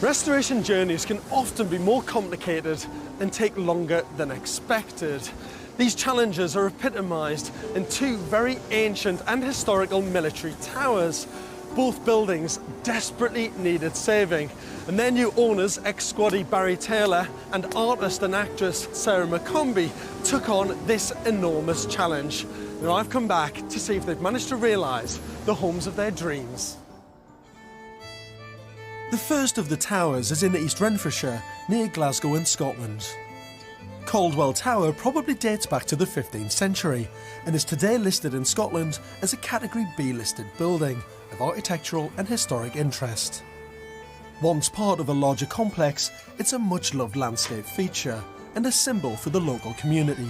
Restoration journeys can often be more complicated and take longer than expected. These challenges are epitomised in two very ancient and historical military towers. Both buildings desperately needed saving, and their new owners, ex-squaddie Barry Taylor and artist and actress Sarah McCombie, took on this enormous challenge. Now I've come back to see if they've managed to realise the homes of their dreams. The first of the towers is in East Renfrewshire, near Glasgow in Scotland. Caldwell Tower probably dates back to the 15th century and is today listed in Scotland as a Category B listed building of architectural and historic interest. Once part of a larger complex, it's a much-loved landscape feature and a symbol for the local community.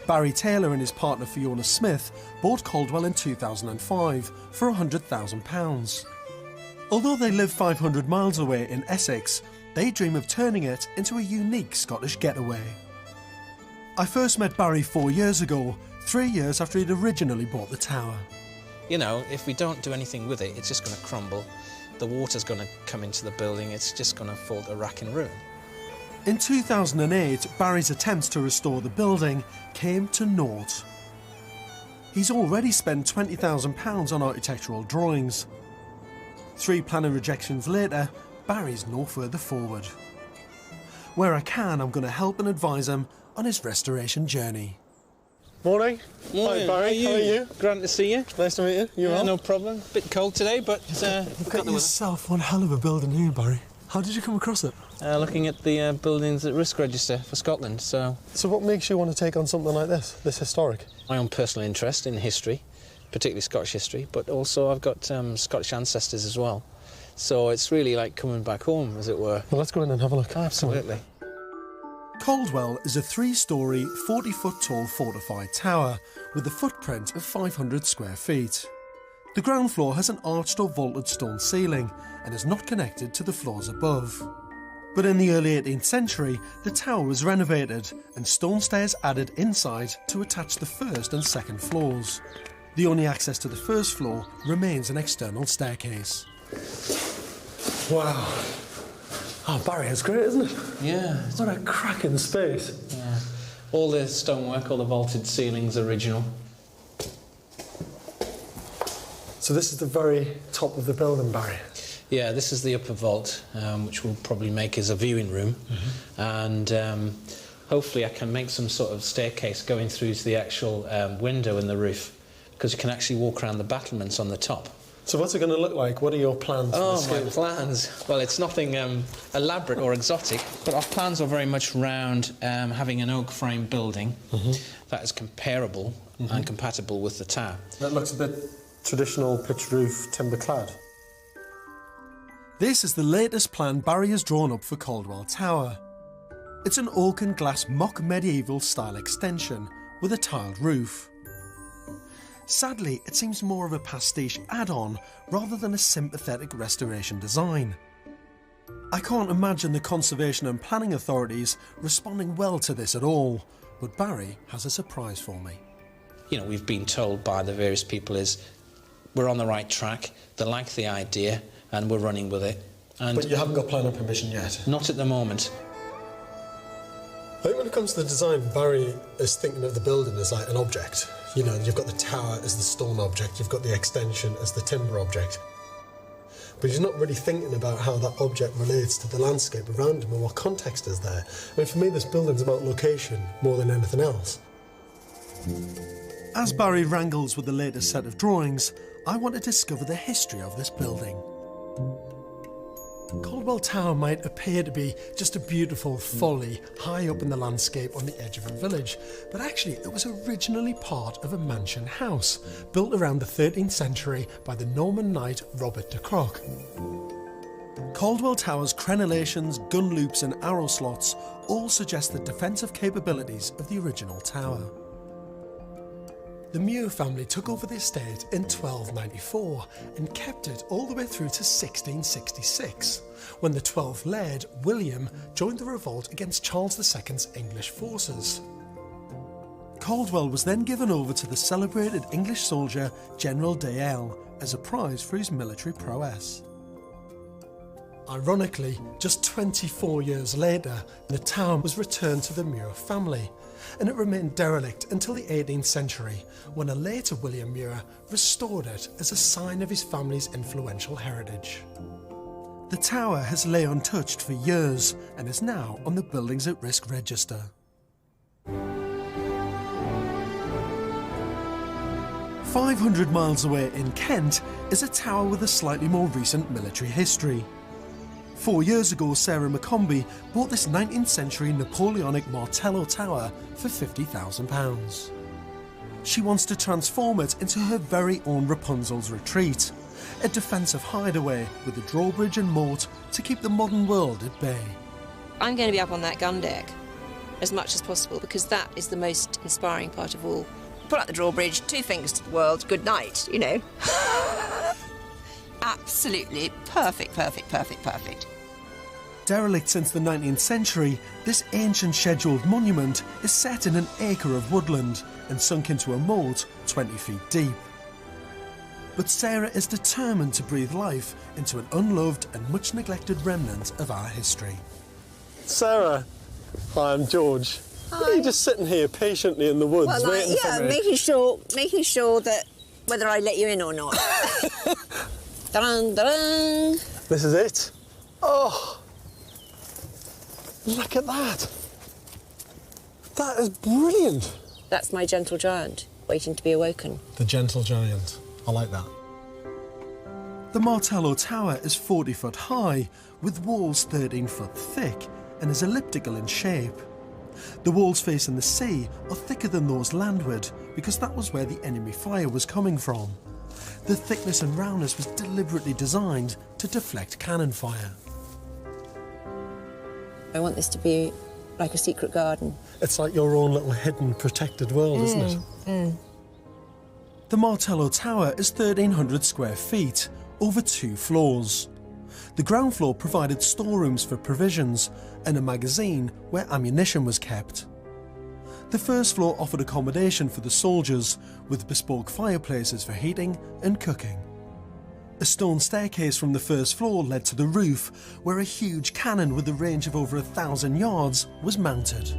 Barry Taylor and his partner Fiona Smith bought Caldwell in 2005 for £100,000. Although they live 500 miles away in Essex, they dream of turning it into a unique Scottish getaway. I first met Barry 4 years ago, 3 years after he'd originally bought the tower. You know, if we don't do anything with it, it's just going to crumble. The water's going to come into the building, it's just going to fall to rack and ruin. In 2008, Barry's attempts to restore the building came to naught. He's already spent £20,000 on architectural drawings. 3 planning rejections later, Barry's no further forward. Where I can, I'm going to help and advise him on his restoration journey. Morning. Morning. Hi Barry, how are you? Grand to see you. Nice to meet you. You well? No problem. Bit cold today, but you've got yourself one hell of a building here, Barry. How did you come across it? Looking at the buildings at risk register for Scotland, so... So what makes you want to take on something like this historic? My own personal interest in history, particularly Scottish history, but also I've got Scottish ancestors as well. So it's really like coming back home, as it were. Well, let's go in and have a look. Absolutely. Caldwell is a 3-storey, 40-foot-tall fortified tower with a footprint of 500 square feet. The ground floor has an arched or vaulted stone ceiling and is not connected to the floors above. But in the early 18th century, the tower was renovated and stone stairs added inside to attach the first and second floors. The only access to the first floor remains an external staircase. Wow. Oh, Barry, it's great, isn't it? Yeah. What a cracking space. Yeah. All the stonework, all the vaulted ceilings, original. So this is the very top of the building, Barry? Yeah, this is the upper vault, which we'll probably make as a viewing room. And hopefully I can make some sort of staircase going through to the actual window in the roof, because you can actually walk around the battlements on the top. So what's it going to look like? What are your plans? Oh, my plans? Well, it's nothing elaborate or exotic, but our plans are very much round having an oak frame building that is comparable and compatible with the tower. That looks a bit traditional pitched roof, timber clad. This is the latest plan Barry has drawn up for Caldwell Tower. It's an oak and glass mock medieval style extension with a tiled roof. Sadly, it seems more of a pastiche add-on rather than a sympathetic restoration design. I can't imagine the conservation and planning authorities responding well to this at all, but Barry has a surprise for me. You know, we've been told by the various people is we're on the right track, they like the idea, and we're running with it. And but you haven't got planning permission yet? Not at the moment. I think when it comes to the design, Barry is thinking of the building as like an object. You know, you've got the tower as the stone object, you've got the extension as the timber object. But he's not really thinking about how that object relates to the landscape around him and what context is there. I mean, for me, this building's about location more than anything else. As Barry wrangles with the latest set of drawings, I want to discover the history of this building. Caldwell Tower might appear to be just a beautiful folly high up in the landscape on the edge of a village, but actually it was originally part of a mansion house built around the 13th century by the Norman knight Robert de Croc. Caldwell Tower's crenellations, gun loops and arrow slots all suggest the defensive capabilities of the original tower. The Muir family took over the estate in 1294 and kept it all the way through to 1666, when the 12th Laird, William, joined the revolt against Charles II's English forces. Caldwell was then given over to the celebrated English soldier General Dale as a prize for his military prowess. Ironically, just 24 years later, the tower was returned to the Muir family, and it remained derelict until the 18th century, when a later William Muir restored it as a sign of his family's influential heritage. The tower has lay untouched for years and is now on the Buildings at Risk register. 500 miles away in Kent is a tower with a slightly more recent military history. 4 years ago, Sarah McCombie bought this 19th century Napoleonic Martello tower for £50,000. She wants to transform it into her very own Rapunzel's Retreat, a defensive hideaway with a drawbridge and moat to keep the modern world at bay. I'm going to be up on that gun deck as much as possible because that is the most inspiring part of all. Pull out the drawbridge, 2 fingers to the world, good night, you know. Absolutely perfect, perfect, perfect, perfect. Derelict since the 19th century, this ancient scheduled monument is set in an acre of woodland and sunk into a moat 20 feet deep. But Sarah is determined to breathe life into an unloved and much neglected remnant of our history. Sarah, hi, I'm George. Hi. What are you just sitting here patiently in the woods waiting for me? making sure that whether I let you in or not. Dun, dun. This is it. Oh, look at that. That is brilliant. That's my gentle giant, waiting to be awoken. The gentle giant. I like that. The Martello Tower is 40 foot high, with walls 13 foot thick, and is elliptical in shape. The walls facing the sea are thicker than those landward because that was where the enemy fire was coming from. The thickness and roundness was deliberately designed to deflect cannon fire. I want this to be like a secret garden. It's like your own little hidden, protected world, isn't it? Mm. The Martello Tower is 1,300 square feet, over 2 floors. The ground floor provided storerooms for provisions and a magazine where ammunition was kept. The first floor offered accommodation for the soldiers, with bespoke fireplaces for heating and cooking. A stone staircase from the first floor led to the roof, where a huge cannon with a range of over 1,000 yards was mounted.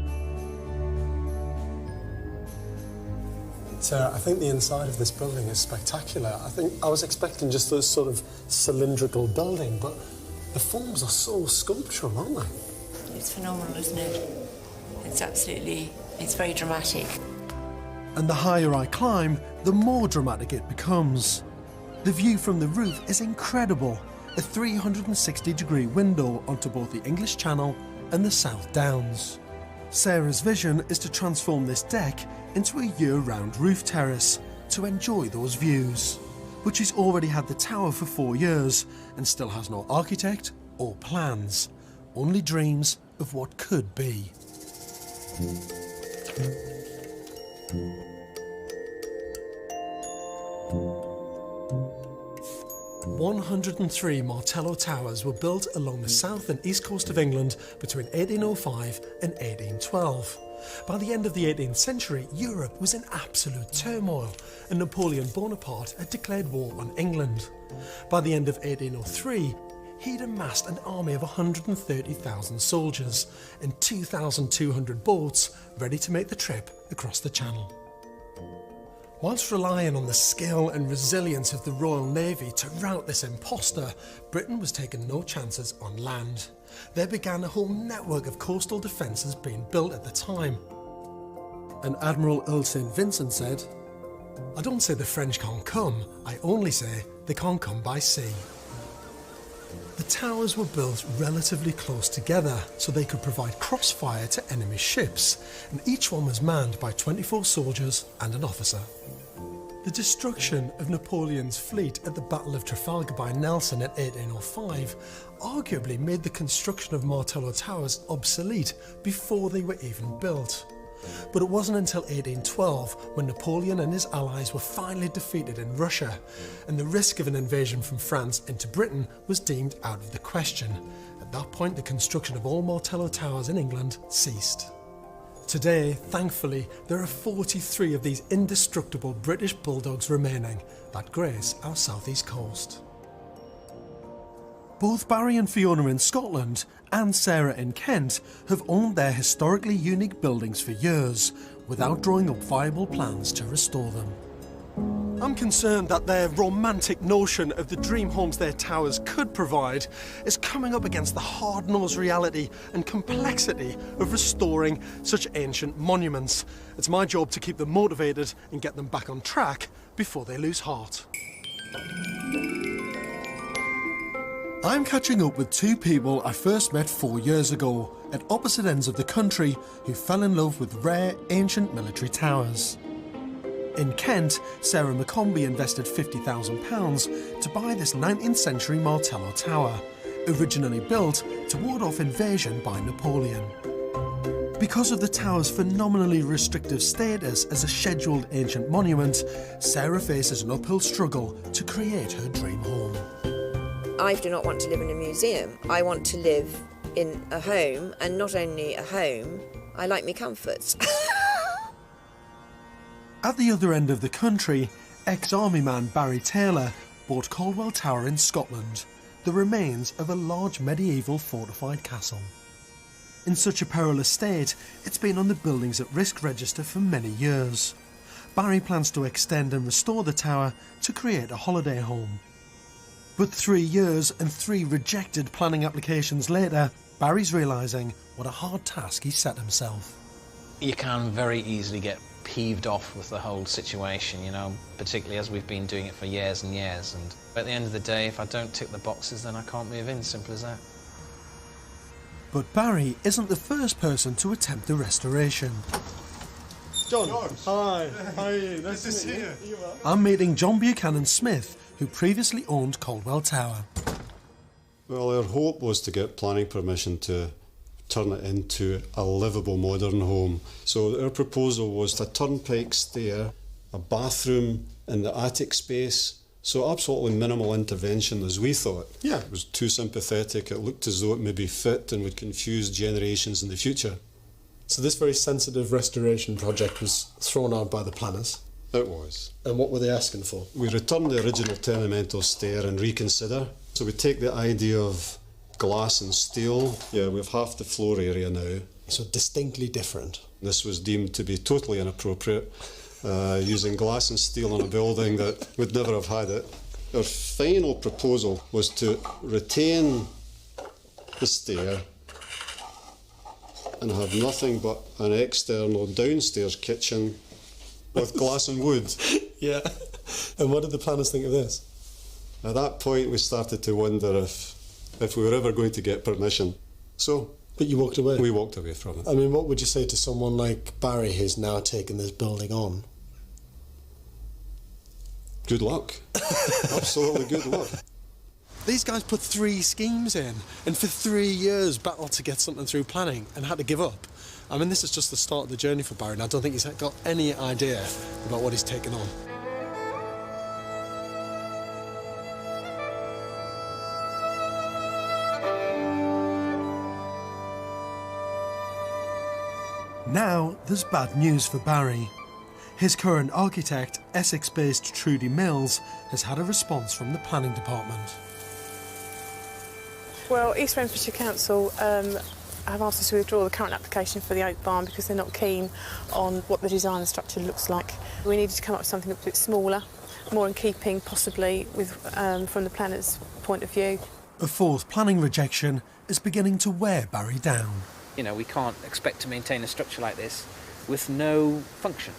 Sarah, I think the inside of this building is spectacular. I was expecting just a sort of cylindrical building, but the forms are so sculptural, aren't they? It's phenomenal, isn't it? It's very dramatic. And the higher I climb, the more dramatic it becomes. The view from the roof is incredible, a 360-degree window onto both the English Channel and the South Downs. Sarah's vision is to transform this deck into a year-round roof terrace to enjoy those views. But she's already had the tower for 4 years and still has no architect or plans, only dreams of what could be. 103 Martello towers were built along the south and east coast of England between 1805 and 1812. By the end of the 18th century, Europe was in absolute turmoil, and Napoleon Bonaparte had declared war on England. By the end of 1803, he'd amassed an army of 130,000 soldiers and 2,200 boats ready to make the trip across the Channel. Whilst relying on the skill and resilience of the Royal Navy to rout this imposter, Britain was taking no chances on land. There began a whole network of coastal defences being built at the time. And Admiral Earl St. Vincent said, "I don't say the French can't come, I only say they can't come by sea." The towers were built relatively close together so they could provide crossfire to enemy ships, and each one was manned by 24 soldiers and an officer. The destruction of Napoleon's fleet at the Battle of Trafalgar by Nelson in 1805 arguably made the construction of Martello towers obsolete before they were even built. But it wasn't until 1812 when Napoleon and his allies were finally defeated in Russia, and the risk of an invasion from France into Britain was deemed out of the question. At that point, the construction of all Martello towers in England ceased. Today, thankfully, there are 43 of these indestructible British bulldogs remaining that grace our southeast coast. Both Barry and Fiona in Scotland and Sarah in Kent have owned their historically unique buildings for years without drawing up viable plans to restore them. I'm concerned that their romantic notion of the dream homes their towers could provide is coming up against the hard-nosed reality and complexity of restoring such ancient monuments. It's my job to keep them motivated and get them back on track before they lose heart. I'm catching up with two people I first met 4 years ago at opposite ends of the country who fell in love with rare ancient military towers. In Kent, Sarah McCombie invested £50,000 to buy this 19th century Martello Tower, originally built to ward off invasion by Napoleon. Because of the tower's phenomenally restrictive status as a scheduled ancient monument, Sarah faces an uphill struggle to create her dream home. I do not want to live in a museum. I want to live in a home, and not only a home, I like me comforts. At the other end of the country, ex-army man Barry Taylor bought Caldwell Tower in Scotland, the remains of a large medieval fortified castle. In such a perilous state, it's been on the buildings at risk register for many years. Barry plans to extend and restore the tower to create a holiday home. But 3 years and 3 rejected planning applications later, Barry's realising what a hard task he set himself. You can very easily get peeved off with the whole situation, particularly as we've been doing it for years and years. And at the end of the day, if I don't tick the boxes, then I can't move in, simple as that. But Barry isn't the first person to attempt the restoration. John, George. Hi, how are you? Nice to see you. I'm meeting John Buchanan Smith, who previously owned Caldwell Tower. Well, our hope was to get planning permission to turn it into a livable modern home. So our proposal was a turnpike stair, a bathroom in the attic space, so absolutely minimal intervention as we thought. Yeah. It was too sympathetic, it looked as though it may be fit and would confuse generations in the future. So this very sensitive restoration project was thrown out by the planners. It was. And what were they asking for? We returned the original tenement stair and reconsider. So we take the idea of glass and steel. Yeah, we have half the floor area now. So distinctly different. This was deemed to be totally inappropriate, using glass and steel on a building that would never have had it. Our final proposal was to retain the stair and have nothing but an external downstairs kitchen with glass and wood. Yeah. And what did the planners think of this? At that point we started to wonder if we were ever going to get permission. So But you walked away? we walked away from it. I mean, what would you say to someone like Barry who's now taken this building on? Good luck. Absolutely good luck. These guys put 3 schemes in and for 3 years battled to get something through planning and had to give up. I mean, this is just the start of the journey for Barry, and I don't think he's got any idea about what he's taken on. Now there's bad news for Barry. His current architect, Essex-based Trudy Mills, has had a response from the planning department. Well, East Renfrewshire Council have asked us to withdraw the current application for the oak barn because they're not keen on what the design and structure looks like. We needed to come up with something a bit smaller, more in keeping possibly with from the planner's point of view. A fourth planning rejection is beginning to wear Barry down. We can't expect to maintain a structure like this with no function.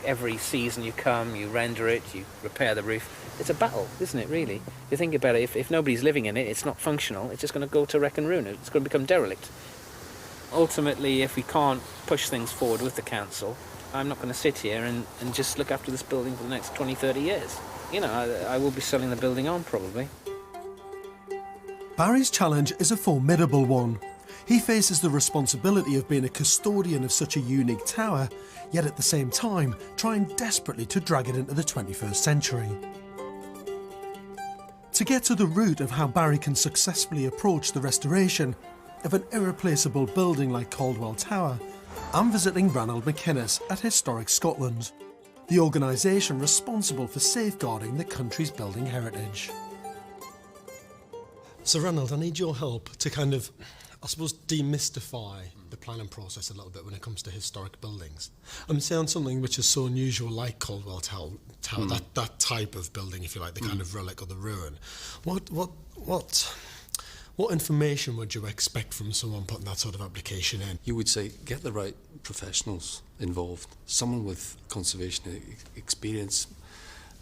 Every season you come, you render it, you repair the roof. It's a battle, isn't it, really? You think about it, if nobody's living in it, it's not functional, it's just going to go to wreck and ruin. It's going to become derelict. Ultimately, if we can't push things forward with the council, I'm not going to sit here and just look after this building for the next 20, 30 years. I will be selling the building on, probably. Barry's challenge is a formidable one. He faces the responsibility of being a custodian of such a unique tower, yet at the same time trying desperately to drag it into the 21st century. To get to the root of how Barry can successfully approach the restoration of an irreplaceable building like Caldwell Tower, I'm visiting Ranald McInnes at Historic Scotland, the organisation responsible for safeguarding the country's building heritage. So, Ranald, I need your help to kind of, I suppose, demystify the planning process a little bit when it comes to historic buildings. I'm saying something which is so unusual, like Caldwell Tower, that type of building, if you like, the kind of relic or the ruin. What information would you expect from someone putting that sort of application in? You would say, get the right professionals involved, someone with conservation experience.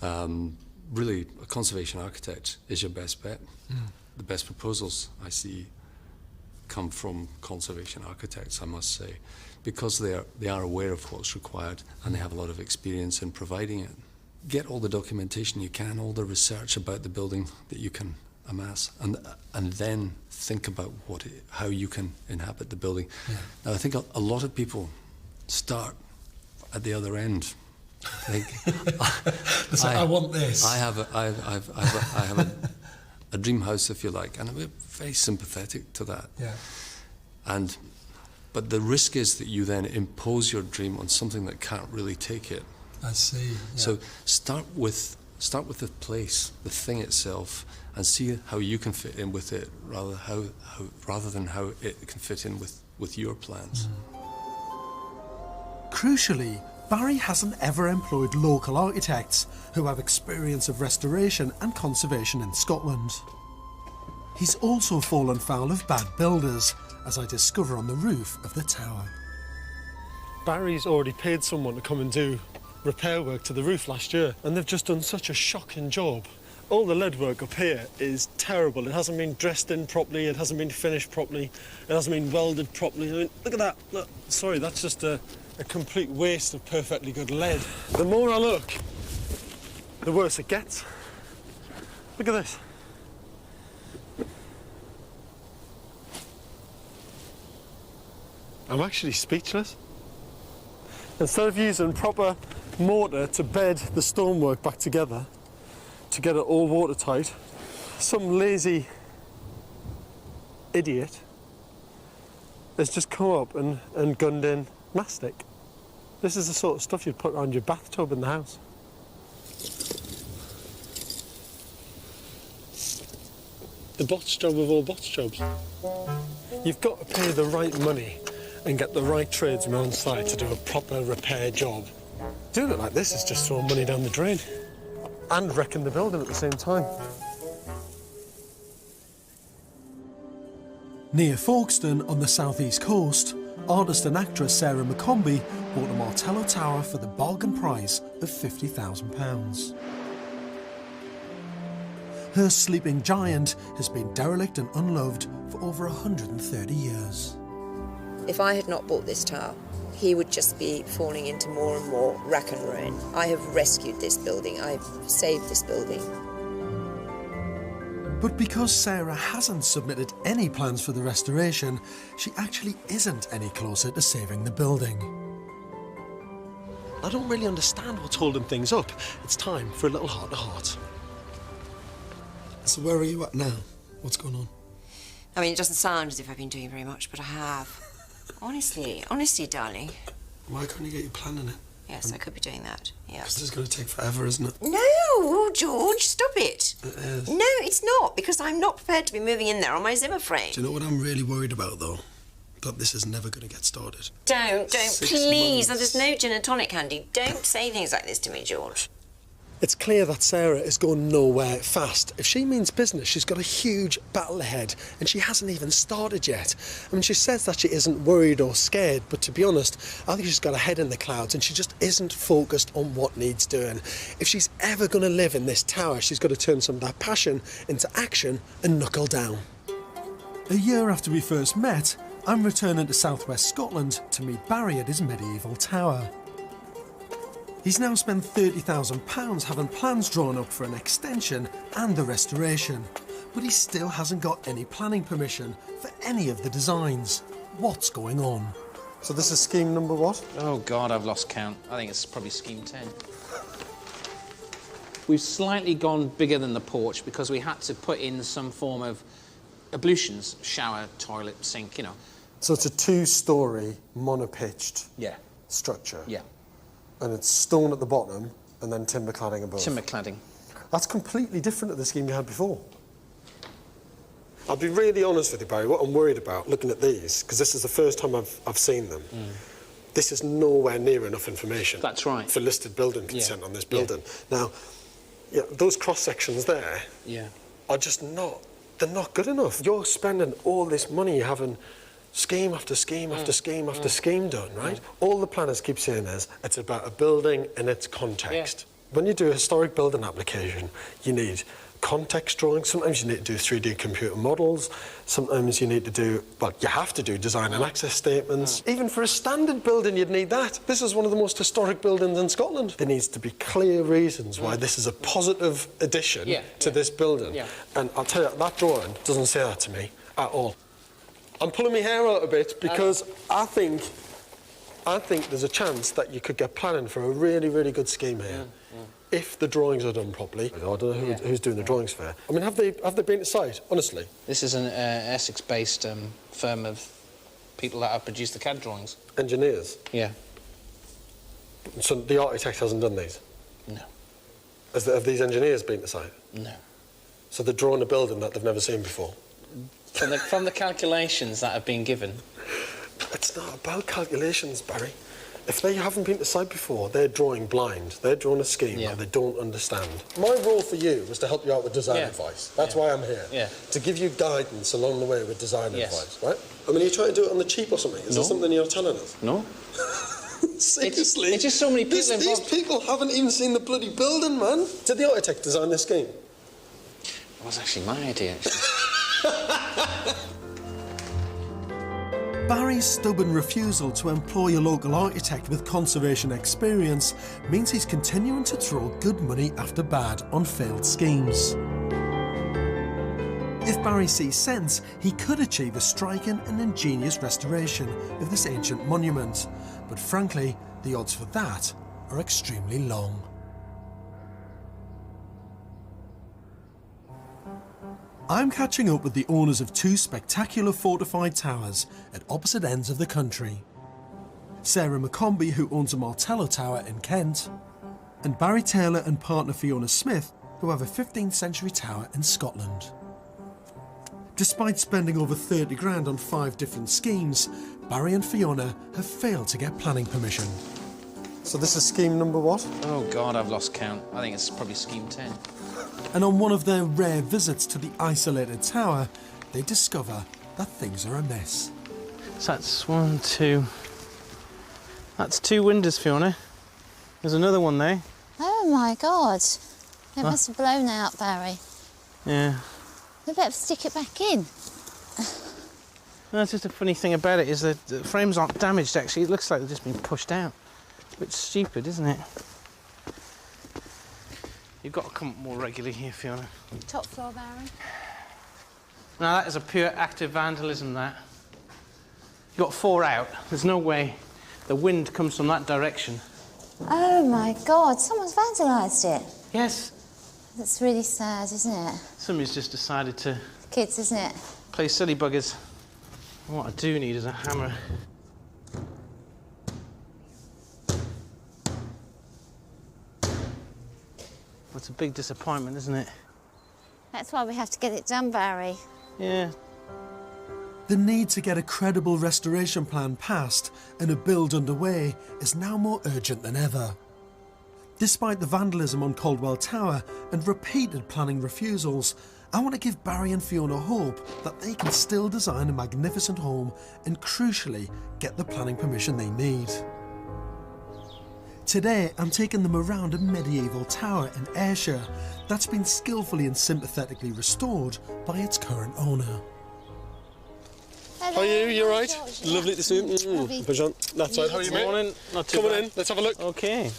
Really, a conservation architect is your best bet. The best proposals I see come from conservation architects, I must say, because they are aware of what's required and they have a lot of experience in providing it. Get all the documentation you can, all the research about the building that you can amass, and then think about how you can inhabit the building. Yeah. Now, I think a lot of people start at the other end. I think I want this. I have a dream house, if you like, and I'm very sympathetic to that. Yeah. But the risk is that you then impose your dream on something that can't really take it. I see. Yeah. So start with the place, the thing itself, and see how you can fit in with it, rather than how it can fit in with your plans. Crucially, Barry hasn't ever employed local architects who have experience of restoration and conservation in Scotland. He's also fallen foul of bad builders, as I discover on the roof of the tower. Barry's already paid someone to come and do repair work to the roof last year, and they've just done such a shocking job. All the lead work up here is terrible. It hasn't been dressed in properly, it hasn't been finished properly, it hasn't been welded properly. I mean, look at that. Look, sorry, that's just a complete waste of perfectly good lead. The more I look, the worse it gets. Look at this. I'm actually speechless. Instead of using proper mortar to bed the stonework back together to get it all watertight, some lazy idiot has just come up and gunned in mastic. This is the sort of stuff you'd put around your bathtub in the house. The botch job of all botch jobs. You've got to pay the right money and get the right tradesmen on site to do a proper repair job. Doing it like this is just throwing money down the drain and wrecking the building at the same time. Near Folkestone on the southeast coast, artist and actress Sarah McCombie bought a Martello tower for the bargain price of £50,000. Her sleeping giant has been derelict and unloved for over 130 years. If I had not bought this tower, he would just be falling into more and more wreck and ruin. I have rescued this building. I've saved this building. But because Sarah hasn't submitted any plans for the restoration, she actually isn't any closer to saving the building. I don't really understand what's holding things up. It's time for a little heart-to-heart. So where are you at now? What's going on? I mean, it doesn't sound as if I've been doing very much, but I have. Honestly, darling. Why can't you get your plan in it? Yes, I could be doing that, yeah. Because this is going to take forever, isn't it? No, George, stop it. It is. No, it's not, because I'm not prepared to be moving in there on my Zimmer frame. Do you know what I'm really worried about, though? That this is never going to get started. Don't, 6 please. months. There's no gin and tonic handy. Don't say things like this to me, George. It's clear that Sarah is going nowhere fast. If she means business, she's got a huge battle ahead, and she hasn't even started yet. I mean, she says that she isn't worried or scared, but to be honest, I think she's got her head in the clouds, and she just isn't focused on what needs doing. If she's ever going to live in this tower, she's got to turn some of that passion into action and knuckle down. A year after we first met, I'm returning to southwest Scotland to meet Barry at his medieval tower. He's now spent £30,000 having plans drawn up for an extension and the restoration, but he still hasn't got any planning permission for any of the designs. What's going on? So this is scheme number what? Oh, God, I've lost count. I think it's probably scheme 10. We've slightly gone bigger than the porch because we had to put in some form of ablutions, shower, toilet, sink, you know. So it's a 2-storey, monopitched structure. Yeah. And it's stone at the bottom and then timber cladding above. Timber cladding. That's completely different to the scheme you had before. I'll be really honest with you, Barry, what I'm worried about looking at these, because this is the first time I've seen them, this is nowhere near enough information. That's right. For listed building consent on this building. Now, those cross-sections there are just not, they're not good enough. You're spending all this money having scheme after scheme after scheme after scheme done, right? All the planners keep saying is, it's about a building and its context. When you do a historic building application, you need context drawings. Sometimes you need to do 3D computer models. Sometimes you need to do, well, you have to do design and access statements. Even for a standard building, you'd need that. This is one of the most historic buildings in Scotland. There needs to be clear reasons why this is a positive addition to this building. And I'll tell you, that drawing doesn't say that to me at all. I'm pulling my hair out a bit because I think there's a chance that you could get planning for a really, really good scheme here. If the drawings are done properly. I don't know who's doing the drawings for. I mean, have they been to site, honestly? This is an Essex-based firm of people that have produced the CAD drawings. Engineers? Yeah. So the architect hasn't done these? No. Have these engineers been to site? No. So they're drawing a building that they've never seen before? From the calculations that have been given. It's not about calculations, Barry. If they haven't been to site before, they're drawing blind. They're drawing a scheme that they don't understand. My role for you was to help you out with design advice. That's why I'm here. To give you guidance along the way with design advice, right? I mean, are you trying to do it on the cheap or something? Is there something you're telling us? No. Seriously? It's just so many people These involved. people haven't even seen the bloody building, man. Did the architect design this scheme? It was actually my idea, actually. Barry's stubborn refusal to employ a local architect with conservation experience means he's continuing to throw good money after bad on failed schemes. If Barry sees sense, he could achieve a striking and ingenious restoration of this ancient monument, but frankly, the odds for that are extremely long. I'm catching up with the owners of two spectacular fortified towers at opposite ends of the country. Sarah McCombie, who owns a Martello Tower in Kent, and Barry Taylor and partner Fiona Smith, who have a 15th century tower in Scotland. Despite spending over 30 grand on 5 different schemes, Barry and Fiona have failed to get planning permission. So this is scheme number what? Oh, God, I've lost count. I think it's probably scheme 10. And on one of their rare visits to the isolated tower, they discover that things are amiss. So that's 1, 2... That's 2 windows, Fiona. There's another one there. Oh, my God. It must have blown out, Barry. Yeah. We better stick it back in. No, it's just a funny thing about it is that the frames aren't damaged, actually. It looks like they've just been pushed out. A bit stupid, isn't it? You've got to come up more regularly here, Fiona. Top floor, Barry. Now, that is a pure act of vandalism, that. You've got 4 out. There's no way the wind comes from that direction. Oh, my God. Someone's vandalised it. Yes. That's really sad, isn't it? Somebody's just decided to... Kids, isn't it? Play silly buggers. What I do need is a hammer. It's a big disappointment, isn't it? That's why we have to get it done, Barry. Yeah. The need to get a credible restoration plan passed and a build underway is now more urgent than ever. Despite the vandalism on Caldwell Tower and repeated planning refusals, I want to give Barry and Fiona hope that they can still design a magnificent home and, crucially, get the planning permission they need. Today, I'm taking them around a medieval tower in Ayrshire that's been skillfully and sympathetically restored by its current owner. Hello. How are you? You all right? George. Lovely to see you. Lovely. Bajant, that's right. How are you, mate? Morning. Not too Come on bad. in. Let's have a look. Okay.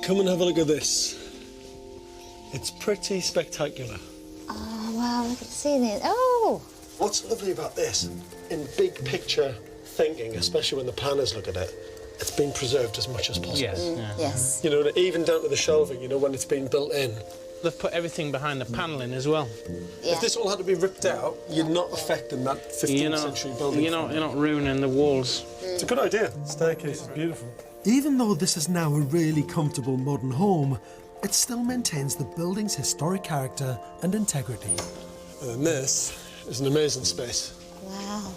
Come and have a look at this. It's pretty spectacular. Oh, wow, look at the ceiling. Oh! What's lovely about this, in big picture thinking, especially when the planners look at it, it's been preserved as much as possible. Yes. Yeah. Yes. You know, even down to the shelving, you know, when it's been built in. They've put everything behind the panelling as well. Yeah. If this all had to be ripped out, you're not affecting that 15th century building. You're not ruining the walls. It's a good idea. Staircase is beautiful. Even though this is now a really comfortable modern home, it still maintains the building's historic character and integrity. And this is an amazing space. Wow.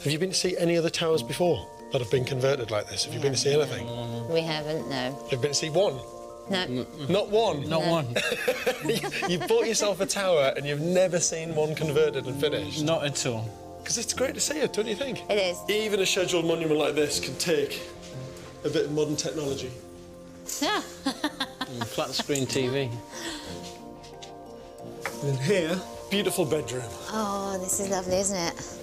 Have you been to see any other towers before that have been converted like this? Have you been to see anything? We haven't, no. Have you been to see one? No. Not one? Not one. You bought yourself a tower and you've never seen one converted and finished? Not at all. Because it's great to see it, don't you think? It is. Even a scheduled monument like this can take a bit of modern technology. Yeah. Flat screen TV. And in here, beautiful bedroom. Oh, this is lovely, isn't it?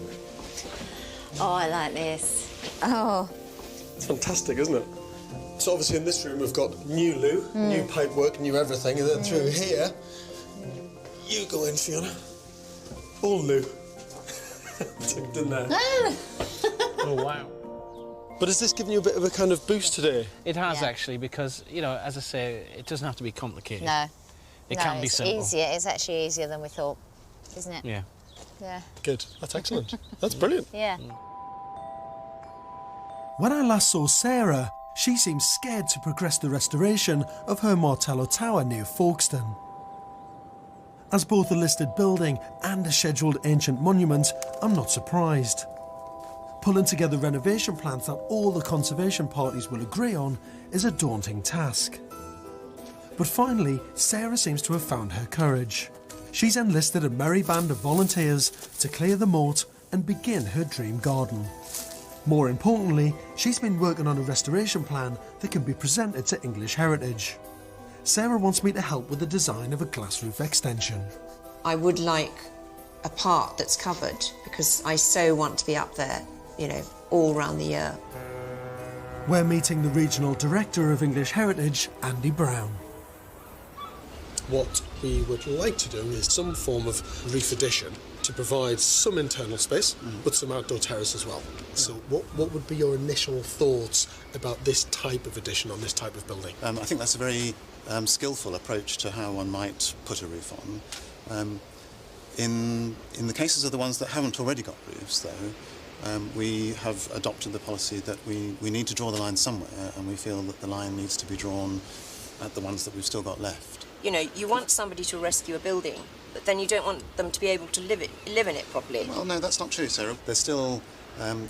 Oh, I like this. Oh. It's fantastic, isn't it? So obviously in this room we've got new loo, new pipework, new everything, and then through here, you go in, Fiona. All loo. Tucked in there. Oh, wow. But has this given you a bit of a kind of boost today? It has, Yeah. actually, because, you know, as I say, it doesn't have to be complicated. No. It No, can be it's simple. easier. It's actually easier than we thought, isn't it? Yeah. Yeah. Good. That's excellent. That's brilliant. Yeah. When I last saw Sarah, she seemed scared to progress the restoration of her Martello Tower near Folkestone. As both a listed building and a scheduled ancient monument, I'm not surprised. Pulling together renovation plans that all the conservation parties will agree on is a daunting task. But finally, Sarah seems to have found her courage. She's enlisted a merry band of volunteers to clear the moat and begin her dream garden. More importantly, she's been working on a restoration plan that can be presented to English Heritage. Sarah wants me to help with the design of a glass roof extension. I would like a part that's covered because I so want to be up there, you know, all round the year. We're meeting the Regional Director of English Heritage, Andy Brown. What we would like to do is some form of roof addition to provide some internal space, but some outdoor terrace as well. So what would be your initial thoughts about this type of addition on this type of building? I think that's a very skillful approach to how one might put a roof on. In the cases of the ones that haven't already got roofs, though, we have adopted the policy that we need to draw the line somewhere, and we feel that the line needs to be drawn at the ones that we've still got left. You know, you want somebody to rescue a building, but then you don't want them to be able to live in it properly. Well, no, that's not true, Sarah. There's still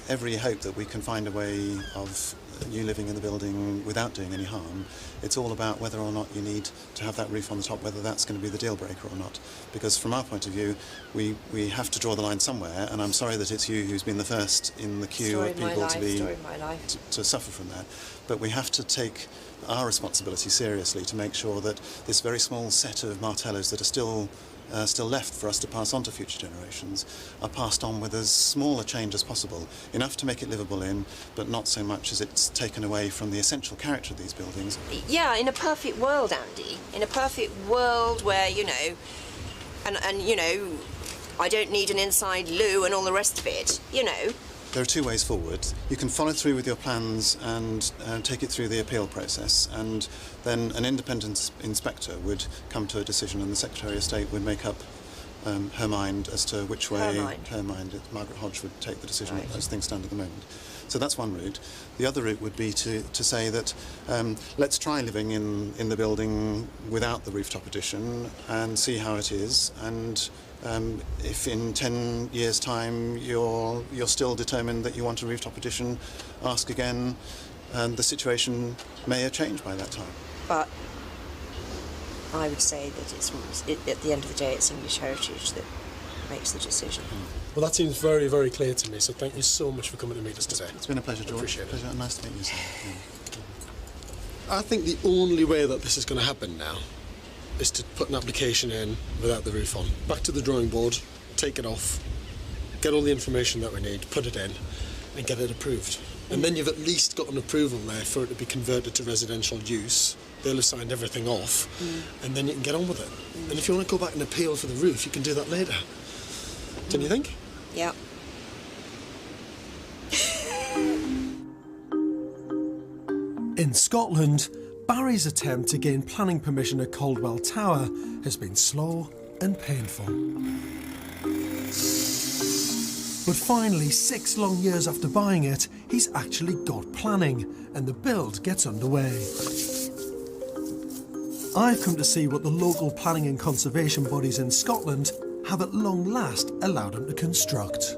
every hope that we can find a way of you living in the building without doing any harm. It's all about whether or not you need to have that roof on the top, whether that's going to be the deal breaker or not. Because from our point of view, we have to draw the line somewhere, and I'm sorry that it's you who's been the first in the queue of people to suffer from that. But we have to take our responsibility seriously to make sure that this very small set of martellos that are still left for us to pass on to future generations are passed on with as small a change as possible, enough to make it livable in, but not so much as it's taken away from the essential character of these buildings. Yeah, in a perfect world, Andy, in a perfect world where, you know, and you know, I don't need an inside loo and all the rest of it, you know. There are two ways forward. You can follow through with your plans and take it through the appeal process, and then an independent inspector would come to a decision, and the Secretary of State would make up her mind as to which way her mind. Margaret Hodge would take the decision as things stand at the moment. So that's one route. The other route would be to say that let's try living in the building without the rooftop addition and see how it is, and if in 10 years' time you're still determined that you want a rooftop addition, ask again, and the situation may have changed by that time. But I would say that at the end of the day, it's English Heritage that makes the decision. Well, that seems very, very clear to me, so thank you so much for coming to meet us today. It's been a pleasure, George. Appreciate it. Pleasure. Nice to meet you, sir. I think the only way that this is going to happen now is to put an application in without the roof on. Back to the drawing board, take it off, get all the information that we need, put it in, and get it approved. And then you've at least got an approval there for it to be converted to residential use. They'll have signed everything off, and then you can get on with it. And if you want to go back and appeal for the roof, you can do that later. Don't you think? Yeah. In Scotland, Barry's attempt to gain planning permission at Caldwell Tower has been slow and painful. But finally, 6 long years after buying it, he's actually got planning, and the build gets underway. I've come to see what the local planning and conservation bodies in Scotland have at long last allowed them to construct.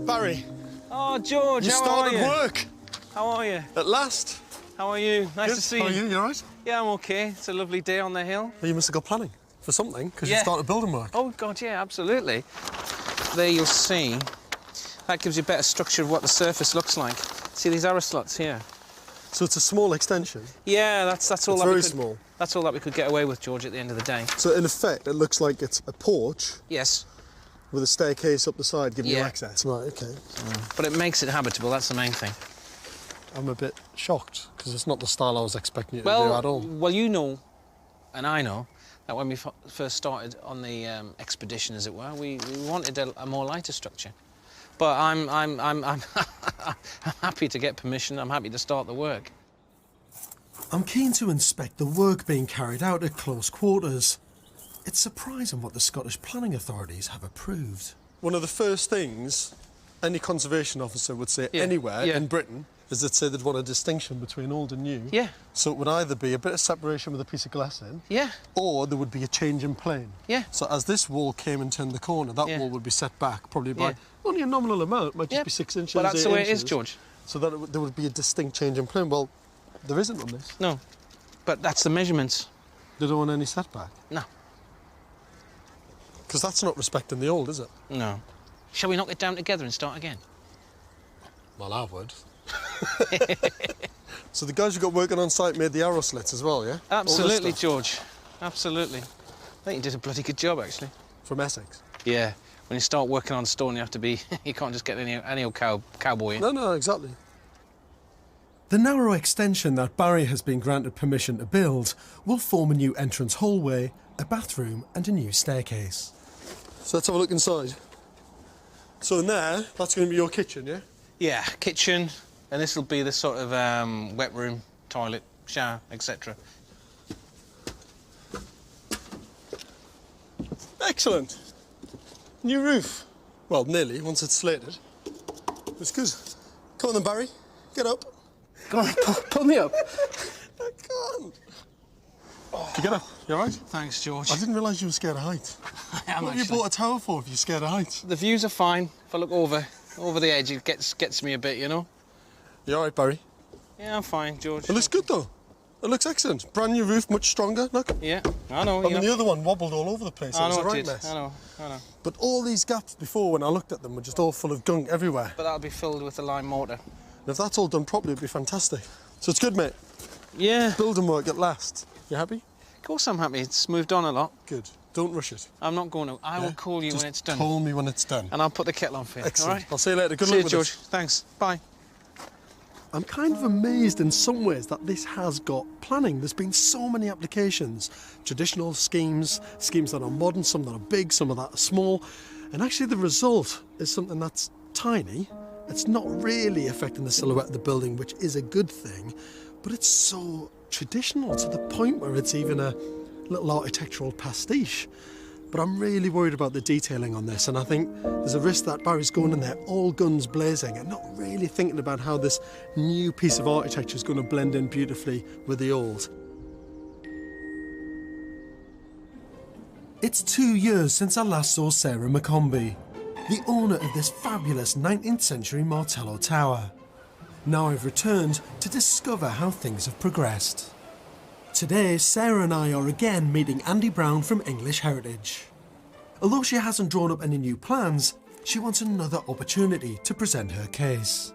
Barry, Oh, George, you how started are you? work How are you? at last. How are you? Nice to see How are you? You all right? Yeah, I'm okay. It's a lovely day on the hill. Well, you must have got planning for something, because you Yeah. started building work. Oh, God, yeah, absolutely. There you'll see. That gives you a better structure of what the surface looks like. See these arrow slots here? So it's a small extension. Yeah, that's all It's that we very could, small. That's all that we could get away with, George, at the end of the day. So in effect, it looks like it's a porch Yes, with a staircase up the side giving you Yeah. access. Right, okay. but it makes it habitable. That's the main thing. I'm a bit shocked, because it's not the style I was expecting you to do at all. Well, you know, and I know, that when we first started on the expedition, as it were, we wanted a more lighter structure. But I'm I'm happy to get permission. I'm happy to start the work. I'm keen to inspect the work being carried out at close quarters. It's surprising what the Scottish planning authorities have approved. One of the first things any conservation officer would say Yeah, anywhere yeah. in Britain is they'd say they'd want a distinction between old and new. Yeah, So it would either be a bit of separation with a piece of glass in, yeah, or there would be a change in plane. yeah. So as this wall came and turned the corner, that Yeah. wall would be set back probably by Yeah. only a nominal amount. It might just Yeah, be 6 inches, But that's 8 the way it is, inches. George. So that there would be a distinct change in plane. Well, there isn't on this. No, but that's the measurements. They don't want any setback. No, Because that's not respecting the old, is it? no. Shall we knock it down together and start again? Well, I would. So the guys who got working on site made the arrow slits as well, yeah? All this Absolutely, stuff George. Absolutely. I think you did a bloody good job, actually. from Essex. Yeah. When you start working on stone, you have to be. You can't just get any old cowboy in. No, exactly. The narrow extension that Barry has been granted permission to build will form a new entrance hallway, a bathroom and a new staircase. So let's have a look inside. So in there, that's going to be your kitchen, yeah? Yeah, kitchen, and this will be the sort of wet room, toilet, shower, etc. Excellent. New roof. Well, nearly, once it's slated. It's good. Come on then, Barry. Get up. Go on, pull me up. I can't. You get up. You all right? Thanks, George. I didn't realise you were scared of height. I am What have you actually. bought a tower for if you're scared of height? The views are fine. If I look over the edge, it gets me a bit, you know. You all right, Barry? Yeah, I'm fine, George. It looks good, though. It looks excellent. Brand new roof, much stronger. Look. Yeah, I know. I mean, the other one wobbled all over the place. It I was know a it right did. mess. I know. But all these gaps before, when I looked at them, were just all full of gunk everywhere. But that'll be filled with the lime mortar. And if that's all done properly, it'd be fantastic. So it's good, mate. Yeah. Building work at last. You happy? Of course I'm happy. It's moved on a lot. Good. Don't rush it. I'm not going to. I will call you Just when it's done. call me when it's done. And I'll put the kettle on for you. Excellent. All right? I'll see you later. Good See luck you, with George. it. Thanks. Bye. I'm kind of amazed in some ways that this has got planning. There's been so many applications. Traditional schemes, schemes that are modern, some that are big, some that are small. And actually the result is something that's tiny. It's not really affecting the silhouette of the building, which is a good thing, but it's so traditional to the point where it's even a little architectural pastiche. But I'm really worried about the detailing on this, and I think there's a risk that Barry's going in there all guns blazing and not really thinking about how this new piece of architecture is going to blend in beautifully with the old. It's 2 years since I last saw Sarah McCombie, the owner of this fabulous 19th century Martello Tower. Now I've returned to discover how things have progressed. Today, Sarah and I are again meeting Andy Brown from English Heritage. Although she hasn't drawn up any new plans, she wants another opportunity to present her case.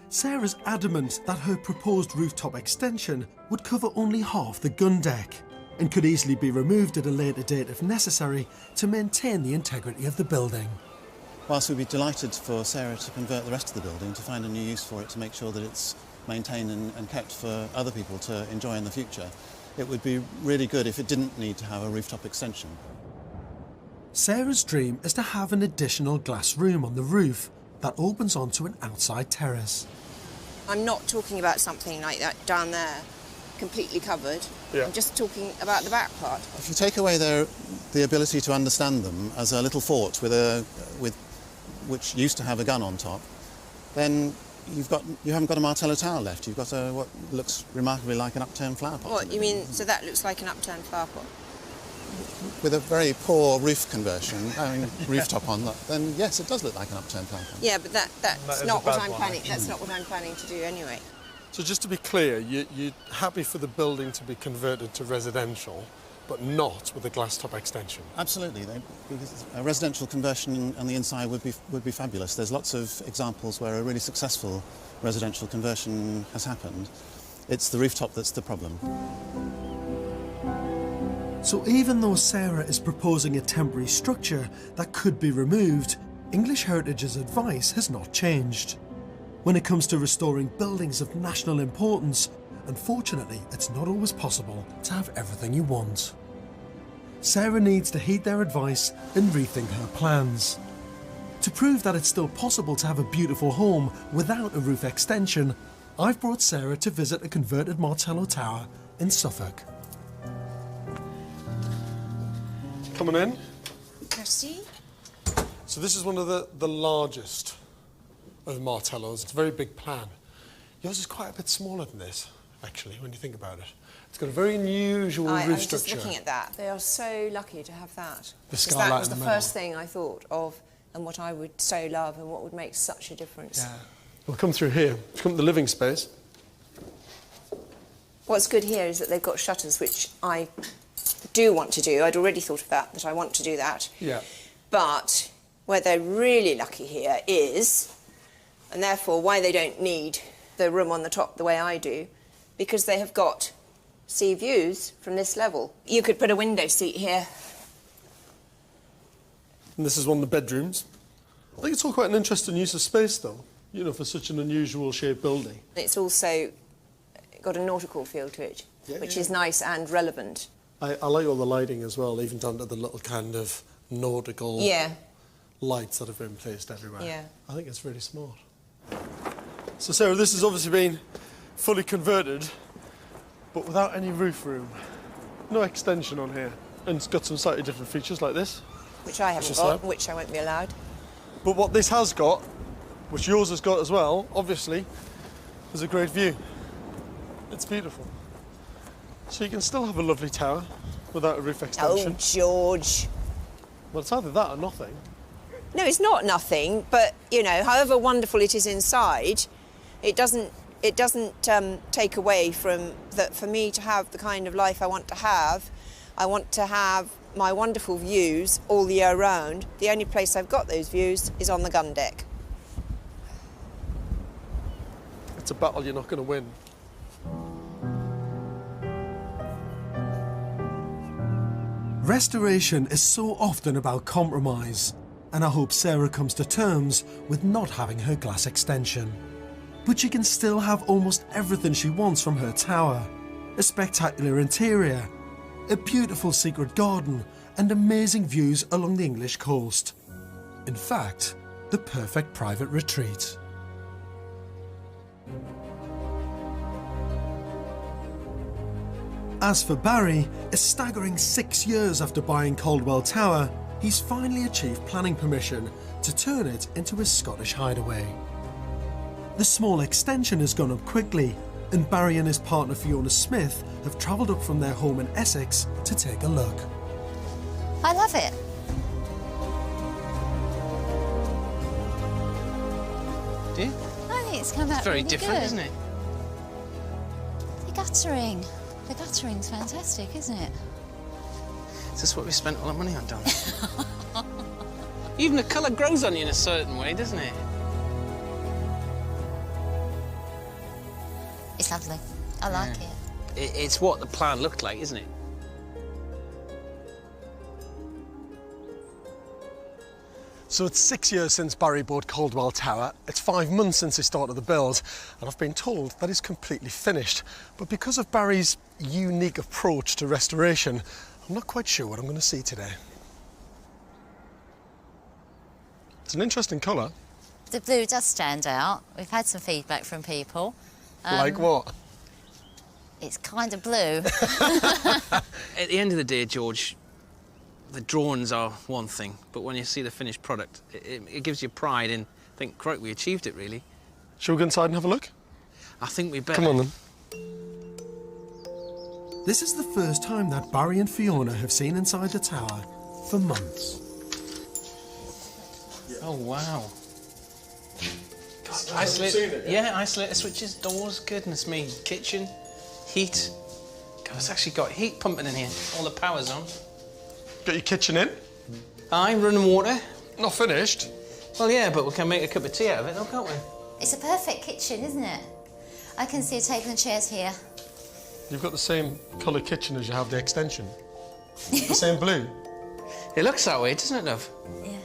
Sarah's adamant that her proposed rooftop extension would cover only half the gun deck and could easily be removed at a later date if necessary to maintain the integrity of the building. Whilst we'd be delighted for Sarah to convert the rest of the building, to find a new use for it, to make sure that it's maintained and kept for other people to enjoy in the future, it would be really good if it didn't need to have a rooftop extension. Sarah's dream is to have an additional glass room on the roof that opens onto an outside terrace. I'm not talking about something like that down there, completely covered. Yeah. I'm just talking about the back part. If you take away the ability to understand them as a little fort which used to have a gun on top, then you haven't got a Martello tower left. You've got what looks remarkably like an upturned flower pot. What, you mean, so that looks like an upturned flower pot? With a very poor roof conversion, rooftop on that, then yes, it does look like an upturned flower pot. Yeah, but that's not what I'm planning. That's not what I'm planning to do anyway. So just to be clear, you're happy for the building to be converted to residential, but not with a glass top extension? Absolutely. Because a residential conversion on the inside would be fabulous. There's lots of examples where a really successful residential conversion has happened. It's the rooftop that's the problem. So even though Sarah is proposing a temporary structure that could be removed, English Heritage's advice has not changed. When it comes to restoring buildings of national importance, unfortunately, it's not always possible to have everything you want. Sarah needs to heed their advice and rethink her plans. To prove that it's still possible to have a beautiful home without a roof extension, I've brought Sarah to visit a converted Martello tower in Suffolk. Coming in. Merci. So this is one of the largest of Martellos. It's a very big plan. Yours is quite a bit smaller than this, actually, when you think about it. It's got a very unusual roof I was structure. just looking at that. They are so lucky to have that. The Because skylight that was in the the middle. first thing I thought of and what I would so love and what would make such a difference. Yeah. We'll come through here. Come to the living space. What's good here is that they've got shutters, which I do want to do. I'd already thought of that I want to do that. Yeah. But where they're really lucky here is, and therefore why they don't need the room on the top the way I do, because they have got sea views from this level. You could put a window seat here. And this is one of the bedrooms. I think it's all quite an interesting use of space, though, you know, for such an unusual shaped building. It's also got a nautical feel to it, which is nice and relevant. I like all the lighting as well, even down to the little kind of nautical lights that have been placed everywhere. Yeah. I think it's really smart. So, Sarah, this has obviously been fully converted, but without any roof room. No extension on here. And it's got some slightly different features like this. Which I haven't got, which I won't be allowed. But what this has got, which yours has got as well, obviously, is a great view. It's beautiful. So you can still have a lovely tower without a roof extension. Oh, George. Well, it's either that or nothing. No, it's not nothing, but, you know, however wonderful it is inside, it doesn't take away from that. For me to have the kind of life I want to have my wonderful views all the year round. The only place I've got those views is on the gun deck. It's a battle you're not going to win. Restoration is so often about compromise, and I hope Sarah comes to terms with not having her glass extension. But she can still have almost everything she wants from her tower. A spectacular interior, a beautiful secret garden, and amazing views along the English coast. In fact, the perfect private retreat. As for Barry, a staggering 6 years after buying Caldwell Tower, he's finally achieved planning permission to turn it into his Scottish hideaway. The small extension has gone up quickly, and Barry and his partner Fiona Smith have travelled up from their home in Essex to take a look. I love it. Do you? I think it's come out It's very really different, good. isn't it? The guttering's fantastic, isn't it? Is this what we spent all our money on, Don? Even the colour grows on you in a certain way, doesn't it? It's lovely. I like it. It's what the plan looked like, isn't it? So it's 6 years since Barry bought Caldwell Tower, it's 5 months since he started the build, and I've been told that he's completely finished. But because of Barry's unique approach to restoration, I'm not quite sure what I'm going to see today. It's an interesting colour. The blue does stand out. We've had some feedback from people. Like what? It's kind of blue. At the end of the day, George, the drawings are one thing, but when you see the finished product, it gives you pride in, think, right, we achieved it, really. Shall we go inside and have a look? I think we better. Come on then. This is the first time that Barry and Fiona have seen inside the tower for months. Oh, wow. God, isolated switches, doors, goodness me. Kitchen, heat. God, it's actually got heat pumping in here. All the power's on. Got your kitchen in? Aye, running water. Not finished. Well, yeah, but we can make a cup of tea out of it, though, can't we? It's a perfect kitchen, isn't it? I can see a table and chairs here. You've got the same colour kitchen as you have the extension. The same blue. It looks that way, doesn't it, love? Yeah.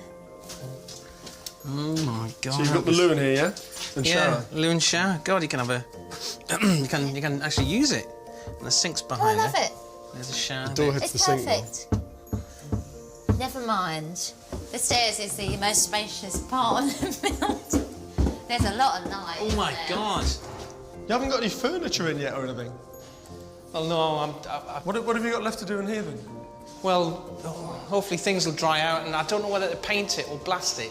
Oh, my God. So you've got the loo in here, yeah? And shower? Yeah, loo and shower. God, you can have a... you can actually use it. And the sink's Oh, I behind love there. it. There's a shower. The door hits the It's sink, though. perfect. Never mind. The stairs is the most spacious part of the building. There's a lot of light. Oh, my isn't there? God. You haven't got any furniture in yet or anything? Well, no, What have you got left to do in here, then? Well, hopefully things will dry out, and I don't know whether to paint it or blast it.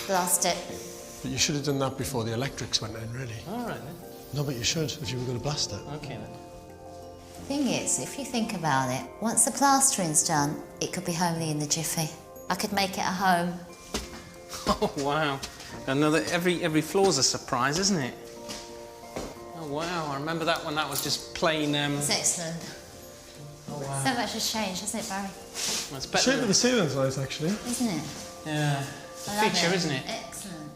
Blast it. But you should have done that before the electrics went in, really. All right, then. No, but you should, if you were going to blast it. OK, then. Thing is, if you think about it, once the plastering's done, it could be homely in the jiffy. I could make it a home. Oh, wow. Another... Every floor's a surprise, isn't it? Oh, wow. I remember that one. That was just plain... It's excellent. Oh, wow. So much has changed, hasn't it, Barry? Well, it's The better shape than... of the ceiling's nice, actually. Isn't it? Yeah. I love Feature, isn't it? Excellent.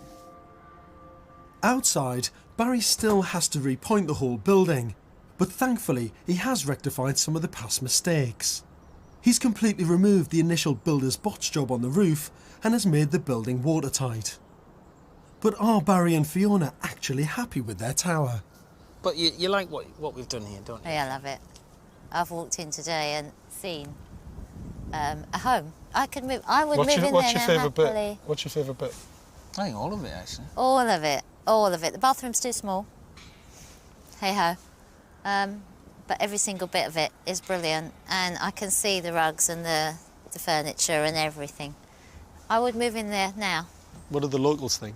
Outside, Barry still has to repoint the whole building, but thankfully he has rectified some of the past mistakes. He's completely removed the initial builder's botch job on the roof and has made the building watertight. But are Barry and Fiona actually happy with their tower? But you like what we've done here, don't you? Yeah, I love it. I've walked in today and seen a home. I could move. I would move in there What's your now favourite happily. bit? What's your favourite bit? I think all of it, actually. All of it. All of it. The bathroom's too small. Hey ho. But every single bit of it is brilliant, and I can see the rugs and the furniture and everything. I would move in there now. What do the locals think?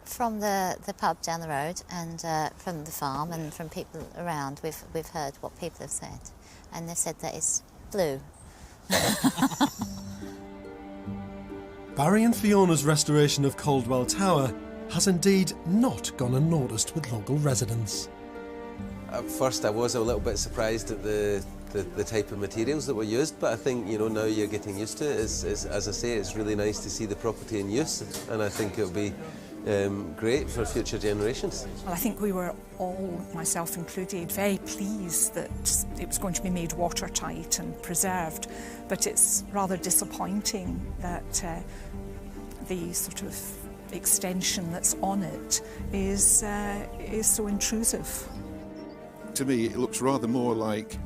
From the pub down the road and from the farm and from people around, we've heard what people have said, and they've said that it's blue. Barry and Fiona's restoration of Caldwell Tower has indeed not gone unnoticed with local residents. At first I was a little bit surprised at the type of materials that were used, but I think, you know, now you're getting used to it. As I say, it's really nice to see the property in use, and I think it'll be great for future generations. Well, I think we were all, myself included, very pleased that it was going to be made watertight and preserved, but it's rather disappointing that the sort of extension that's on it is so intrusive. To me, it looks rather more like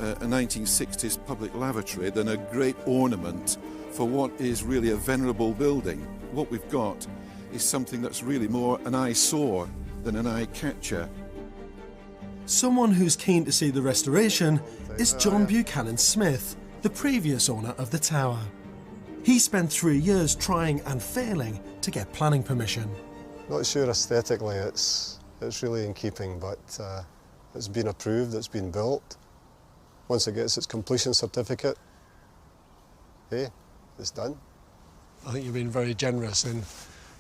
a 1960s public lavatory than a great ornament for what is really a venerable building. What we've got is something that's really more an eyesore than an eye-catcher. Someone who's keen to see the restoration is John Buchanan Smith, the previous owner of the tower. He spent 3 years trying and failing to get planning permission. Not sure aesthetically it's really in keeping, but it's been approved, it's been built. Once it gets its completion certificate, hey, it's done. I think you've been very generous in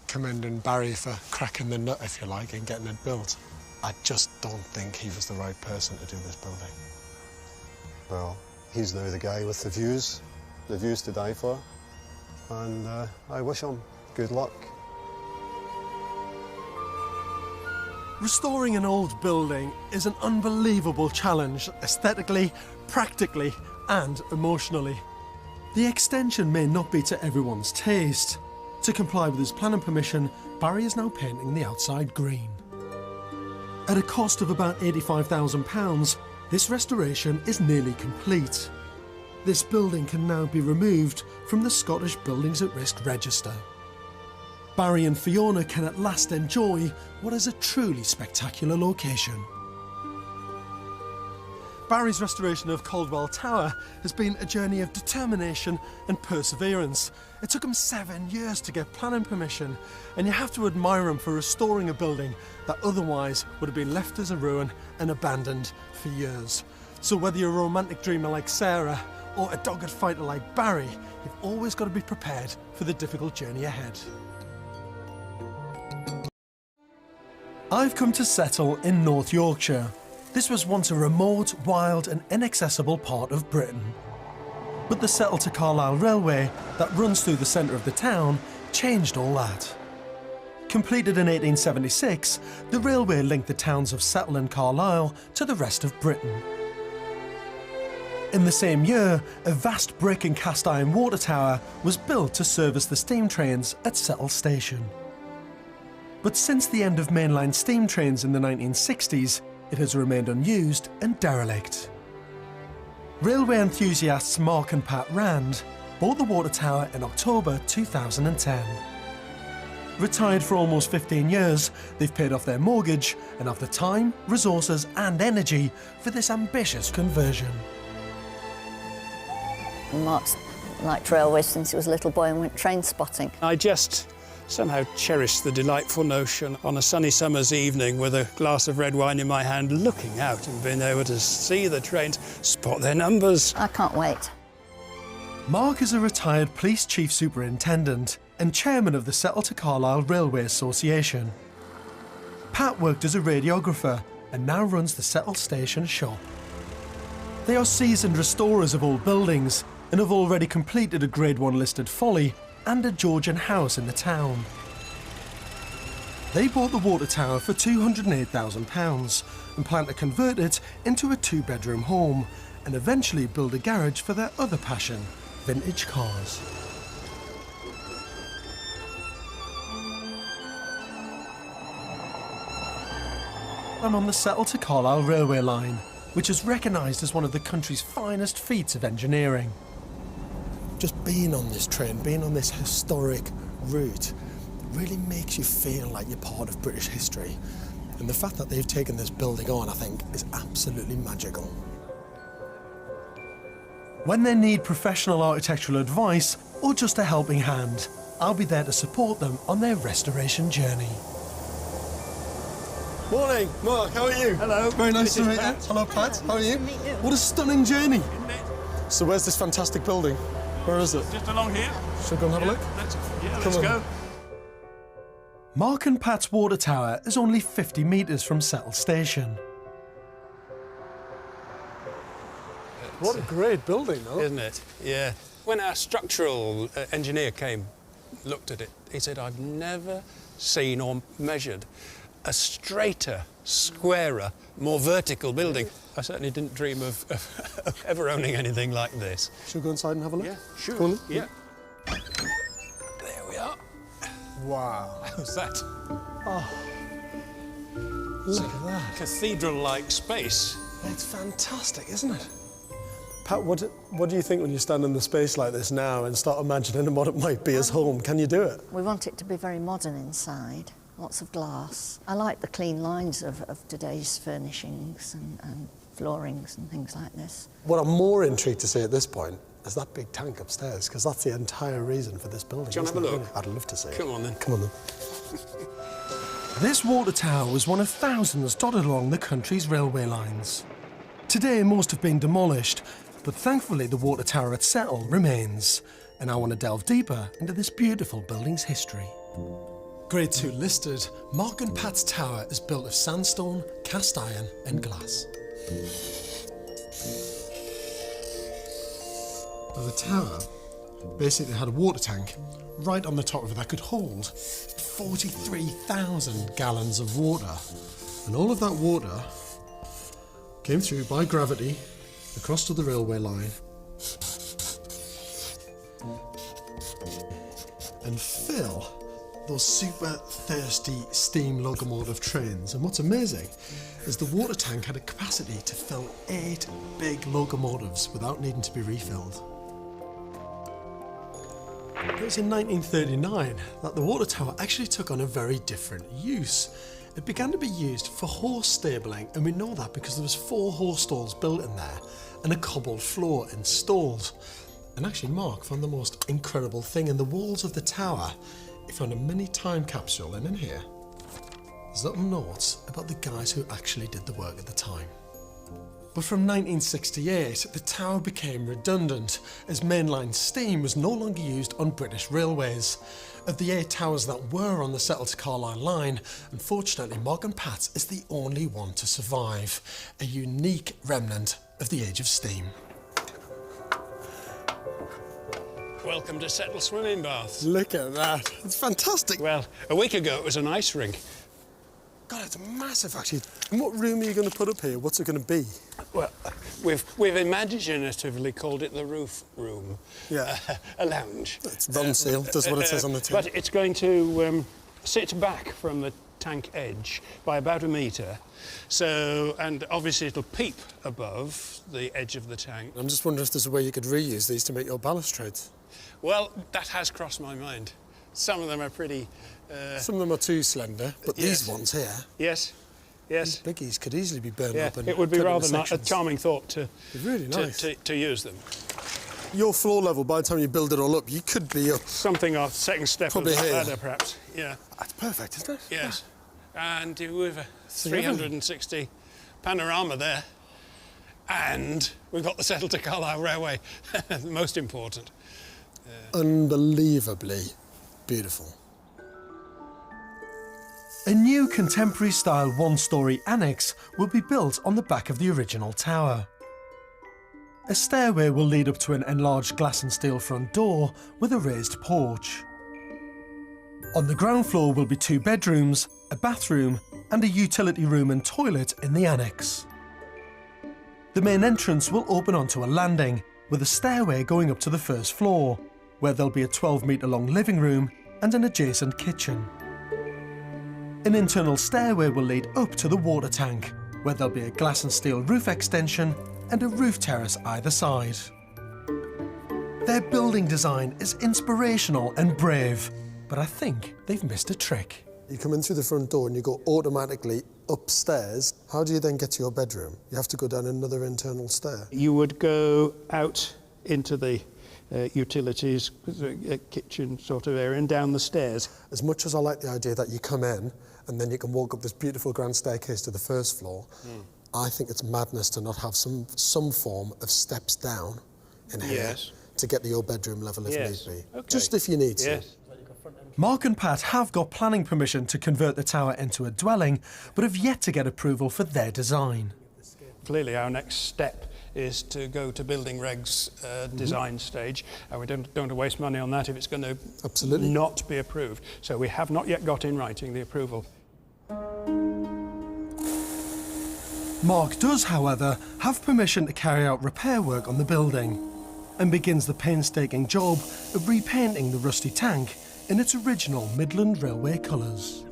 commending Barry for cracking the nut, if you like, and getting it built. I just don't think he was the right person to do this building. Well, he's now the guy with the views to die for, and I wish him good luck. Restoring an old building is an unbelievable challenge, aesthetically, practically, and emotionally. The extension may not be to everyone's taste. To comply with his planning permission, Barry is now painting the outside green. At a cost of about £85,000, this restoration is nearly complete. This building can now be removed from the Scottish Buildings at Risk register. Barry and Fiona can at last enjoy what is a truly spectacular location. Barry's restoration of Caldwell Tower has been a journey of determination and perseverance. It took him 7 years to get planning permission, and you have to admire him for restoring a building that otherwise would have been left as a ruin and abandoned for years. So whether you're a romantic dreamer like Sarah or a dogged fighter like Barry, you've always got to be prepared for the difficult journey ahead. I've come to settle in North Yorkshire. This was once a remote, wild and inaccessible part of Britain. But the Settle to Carlisle railway that runs through the centre of the town changed all that. Completed in 1876, the railway linked the towns of Settle and Carlisle to the rest of Britain. In the same year, a vast brick and cast iron water tower was built to service the steam trains at Settle Station. But since the end of mainline steam trains in the 1960s, it has remained unused and derelict. Railway enthusiasts Mark and Pat Rand bought the water tower in October 2010. Retired for almost 15 years, they've paid off their mortgage and have the time, resources and energy for this ambitious conversion. Mark's liked railways since he was a little boy and went train spotting. I just somehow cherished the delightful notion on a sunny summer's evening with a glass of red wine in my hand, looking out and being able to see the trains, spot their numbers. I can't wait. Mark is a retired police chief superintendent and chairman of the Settle to Carlisle Railway Association. Pat worked as a radiographer and now runs the Settle Station shop. They are seasoned restorers of old buildings and have already completed a Grade 1 listed folly and a Georgian house in the town. They bought the water tower for £208,000 and plan to convert it into a 2-bedroom home and eventually build a garage for their other passion, vintage cars. I'm on the Settle to Carlisle railway line, which is recognised as one of the country's finest feats of engineering. Just being on this train, being on this historic route, really makes you feel like you're part of British history. And the fact that they've taken this building on, I think, is absolutely magical. When they need professional architectural advice or just a helping hand, I'll be there to support them on their restoration journey. Morning, Mark, how are you? Hello. Very nice to meet you. Hello, Pat, how are you? What a stunning journey. So where's this fantastic building? Where is it? Just along here. Shall we go and have a look? Let's go. Mark and Pat's water tower is only 50 metres from Settle Station. What a great building, though. Isn't it? Yeah. When our structural engineer came, looked at it, he said, I've never seen or measured a straighter, squarer, more vertical building. I certainly didn't dream of ever owning anything like this. Should we go inside and have a look? Yeah, sure. Go on. Yeah. There we are. Wow. How's that? Oh, look at that. Cathedral-like space. It's fantastic, isn't it? Pat, what do you think when you stand in the space like this now and start imagining what it might be as home? Can you do it? We want it to be very modern inside, lots of glass. I like the clean lines of today's furnishings and floorings and things like this. What I'm more intrigued to see at this point is that big tank upstairs, because that's the entire reason for this building. Do you want to have a look? Really? I'd love to see it. Come on then. Come on then. This water tower was one of thousands dotted along the country's railway lines. Today, most have been demolished, but thankfully the water tower at Settle remains, and I want to delve deeper into this beautiful building's history. Grade 2 listed, Mark and Pat's tower is built of sandstone, cast iron and glass. Now the tower basically had a water tank right on the top of it that could hold 43,000 gallons of water. And all of that water came through by gravity across to the railway line and fill those super thirsty steam locomotive trains. And what's amazing is the water tank had a capacity to fill 8 big locomotives without needing to be refilled. It was in 1939 that the water tower actually took on a very different use. it began to be used for horse stabling, and we know that because there was 4 horse stalls built in there and a cobbled floor installed. And actually Mark found the most incredible thing. In the walls of the tower, he found a mini time capsule, and in here there's little notes about the guys who actually did the work at the time. But from 1968, the tower became redundant as mainline steam was no longer used on British railways. Of the 8 towers that were on the Settle to Carlisle line, unfortunately Mark and Pat's is the only one to survive, a unique remnant of the age of steam. Welcome to Settle Swimming Baths. Look at that. It's fantastic. Well, a week ago it was an ice rink. God, it's massive, actually. And what room are you going to put up here? What's it going to be? Well, we've imaginatively called it the roof room. Yeah. A lounge. It's Von Seal, does what it says on the tin. But it's going to sit back from the tank edge by about 1 metre. So, and obviously it'll peep above the edge of the tank. I'm just wondering if there's a way you could reuse these to make your balustrades. Well, that has crossed my mind. Some of them are pretty... Some of them are too slender, but yes. these ones here... Yes, yes. These biggies could easily be burned up and it would be cut into rather a sections. charming thought to... Really nice. To use them. Your floor level, by the time you build it all up, you could be up... Something off second step probably of the here. ladder, perhaps. Yeah. That's perfect, isn't it? Yes. And with a 360 panorama there. And we've got the Settle to Carlisle Railway, most important. Unbelievably beautiful. A new contemporary-style one-storey annex will be built on the back of the original tower. A stairway will lead up to an enlarged glass and steel front door with a raised porch. On the ground floor will be 2 bedrooms, a bathroom and a utility room and toilet in the annex. The main entrance will open onto a landing with a stairway going up to the first floor, where there'll be a 12-metre-long living room and an adjacent kitchen. An internal stairway will lead up to the water tank, where there'll be a glass and steel roof extension and a roof terrace either side. Their building design is inspirational and brave, but I think they've missed a trick. You come in through the front door and you go automatically upstairs. How do you then get to your bedroom? You have to go down another internal stair. You would go out into the utilities, kitchen sort of area, and down the stairs. As much as I like the idea that you come in and then you can walk up this beautiful grand staircase to the first floor, I think it's madness to not have some form of steps down in here to get to your bedroom level if need be. Okay. Just if you need to. Mark and Pat have got planning permission to convert the tower into a dwelling, but have yet to get approval for their design. Clearly our next step is to go to building regs design stage, and we don't want to waste money on that if it's going to not be approved. So we have not yet got in writing the approval. Mark does, however, have permission to carry out repair work on the building and begins the painstaking job of repainting the rusty tank in its original Midland Railway colours.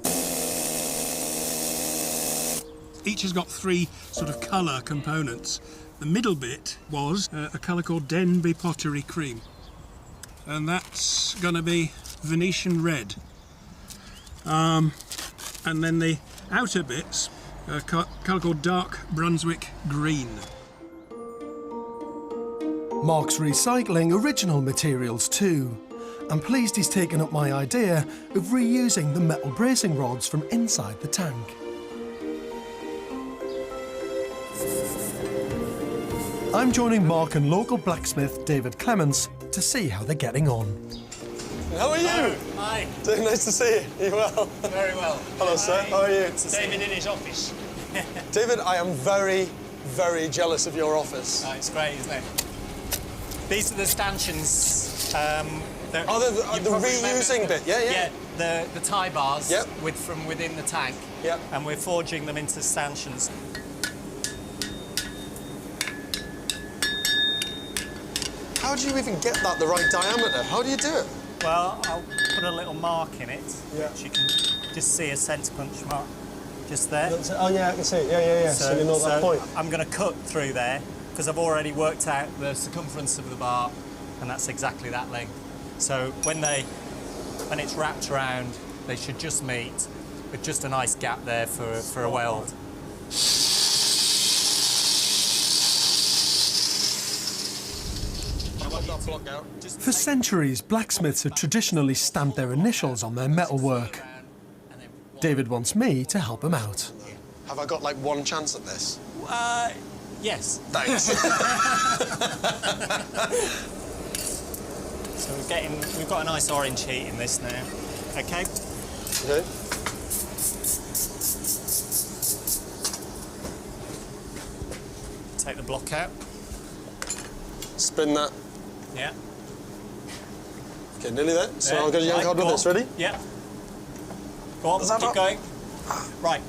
Each has got 3 sort of colour components. The middle bit was a colour called Denby Pottery Cream, and that's going to be Venetian Red. And then the outer bits, a colour called Dark Brunswick Green. Mark's recycling original materials too. I'm pleased he's taken up my idea of reusing the metal bracing rods from inside the tank. I'm joining Mark and local blacksmith David Clements to see how they're getting on. How are you? Hi. Nice to see you. Are you well? Very well. Hello, sir. How are you? David in his office. David, I am very, very jealous of your office. Oh, it's great, isn't it? These are the stanchions. The reusing bit, yeah. Yeah, the tie bars from within the tank. Yep. And we're forging them into stanchions. How do you even get that the right diameter? How do you do it? Well, I'll put a little mark in it, which you can just see a centre punch mark just there. Oh, yeah, I can see it. Yeah. So you know that point. I'm going to cut through there because I've already worked out the circumference of the bar, and that's exactly that length. So when it's wrapped around, they should just meet, with just a nice gap there for a weld. For centuries, blacksmiths have traditionally stamped their initials on their metalwork. David wants me to help him out. Have I got like one chance at this? Yes. Thanks. So we've got a nice orange heat in this now. Okay. Okay. Take the block out. Spin that. Yeah. Okay, nearly there. So There. I'll go to yank hard with this. Ready? Yeah. Go on, keep going. Right.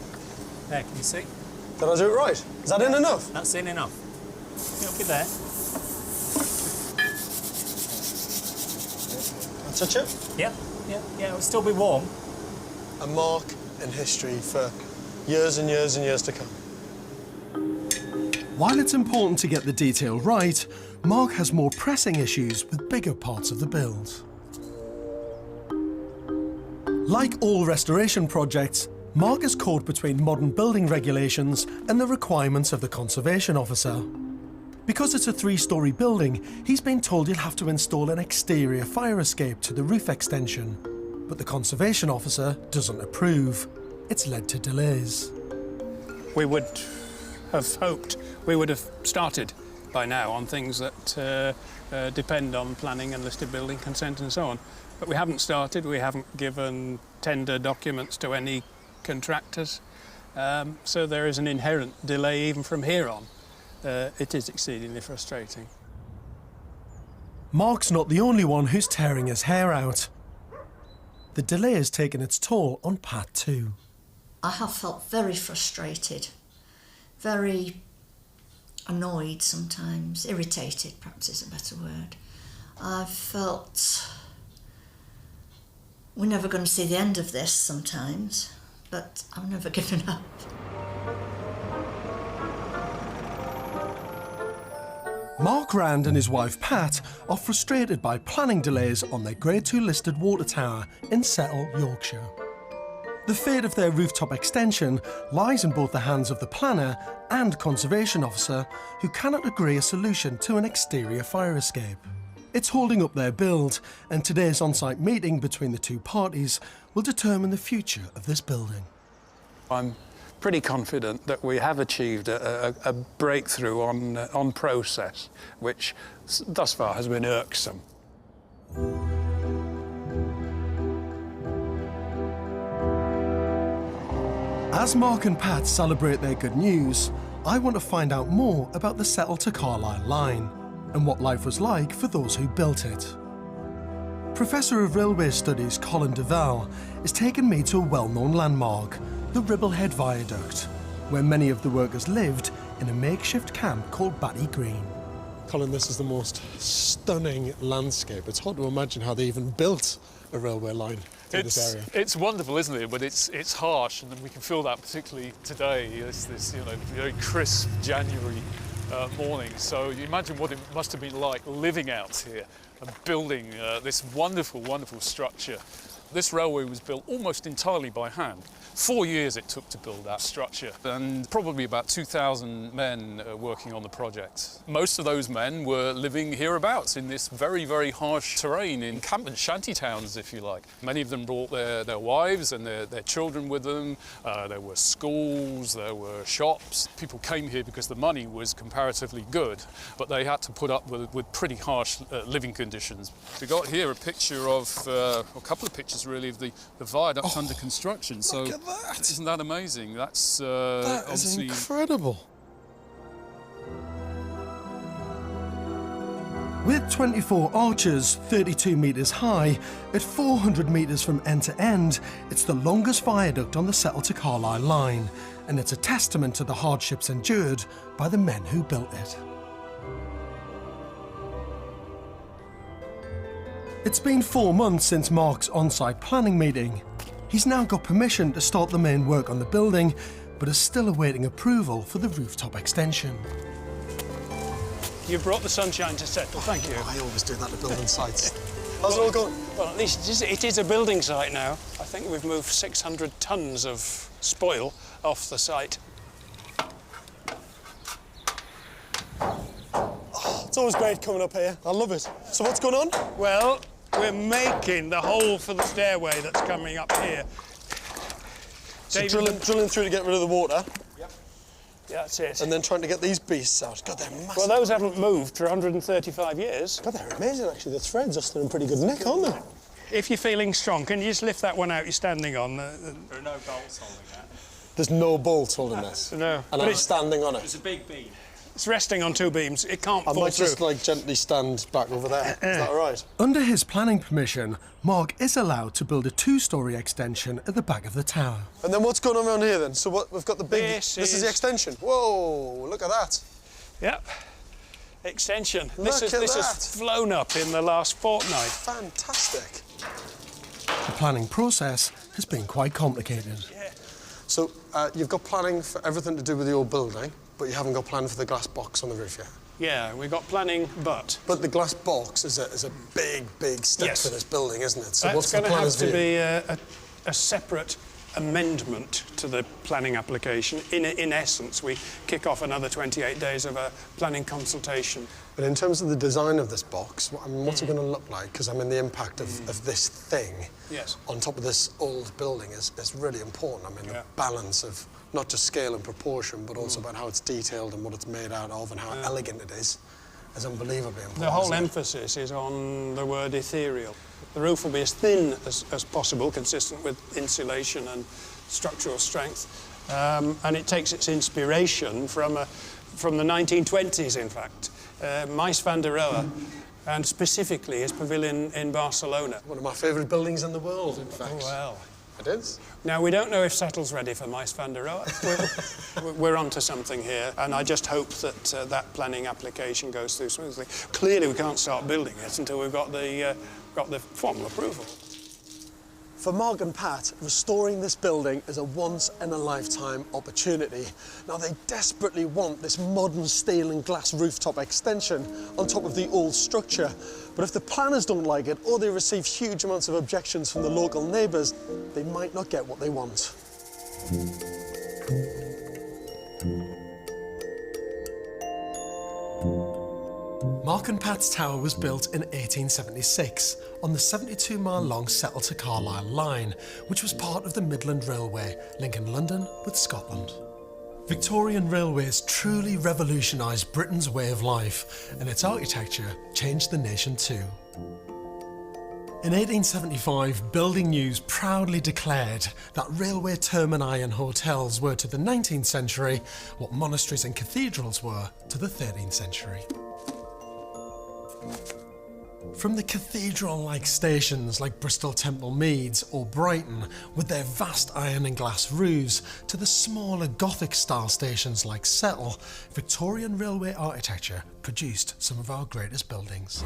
There, can you see? Did I do it right? Is that in enough? That's in enough. It'll be there. Can I touch it? Yeah, it'll still be warm. A mark in history for years and years and years to come. While it's important to get the detail right, Mark has more pressing issues with bigger parts of the build. Like all restoration projects, Mark is caught between modern building regulations and the requirements of the Conservation Officer. Because it's a 3-storey building, he's been told he'll have to install an exterior fire escape to the roof extension. But the Conservation Officer doesn't approve. It's led to delays. We would have hoped we would have started by now on things that depend on planning and listed building consent and so on. But we haven't started, we haven't given tender documents to any contractors, so there is an inherent delay even from here on. It is exceedingly frustrating. Mark's not the only one who's tearing his hair out. The delay has taken its toll on Pat too. I have felt very frustrated, very annoyed sometimes, irritated perhaps is a better word. I've felt we're never going to see the end of this sometimes, but I've never given up. Mark Rand and his wife Pat are frustrated by planning delays on their Grade 2 listed water tower in Settle, Yorkshire. The fate of their rooftop extension lies in both the hands of the planner and Conservation Officer, who cannot agree a solution to an exterior fire escape. It's holding up their build, and today's on-site meeting between the two parties will determine the future of this building. I'm pretty confident that we have achieved a breakthrough on process, which thus far has been irksome. As Mark and Pat celebrate their good news, I want to find out more about the Settle to Carlisle line and what life was like for those who built it. Professor of Railway Studies Colin Duval is taking me to a well-known landmark, the Ribblehead Viaduct, where many of the workers lived in a makeshift camp called Batty Green. Colin, this is the most stunning landscape. It's hard to imagine how they even built a railway line through this area. It's wonderful, isn't it? But it's harsh, and we can feel that particularly today. It's this, very crisp January morning. So you imagine what it must have been like living out here and building this wonderful, wonderful structure. This railway was built almost entirely by hand. 4 years it took to build that structure, and probably about 2,000 men working on the project. Most of those men were living hereabouts in this very, very harsh terrain, in camp and shanty towns, if you like. Many of them brought their wives and their children with them. There were schools, there were shops. People came here because the money was comparatively good, but they had to put up with pretty harsh living conditions. We got here a picture of, a couple of pictures really, of the viaduct under construction. So look at that. Isn't that amazing? That's that is obviously incredible. With 24 arches, 32 metres high, at 400 metres from end to end, it's the longest viaduct on the Settle to Carlisle line, and it's a testament to the hardships endured by the men who built it. It's been 4 months since Mark's on-site planning meeting. He's now got permission to start the main work on the building, but is still awaiting approval for the rooftop extension. You brought the sunshine to Settle, thank you. I always do that to building sites. How's it all going? Well, at least it is a building site now. I think we've moved 600 tonnes of spoil off the site. Oh, it's always great coming up here. I love it. So what's going on? Well, we're making the hole for the stairway that's coming up here. So drilling through to get rid of the water. Yep. Yeah, that's it. And then trying to get these beasts out. God, they're massive. Well, those haven't moved for 135 years. God, they're amazing, actually. The threads are still in pretty good nick, aren't they? If you're feeling strong, can you just lift that one out you're standing on? There are no bolts holding that. There's no bolt holding this? No. And I'm standing on it? It's a big beam. It's resting on two beams. It can't fall through. I might just, like, gently stand back over there. Is that all right? Under his planning permission, Mark is allowed to build a two-storey extension at the back of the tower. And then what's going on around here, then? So what, we've got the big... This is the extension. Whoa, look at that. Yep. Extension. This has flown up in the last fortnight. Fantastic. The planning process has been quite complicated. Yeah. So you've got planning for everything to do with the old building, but you haven't got planning for the glass box on the roof yet? Yeah, we've got planning, but... But the glass box is a big, big step for this building, isn't it? So that's what's the going to have planner's to view? be a separate amendment to the planning application. In essence, we kick off another 28 days of a planning consultation. But in terms of the design of this box, what's it going to look like? Because, I mean, the impact of this thing on top of this old building is really important. I mean, the balance of not just scale and proportion, but also about how it's detailed and what it's made out of and how elegant it is unbelievably important. The whole emphasis is on the word ethereal. The roof will be as thin as possible, consistent with insulation and structural strength. And it takes its inspiration from the 1920s, in fact. Mies van der Rohe, and specifically his pavilion in Barcelona. One of my favourite buildings in the world, in fact. Oh, well. It is. Now, we don't know if Settle's ready for Mies van der Rohe. We're onto something here, and I just hope that that planning application goes through smoothly. Clearly, we can't start building it until we've got the formal approval. For Mark and Pat, restoring this building is a once-in-a-lifetime opportunity. Now, they desperately want this modern steel and glass rooftop extension on top of the old structure. But if the planners don't like it, or they receive huge amounts of objections from the local neighbours, they might not get what they want. Mark and Pat's Tower was built in 1876 on the 72-mile-long Settle to Carlisle line, which was part of the Midland Railway, linking London with Scotland. Victorian railways truly revolutionised Britain's way of life, and its architecture changed the nation too. In 1875, Building News proudly declared that railway termini and hotels were to the 19th century what monasteries and cathedrals were to the 13th century. From the cathedral-like stations like Bristol Temple Meads or Brighton with their vast iron and glass roofs to the smaller Gothic-style stations like Settle, Victorian railway architecture produced some of our greatest buildings.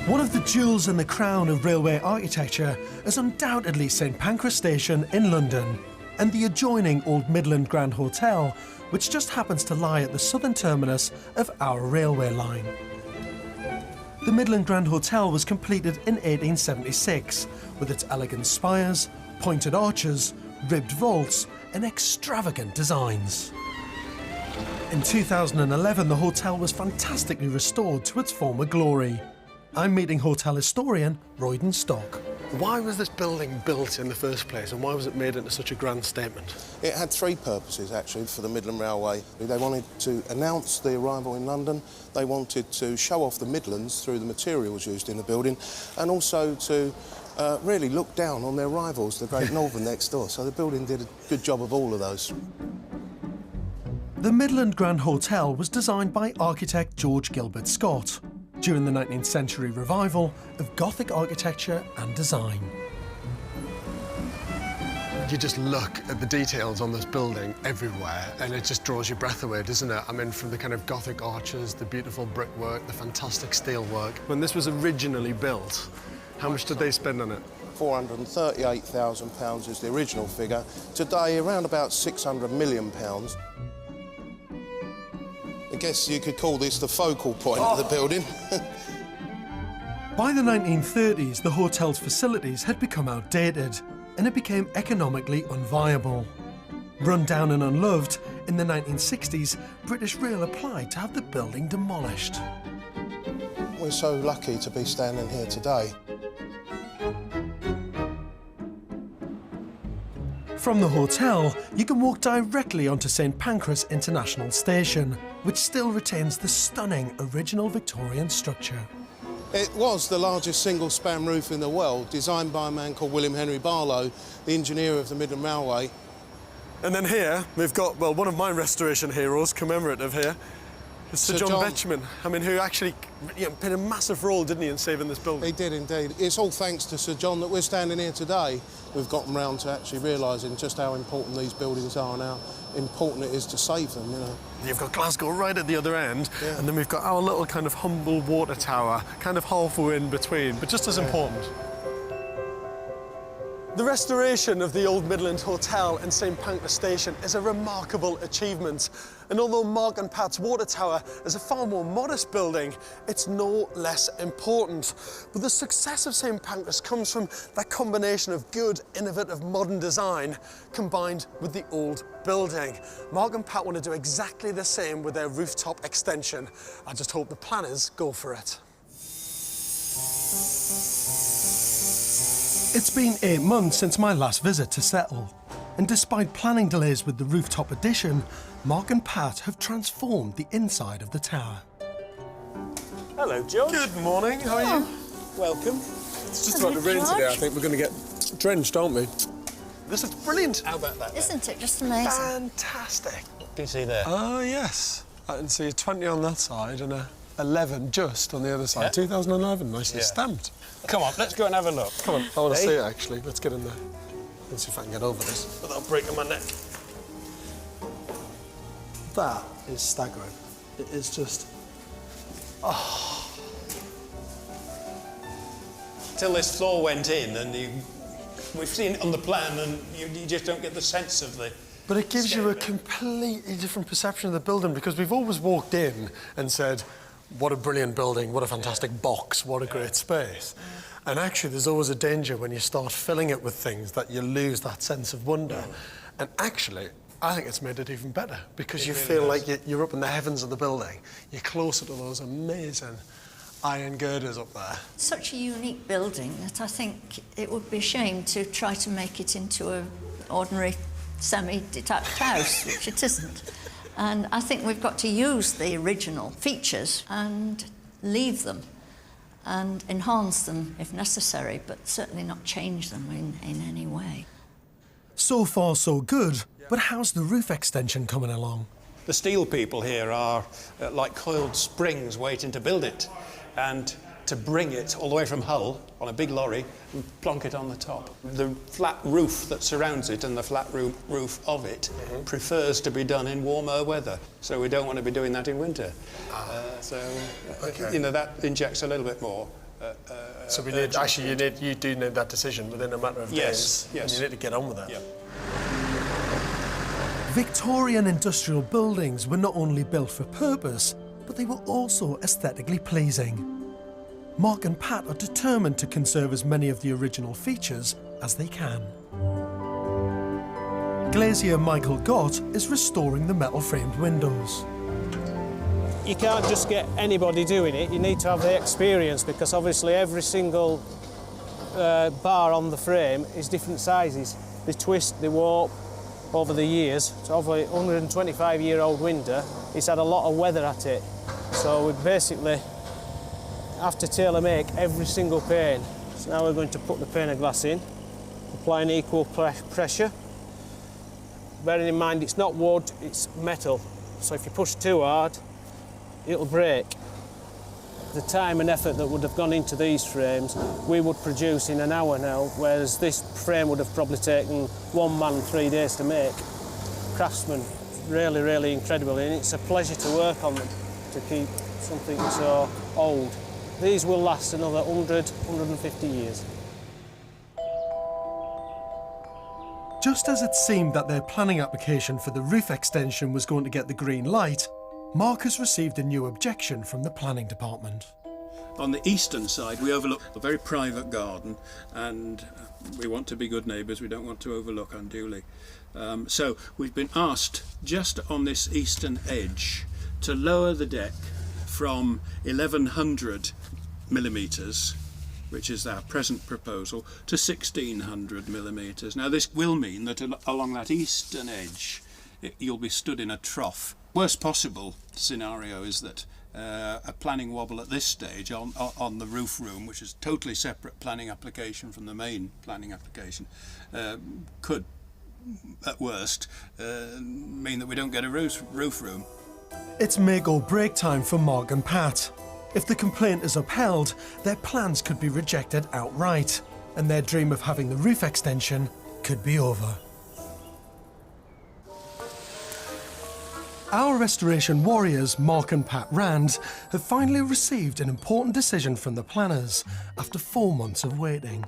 One of the jewels in the crown of railway architecture is undoubtedly St Pancras Station in London and the adjoining Old Midland Grand Hotel, which just happens to lie at the southern terminus of our railway line. The Midland Grand Hotel was completed in 1876 with its elegant spires, pointed arches, ribbed vaults and extravagant designs. In 2011, the hotel was fantastically restored to its former glory. I'm meeting hotel historian Royden Stock. Why was this building built in the first place, and why was it made into such a grand statement? It had three purposes, actually, for the Midland Railway. They wanted to announce the arrival in London, they wanted to show off the Midlands through the materials used in the building, and also to really look down on their rivals, the Great Northern next door. So the building did a good job of all of those. The Midland Grand Hotel was designed by architect George Gilbert Scott during the 19th century revival of Gothic architecture and design. You just look at the details on this building everywhere and it just draws your breath away, doesn't it? I mean, from the kind of Gothic arches, the beautiful brickwork, the fantastic steelwork. When this was originally built, how much did they spend on it? £438,000 is the original figure. Today, around about £600 million. guess you could call this the focal point of the building. By the 1930s, the hotel's facilities had become outdated and it became economically unviable. Run down and unloved, in the 1960s, British Rail applied to have the building demolished. We're so lucky to be standing here today. From the hotel, you can walk directly onto St Pancras International Station, which still retains the stunning original Victorian structure. It was the largest single-span roof in the world, designed by a man called William Henry Barlow, the engineer of the Midland Railway. And then here, we've got, well, one of my restoration heroes, commemorative here. It's Sir John Betjeman, I mean, who actually played a massive role, didn't he, in saving this building? He did indeed. It's all thanks to Sir John that we're standing here today. We've gotten round to actually realising just how important these buildings are and how important it is to save them, you know. You've got Glasgow right at the other end, and then we've got our little kind of humble water tower, kind of halfway in between, but just as important. The restoration of the old Midland Hotel and St Pancras Station is a remarkable achievement. And although Mark and Pat's Water Tower is a far more modest building, it's no less important. But the success of St Pancras comes from that combination of good, innovative, modern design combined with the old building. Mark and Pat want to do exactly the same with their rooftop extension. I just hope the planners go for it. It's been 8 months since my last visit to Settle, and despite planning delays with the rooftop addition, Mark and Pat have transformed the inside of the tower. Hello, George. Good morning, how are you? Welcome. It's just about to rain today, I think we're going to get drenched, aren't we? This is brilliant. How about that? Isn't it just amazing? Fantastic. What do you see there? Oh, yes. I can see a 20 on that side and a 11 just on the other side. Yeah. 2011, nicely stamped. Come on, let's go and have a look. Come on, I want to see it, actually. Let's get in there. Let's see if I can get over this without breaking my neck. That is staggering. It is just... Oh. Till this floor went in and we've seen it on the plan and you just don't get the sense of the... But it gives you a completely different perception of the building because we've always walked in and said, what a brilliant building, what a fantastic box, what a great space. And actually, there's always a danger when you start filling it with things that you lose that sense of wonder. And actually, I think it's made it even better because you feel like you're up in the heavens of the building. You're closer to those amazing iron girders up there. Such a unique building that I think it would be a shame to try to make it into an ordinary semi-detached house, which it isn't. And I think we've got to use the original features and leave them and enhance them if necessary, but certainly not change them in any way. So far, so good, but how's the roof extension coming along? The steel people here are like coiled springs waiting to build it and to bring it all the way from Hull on a big lorry and plonk it on the top. The flat roof that surrounds it and the flat roof of it prefers to be done in warmer weather, so we don't want to be doing that in winter. You know, that injects a little bit more. So we need, actually, you do need that decision within a matter of days. Yes. And you need to get on with that. Yep. Victorian industrial buildings were not only built for purpose, but they were also aesthetically pleasing. Mark and Pat are determined to conserve as many of the original features as they can. Glazier Michael Gott is restoring the metal-framed windows. You can't just get anybody doing it, you need to have the experience because obviously every single bar on the frame is different sizes. They twist, they warp over the years. So over a 125-year-old window, it's had a lot of weather at it. So we basically have to tailor-make every single pane. So now we're going to put the pane of glass in, applying equal pressure. Bearing in mind it's not wood, it's metal. So if you push too hard, it'll break. The time and effort that would have gone into these frames, we would produce in an hour now, whereas this frame would have probably taken 1 man 3 days to make. Craftsmen, really, really incredible, and it's a pleasure to work on them, to keep something so old. These will last another 100, 150 years. Just as it seemed that their planning application for the roof extension was going to get the green light, Mark has received a new objection from the planning department. On the eastern side, we overlook a very private garden, and we want to be good neighbours. We don't want to overlook unduly. So we've been asked, just on this eastern edge, to lower the deck from 1100 millimetres, which is our present proposal, to 1600 millimetres. Now this will mean that along that eastern edge you'll be stood in a trough. Worst possible scenario is that a planning wobble at this stage on the roof room, which is a totally separate planning application from the main planning application, could at worst mean that we don't get a roof room. It's make or break time for Mark and Pat. If the complaint is upheld, their plans could be rejected outright, and their dream of having the roof extension could be over. Our restoration warriors, Mark and Pat Rand, have finally received an important decision from the planners after 4 months of waiting.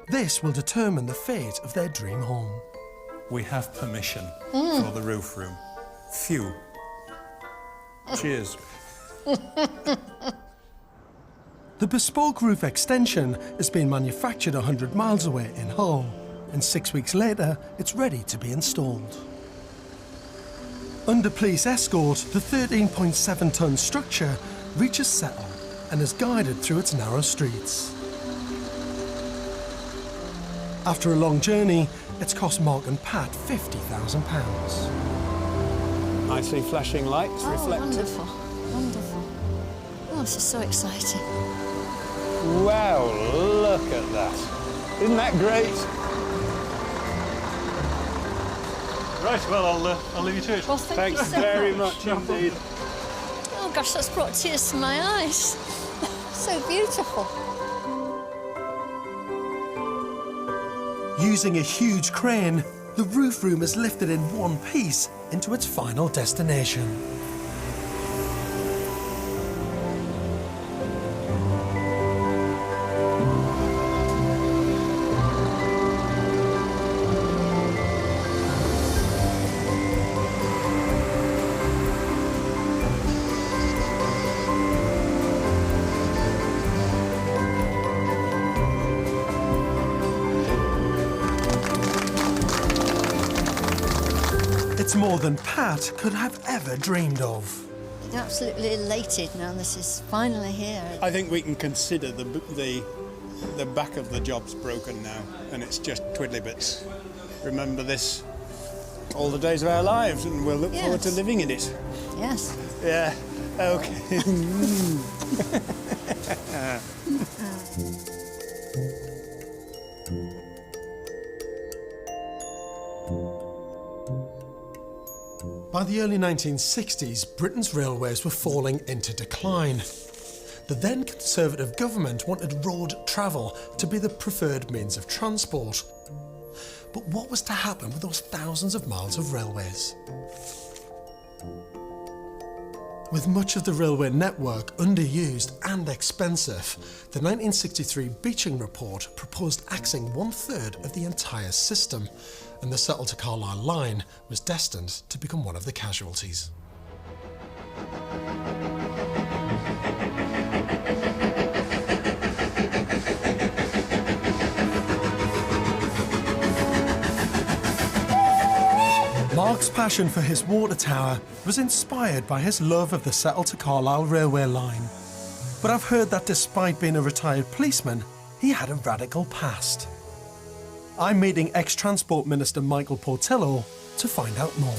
This will determine the fate of their dream home. We have permission for the roof room. Phew. Cheers. The bespoke roof extension is being manufactured 100 miles away in Hull, and 6 weeks later it's ready to be installed. Under police escort, the 13.7-tonne structure reaches Settle and is guided through its narrow streets. After a long journey, it's cost Mark and Pat £50,000. Nicely flashing lights, reflecting. Wonderful, wonderful. Oh, this is so exciting. Wow, look at that. Isn't that great? Right, well, I'll leave you to it. Well, thank Thanks you so very much. much indeed. Oh, gosh, that's brought tears to my eyes. So beautiful. Using a huge crane, the roof room is lifted in one piece into its final destination. It's more than Pat could have ever dreamed of. I'm absolutely elated now this is finally here. I think we can consider the back of the job's broken now, and it's just twiddly bits. Remember this all the days of our lives, and we'll look forward to living in it. Yes. Yeah, okay. By the early 1960s, Britain's railways were falling into decline. The then Conservative government wanted road travel to be the preferred means of transport. But what was to happen with those thousands of miles of railways? With much of the railway network underused and expensive, the 1963 Beeching Report proposed axing 1/3 of the entire system, and the Settle to Carlisle line was destined to become one of the casualties. Mark's passion for his water tower was inspired by his love of the Settle to Carlisle railway line. But I've heard that despite being a retired policeman, he had a radical past. I'm meeting ex-Transport Minister Michael Portillo to find out more.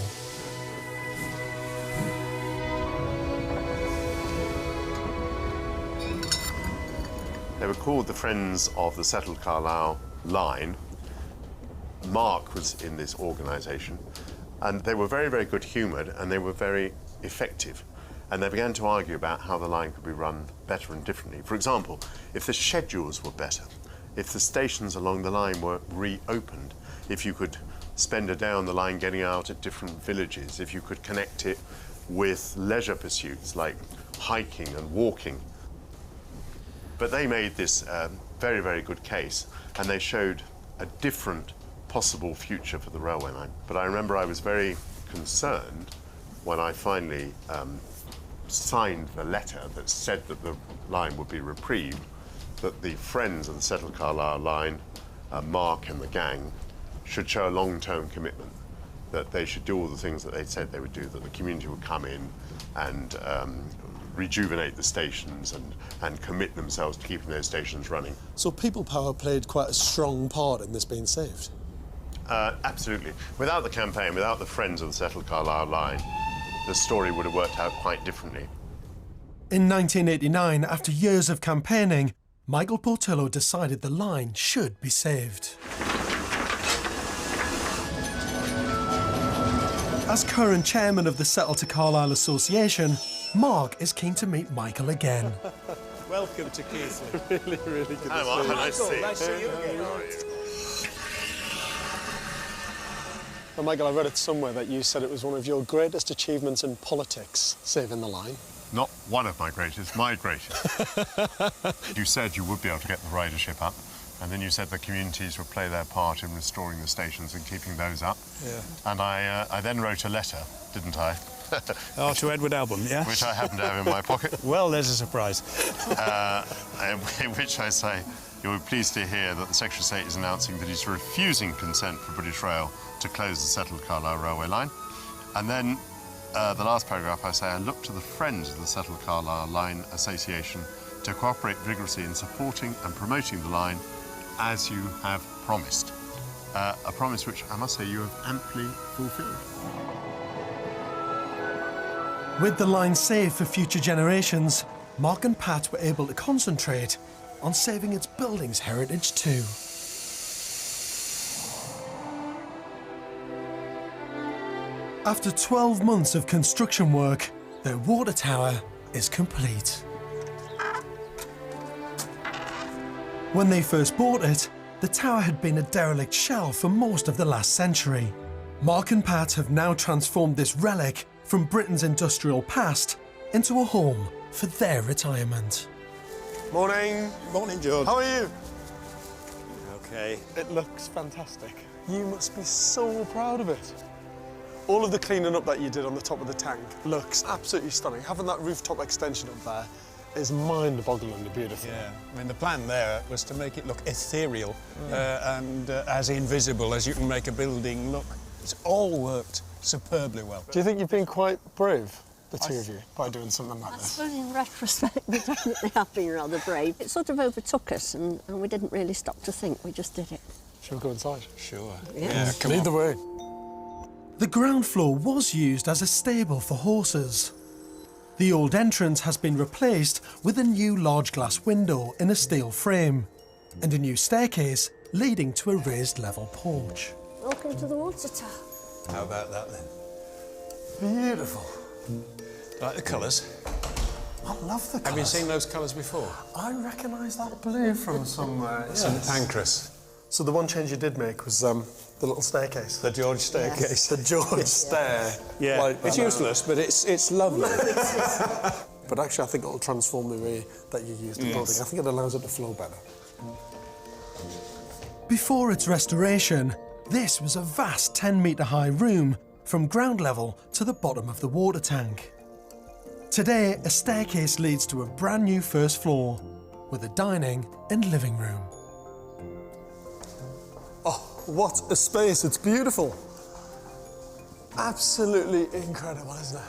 They were called the Friends of the Settle Carlisle line. Mark was in this organisation, and they were very, very good-humoured, and they were very effective. And they began to argue about how the line could be run better and differently. For example, if the schedules were better, if the stations along the line were reopened, if you could spend a day on the line getting out at different villages, if you could connect it with leisure pursuits like hiking and walking. But they made this very, very good case, and they showed a different possible future for the railway line. But I remember I was very concerned when I finally signed the letter that said that the line would be reprieved, that the friends of the Settle Carlisle line, Mark and the gang, should show a long-term commitment, that they should do all the things that they said they would do, that the community would come in and rejuvenate the stations and commit themselves to keeping those stations running. So people power played quite a strong part in this being saved? Absolutely. Without the campaign, without the friends of the Settle Carlisle line, the story would have worked out quite differently. In 1989, after years of campaigning, Michael Portillo decided the line should be saved. As current chairman of the Settle to Carlisle Association, Mark is keen to meet Michael again. Welcome to Keighley. Really, really good Hi, Mark. Nice to see you. Nice to see you again. How are you? Well, Michael, I read it somewhere that you said it was one of your greatest achievements in politics, saving the line. Not one of my greatest, my greatest. You said you would be able to get the ridership up, and then you said the communities would play their part in restoring the stations and keeping those up. Yeah. And I then wrote a letter, didn't I? Oh, to Edward Albon, yes? Which I happen to have in my pocket. Well, there's a surprise. In which I say, you'll be pleased to hear that the Secretary of State is announcing that he's refusing consent for British Rail to close the Settle Carlisle railway line. And then the last paragraph I say, I look to the friends of the Settle Carlisle Line Association to cooperate vigorously in supporting and promoting the line as you have promised. A promise which I must say you have amply fulfilled. With the line saved for future generations, Mark and Pat were able to concentrate on saving its building's heritage too. After 12 months of construction work, their water tower is complete. When they first bought it, the tower had been a derelict shell for most of the last century. Mark and Pat have now transformed this relic from Britain's industrial past into a home for their retirement. Morning. Morning, George. How are you? Okay. It looks fantastic. You must be so proud of it. All of the cleaning up that you did on the top of the tank looks absolutely stunning. Having that rooftop extension up there is mind-bogglingly beautiful. Yeah, I mean, the plan there was to make it look ethereal and as invisible as you can make a building look. It's all worked superbly well. Do you think you've been quite brave, the two of you, by doing something like I this? suppose in retrospect we definitely have been rather brave. It sort of overtook us and we didn't really stop to think, we just did it. Shall we go inside? Sure. Yeah, come Lead on. the way. The ground floor was used as a stable for horses. The old entrance has been replaced with a new large glass window in a steel frame and a new staircase leading to a raised level porch. Welcome to the water tower. How about that then? Beautiful. Like the colours? I love the colours. Have you seen those colours before? I recognise that blue from somewhere. St Pancras. So the one change you did make was the little staircase. The George staircase. The George stair. Yeah, Like it's that. useless, but it's lovely. But actually, I think it'll transform the way that you use the building. I think it allows it to flow better. Before its restoration, this was a vast 10-metre high room from ground level to the bottom of the water tank. Today, a staircase leads to a brand new first floor with a dining and living room. Oh, what a space! It's beautiful. Absolutely incredible, isn't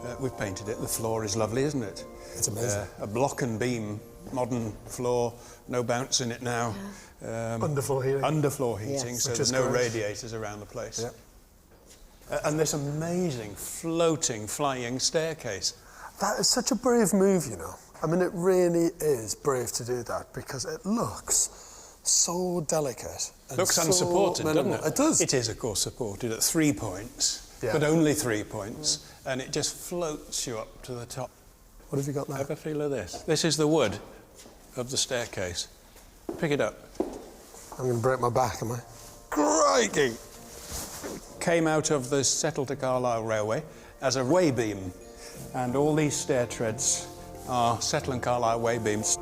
it? We've painted it. The floor is lovely, isn't it? It's amazing. A block and beam, modern floor, no bounce in it now. Underfloor heating. Underfloor heating, Yes. so Which there's is no great. radiators around the place. Yeah. And this amazing floating, flying staircase. That is such a brave move, you know. I mean, it really is brave to do that because it looks so delicate. And Looks so unsupported, minimal. doesn't it? It does. It is, of course, supported at 3 points, Yeah. but only 3 points, and it just floats you up to the top. What have you got there? Have a feel of this. This is the wood of the staircase. Pick it up. I'm going to break my back, am I? Crikey! Came out of the Settle to Carlisle Railway as a way beam, and all these stair treads are Settle and Carlisle way beams.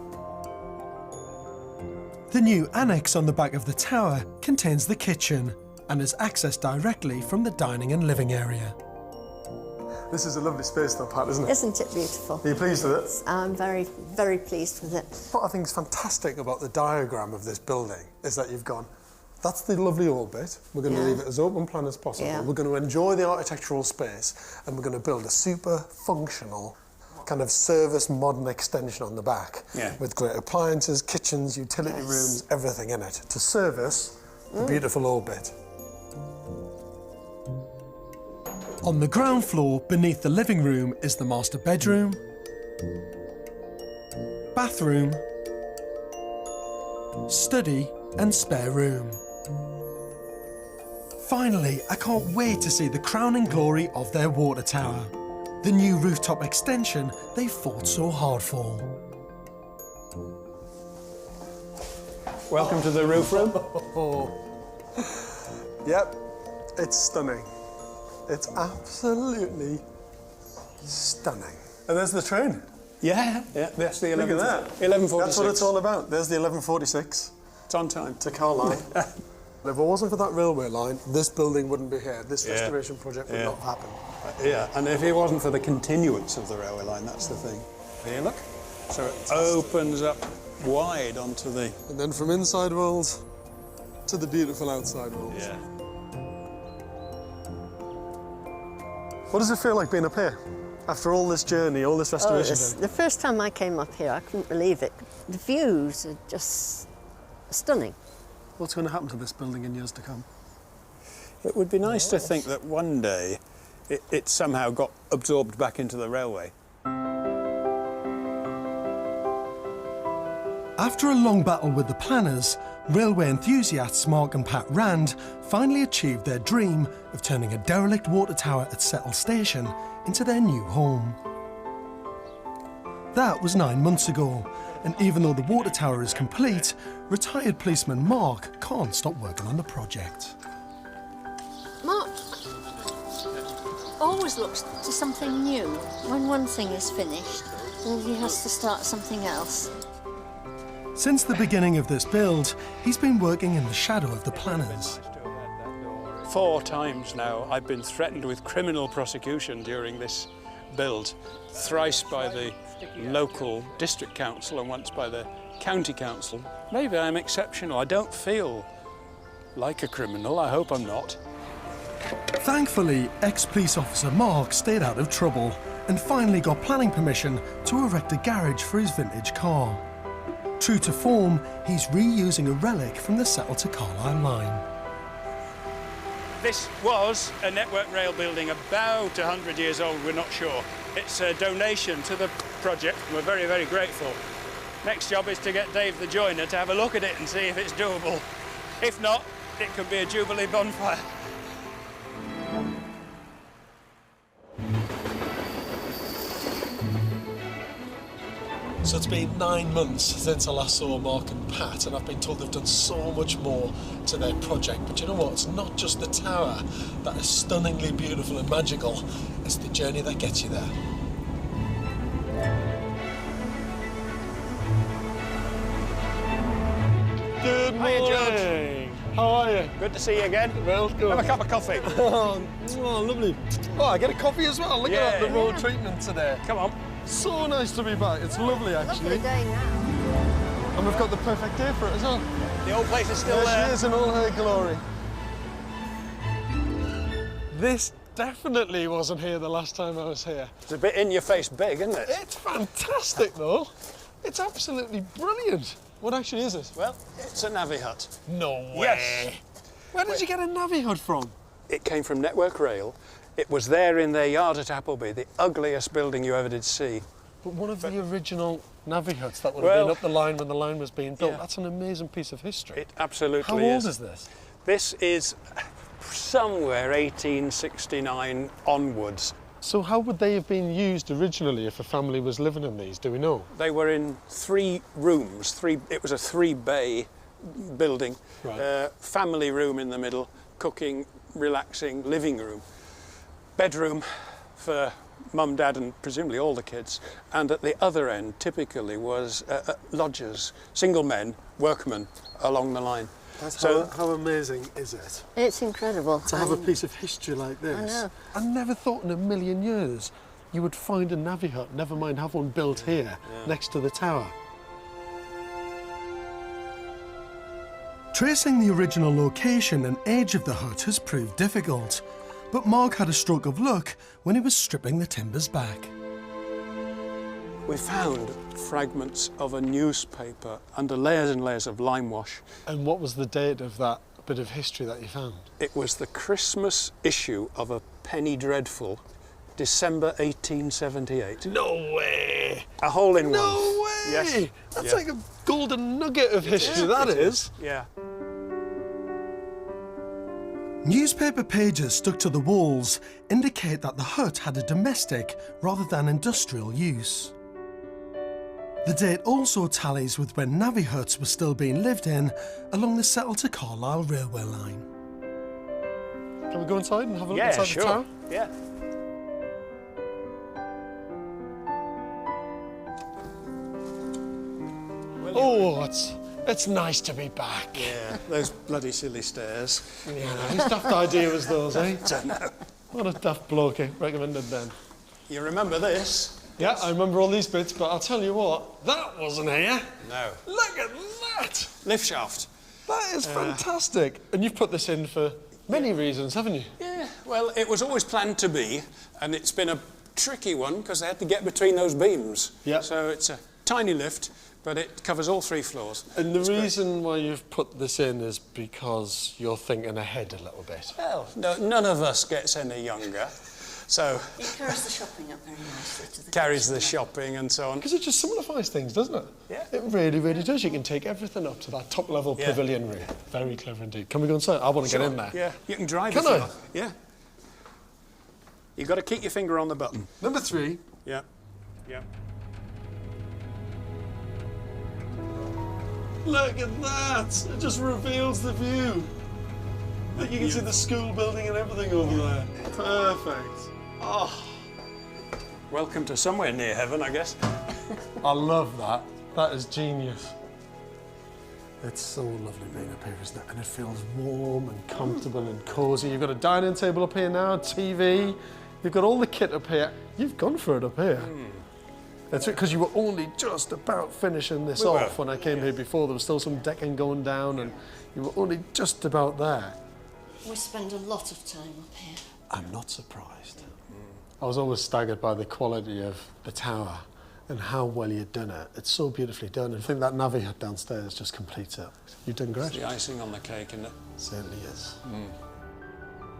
The new annex on the back of the tower contains the kitchen and is accessed directly from the dining and living area. This is a lovely space though, Pat, isn't it? Isn't it beautiful? Are you pleased with it? I'm very, very pleased with it. What I think is fantastic about the diagram of this building is that you've gone, that's the lovely old bit, we're going to leave it as open plan as possible, we're going to enjoy the architectural space, and we're going to build a super functional kind of service modern extension on the back with great appliances, kitchens, utility rooms, everything in it to service the beautiful old bit. On the ground floor, beneath the living room, is the master bedroom, bathroom, study and spare room. Finally, I can't wait to see the crowning glory of their water tower, the new rooftop extension they fought so hard for. Welcome to the roof room. Yep, it's stunning. It's absolutely stunning. And there's the train. Yeah, that's the 11. Look at that. 1146. That's what it's all about. There's the 1146. It's on time. To Carlisle. If it wasn't for that railway line, this building wouldn't be here. This restoration project would not have happened. Yeah, and if it wasn't for the continuance of the railway line, that's the thing. Here, look. So it opens up wide onto the... And then from inside world to the beautiful outside world. Yeah. What does it feel like being up here? After all this journey, all this restoration journey? The first time I came up here, I couldn't believe it. The views are just stunning. What's going to happen to this building in years to come? It would be nice to think that one day it somehow got absorbed back into the railway. After a long battle with the planners, railway enthusiasts Mark and Pat Rand finally achieved their dream of turning a derelict water tower at Settle Station into their new home. That was 9 months ago, and even though the water tower is complete, retired policeman Mark can't stop working on the project. Mark always looks to something new. When one thing is finished, then he has to start something else. Since the beginning of this build, he's been working in the shadow of the planners. 4 times now I've been threatened with criminal prosecution during this build. Thrice by the local district council and once by the county council. Maybe I'm exceptional. I don't feel like a criminal. I hope I'm not. Thankfully, ex-police officer Mark stayed out of trouble and finally got planning permission to erect a garage for his vintage car. True to form, he's reusing a relic from the Settle to Carlisle line. This was a Network Rail building about 100 years old, we're not sure. It's a donation to the project, and we're very, very grateful. Next job is to get Dave the joiner to have a look at it and see if it's doable. If not, it could be a Jubilee bonfire. So it's been 9 months since I last saw Mark and Pat, and I've been told they've done so much more to their project. But you know what? It's not just the tower that is stunningly beautiful and magical. It's the journey that gets you there. Good morning. Hiya, George. How are you? Good to see you again. Well, good. Have a cup of coffee. Oh, lovely. Oh, I get a coffee as well. Look at that, the road treatment today. Come on. So nice to be back. It's lovely, actually. Lovely day now. And we've got the perfect day for it as well. The old place is still there. There she is in all her glory. This definitely wasn't here the last time I was here. It's a bit in-your-face big, isn't it? It's fantastic, though. It's absolutely brilliant. What actually is it? Well, it's a navvy hut. No way. Yes. Where did you get a navvy hut from? It came from Network Rail. It was there in their yard at Appleby, the ugliest building you ever did see. But one of the original navvy huts that would have been up the line when the line was being built. Yeah. That's an amazing piece of history. It absolutely is. How old is this? This is somewhere 1869 onwards. So how would they have been used originally if a family was living in these? Do we know? They were in 3 rooms. It was a 3-bay building. Right. Family room in the middle, cooking, relaxing, living room. Bedroom for mum, dad and presumably all the kids. And at the other end, typically, was lodgers, single men, workmen along the line. How amazing is it? It's incredible. To have a piece of history like this. I know. I never thought in a million years you would find a navvy hut, never mind have one built here, next to the tower. Tracing the original location and age of the hut has proved difficult, but Mark had a stroke of luck when he was stripping the timbers back. We found fragments of a newspaper under layers and layers of lime wash. And what was the date of that bit of history that you found? It was the Christmas issue of a Penny Dreadful, December 1878. No way! A hole-in-one. No way! Yes. That's like a golden nugget of history, that is. Yeah. Newspaper pages stuck to the walls indicate that the hut had a domestic rather than industrial use. The date also tallies with when navvy huts were still being lived in along the Settle to Carlisle railway line. Can we go inside and have a look inside the tower? Yeah. Oh, it's nice to be back. Yeah, those bloody silly stairs. Yeah, whose daft idea was those, eh? Don't know. What a daft bloke recommended them. You remember this? Yeah, I remember all these bits, but I'll tell you what, that wasn't here. No. Look at that! Lift shaft. That is fantastic. And you've put this in for many reasons, haven't you? Yeah, well, it was always planned to be, and it's been a tricky one because they had to get between those beams. Yeah. So it's a tiny lift, but it covers all 3 floors. And the reason why you've put this in is because you're thinking ahead a little bit. Well, no, none of us gets any younger, so... It carries the shopping up very nicely to the carries the shopping and so on. Because it just simplifies things, doesn't it? Yeah. It really, really does. You can take everything up to that top-level pavilion room. Very clever indeed. Can we go inside? I want to get in there. Yeah, you can drive Can if you I? like. Yeah. You've got to keep your finger on the button. Number 3. Yeah. Yeah. Look at that! It just reveals the view. Look, you can see the school building and everything over there. Perfect. Oh. Welcome to somewhere near heaven, I guess. I love that. That is genius. It's so lovely being up here, isn't it? And it feels warm and comfortable and cosy. You've got a dining table up here now, TV. You've got all the kit up here. You've gone for it up here. That's it, because you were only just about finishing this off when I came here before. There was still some decking going down and you were only just about there. We spend a lot of time up here. I'm not surprised. I was always staggered by the quality of the tower and how well you'd done it. It's so beautifully done. I think that navvy hut downstairs just completes it. You've done great. It's the icing on the cake, isn't it? Certainly is.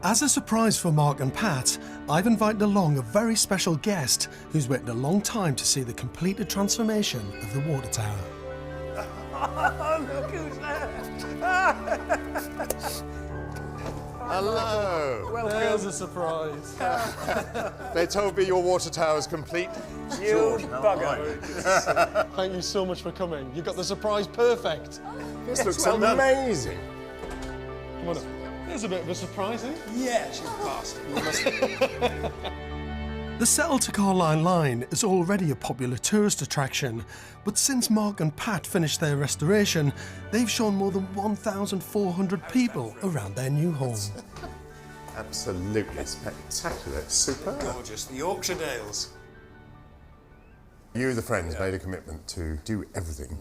As a surprise for Mark and Pat, I've invited along a very special guest who's waited a long time to see the completed transformation of the water tower. Look who's there! Hello. Welcome. There's a surprise. They told me your water tower is complete. You bugger. Thank you so much for coming. You got the surprise perfect. This looks well done. amazing. Come on up. There's a bit of a surprise, eh? Yeah, she's passed. The Settle to Carlisle line is already a popular tourist attraction, but since Mark and Pat finished their restoration, they've shown more than 1,400 people around their new home. Absolutely spectacular. It's superb. Gorgeous. The Yorkshire Dales. You, the friends, made a commitment to do everything,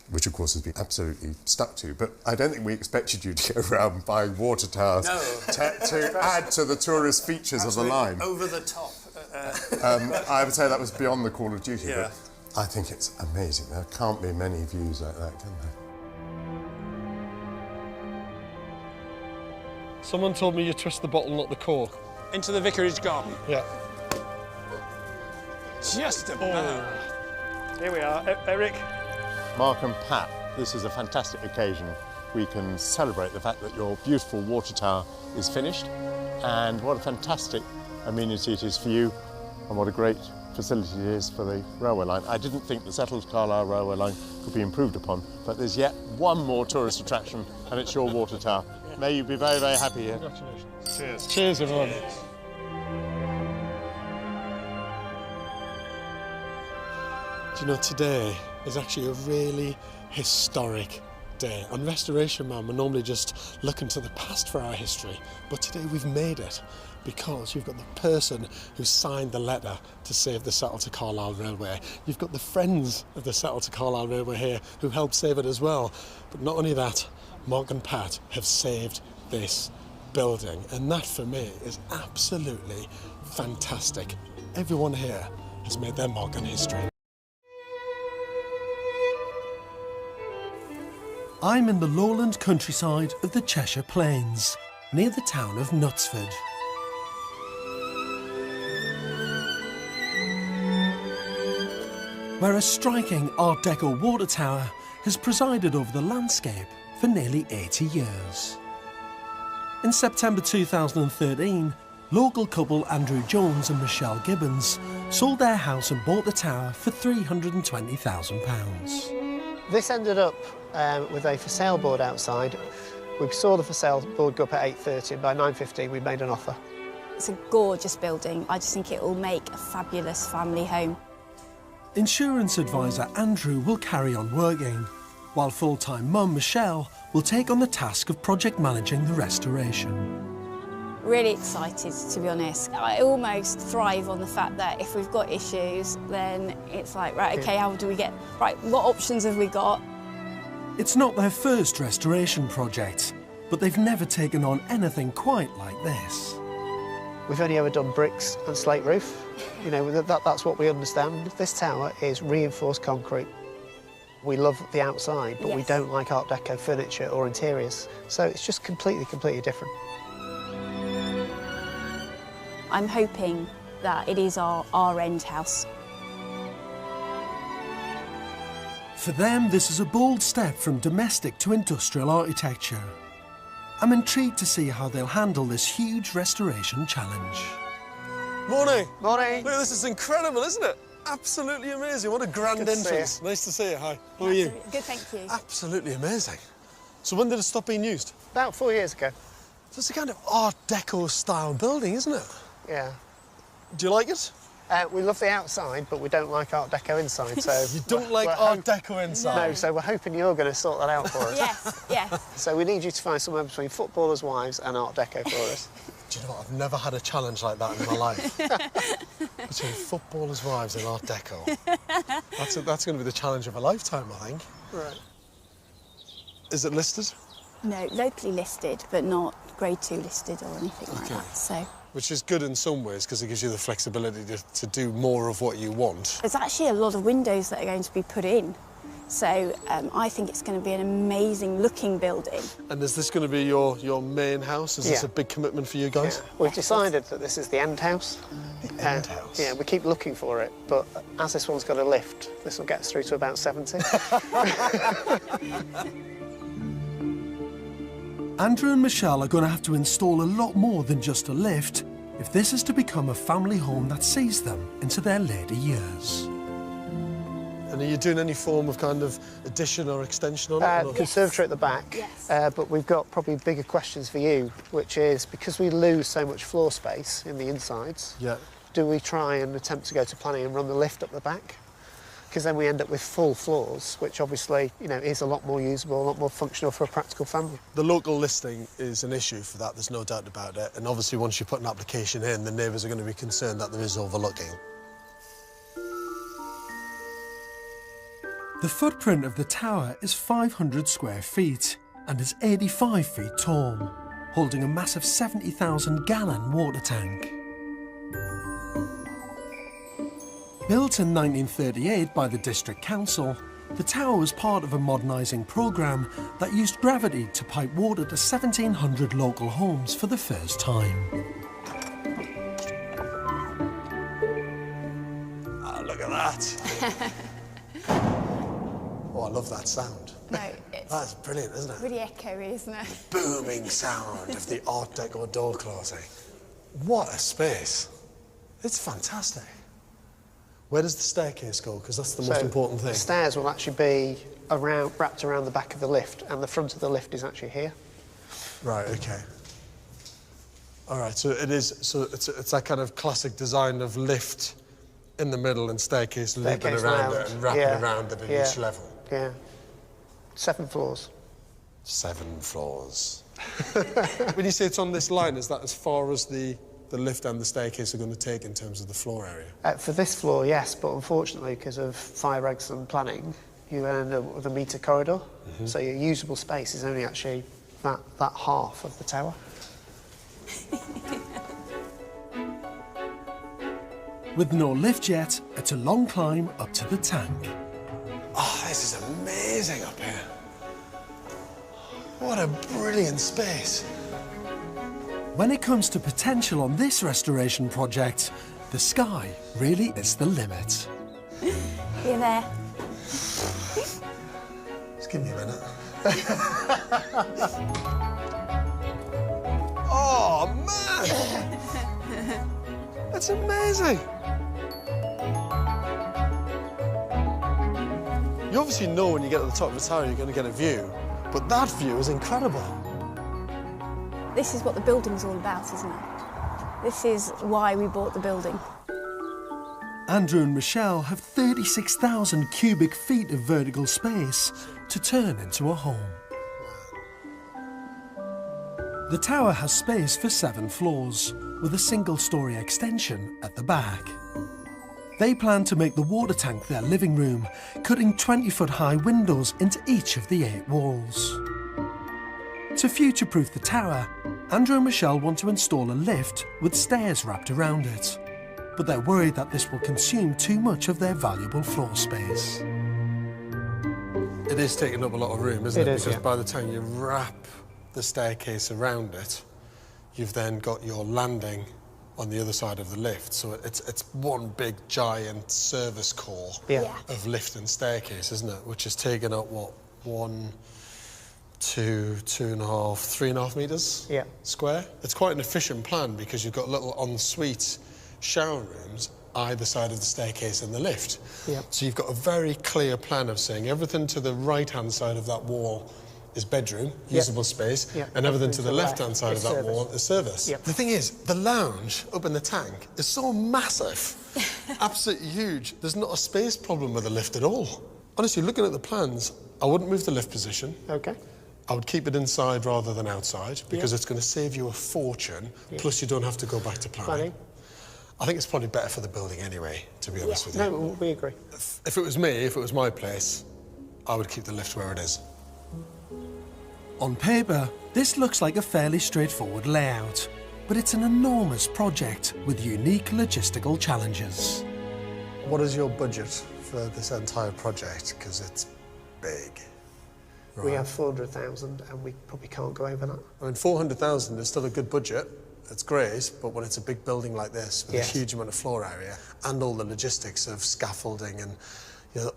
which of course has been absolutely stuck to, but I don't think we expected you to go around buying water towers to add to the tourist features of the line. Over the top. I would say that was beyond the call of duty, Yeah. but I think it's amazing. There can't be many views like that, can there? Someone told me you twist the bottle, not the cork. Into the vicarage garden. Yeah. Just about. Here we are, Eric. Mark and Pat, this is a fantastic occasion. We can celebrate the fact that your beautiful water tower is finished, and what a fantastic amenity it is for you, and what a great facility it is for the railway line. I didn't think the Settle to Carlisle railway line could be improved upon, but there's yet one more tourist attraction, and it's your water tower. May you be very, very happy here. Congratulations. Cheers. Cheers, everyone. Cheers. Do you know, today is actually a really historic day. On Restoration Man, we're normally just looking to the past for our history, but today we've made it because you've got the person who signed the letter to save the Settle to Carlisle Railway. You've got the friends of the Settle to Carlisle Railway here who helped save it as well. But not only that, Mark and Pat have saved this building, and that for me is absolutely fantastic. Everyone here has made their mark on history. I'm in the lowland countryside of the Cheshire Plains, near the town of Knutsford. Where a striking Art Deco water tower has presided over the landscape for nearly 80 years. In September 2013, local couple Andrew Jones and Michelle Gibbons sold their house and bought the tower for £320,000. This ended up with a for sale board outside. We saw the for sale board go up at 8:30, and by 9:15 we made an offer. It's a gorgeous building. I just think it will make a fabulous family home. Insurance advisor Andrew will carry on working, while full-time mum Michelle will take on the task of project managing the restoration. Really excited, to be honest. I almost thrive on the fact that if we've got issues, then it's like, right, okay, how do we get, right, what options have we got? It's not their first restoration project, but they've never taken on anything quite like this. We've only ever done bricks and slate roof. You know, that's what we understand. This tower is reinforced concrete. We love the outside, but we don't like Art Deco furniture or interiors. So it's just completely different. I'm hoping that it is our end house. For them, this is a bold step from domestic to industrial architecture. I'm intrigued to see how they'll handle this huge restoration challenge. Morning. Morning. Look, this is incredible, isn't it? Absolutely amazing. What a grand entrance. Nice to see you. Hi. How are you? Good, thank you. Absolutely amazing. So when did it stop being used? About 4 years ago. So it's a kind of Art Deco style building, isn't it? Yeah. Do you like it? We love the outside, but we don't like Art Deco inside, so... You don't like Art Deco inside? No, so we're hoping you're going to sort that out for us. Yes. So we need you to find somewhere between footballers' wives and Art Deco for us. Do you know what? I've never had a challenge like that in my life. Between footballers' wives and Art Deco. That's going to be the challenge of a lifetime, I think. Right. Is it listed? No, locally listed, but not Grade 2 listed or anything like that, so... Which is good in some ways, because it gives you the flexibility to do more of what you want. There's actually a lot of windows that are going to be put in, so I think it's going to be an amazing looking building. And is this going to be your main house? Is this a big commitment for you guys? Yeah. We've decided that this is the end house. The end house? Yeah, we keep looking for it, but as this one's got a lift, this will get us through to about 70. Andrew and Michelle are going to have to install a lot more than just a lift if this is to become a family home that sees them into their later years. And are you doing any form of kind of addition or extension on it? Conservatory at the back, but we've got probably bigger questions for you, which is, because we lose so much floor space in the insides, do we try and attempt to go to planning and run the lift up the back? Because then we end up with full floors, which obviously, you know, is a lot more usable, a lot more functional for a practical family. The local listing is an issue for that, there's no doubt about it. And obviously once you put an application in, the neighbours are going to be concerned that there is overlooking. The footprint of the tower is 500 square feet and is 85 feet tall, holding a massive 70,000-gallon water tank. Built in 1938 by the District Council, the tower was part of a modernising programme that used gravity to pipe water to 1,700 local homes for the first time. Ah, look at that. Oh, I love that sound. No, it's... That's brilliant, isn't it? Really echoey, isn't it? Booming sound of the Art Deco door closing. What a space. It's fantastic. Where does the staircase go? Because that's the most important thing. The stairs will actually be wrapped around the back of the lift, and the front of the lift is actually here. Right, OK. All right, so it is, so it's that kind of classic design of lift in the middle and staircase looping around it and wrapping around it at each level. Yeah. 7 floors. 7 floors. When you say it's on this line, is that as far as the lift and the staircase are going to take in terms of the floor area? For this floor, yes, but unfortunately, because of fire regs and planning, you end up with a metre corridor. So your usable space is only actually that half of the tower. With no lift yet, it's a long climb up to the tank. Oh, this is amazing up here. What a brilliant space. When it comes to potential on this restoration project, the sky really is the limit. You there? Just give me a minute. Oh, man! That's amazing! You obviously know when you get to the top of the tower you're going to get a view, but that view is incredible. This is what the building's all about, isn't it? This is why we bought the building. Andrew and Michelle have 36,000 cubic feet of vertical space to turn into a home. The tower has space for 7 floors, with a single-storey extension at the back. They plan to make the water tank their living room, cutting 20-foot-high windows into each of the 8 walls. To future-proof the tower, Andrew and Michelle want to install a lift with stairs wrapped around it, but they're worried that this will consume too much of their valuable floor space. It is taking up a lot of room, isn't it? It is, because yeah. by the time you wrap the staircase around it, you've then got your landing on the other side of the lift. So it's one big giant service core of lift and staircase, isn't it? Which is taking up, what, 1, 2, 2.5, 3.5 metres square. It's quite an efficient plan because you've got little ensuite shower rooms either side of the staircase and the lift. So you've got a very clear plan of saying everything to the right-hand side of that wall is bedroom, usable space, and everything to the left-hand side of that wall is service. The thing is, the lounge up in the tank is so massive, absolutely huge. There's not a space problem with the lift at all. Honestly, looking at the plans, I wouldn't move the lift position. Okay. I would keep it inside rather than outside because it's going to save you a fortune, plus you don't have to go back to planning. I think it's probably better for the building anyway, to be honest with you. No, we agree. If it was me, if it was my place, I would keep the lift where it is. On paper, this looks like a fairly straightforward layout, but it's an enormous project with unique logistical challenges. What is your budget for this entire project? Because it's big. We have 400,000 and we probably can't go over that. I mean, 400,000 is still a good budget. It's great, but when it's a big building like this with a huge amount of floor area and all the logistics of scaffolding and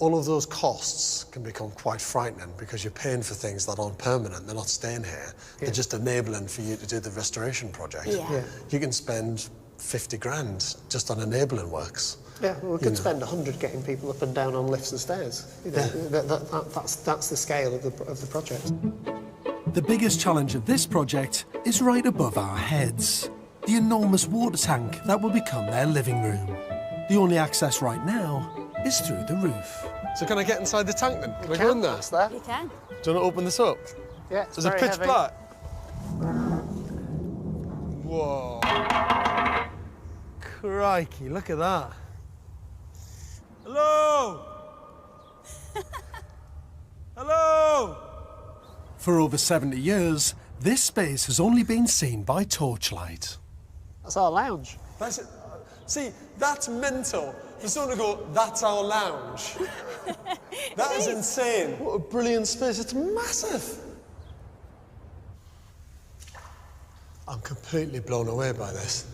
all of those costs can become quite frightening because you're paying for things that aren't permanent, they're not staying here, they're just enabling for you to do the restoration project. You can spend 50 grand just on enabling works. Yeah, well, we could spend 100 getting people up and down on lifts and stairs. That's the scale of the project. The biggest challenge of this project is right above our heads, the enormous water tank that will become their living room. The only access right now is through the roof. So can I get inside the tank then? Can I go in there? You can. Do you want to open this up? Yeah, it's Is it pitch black? Whoa. Crikey, look at that. Hello! Hello! For over 70 years, this space has only been seen by torchlight. That's our lounge. That's it. See, that's mental. For someone to go, that's our lounge. That is insane. What a brilliant space. It's massive. I'm completely blown away by this.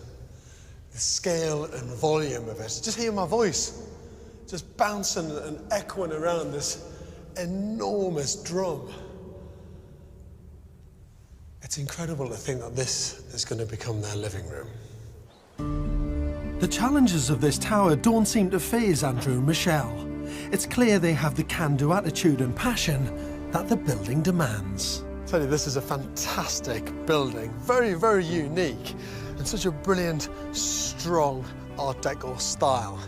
The scale and volume of it. Just hear my voice. Just bouncing and echoing around this enormous drum. It's incredible to think that this is going to become their living room. The challenges of this tower don't seem to faze Andrew and Michelle. It's clear they have the can-do attitude and passion that the building demands. I tell you, this is a fantastic building, very, very unique, and such a brilliant, strong Art Deco style.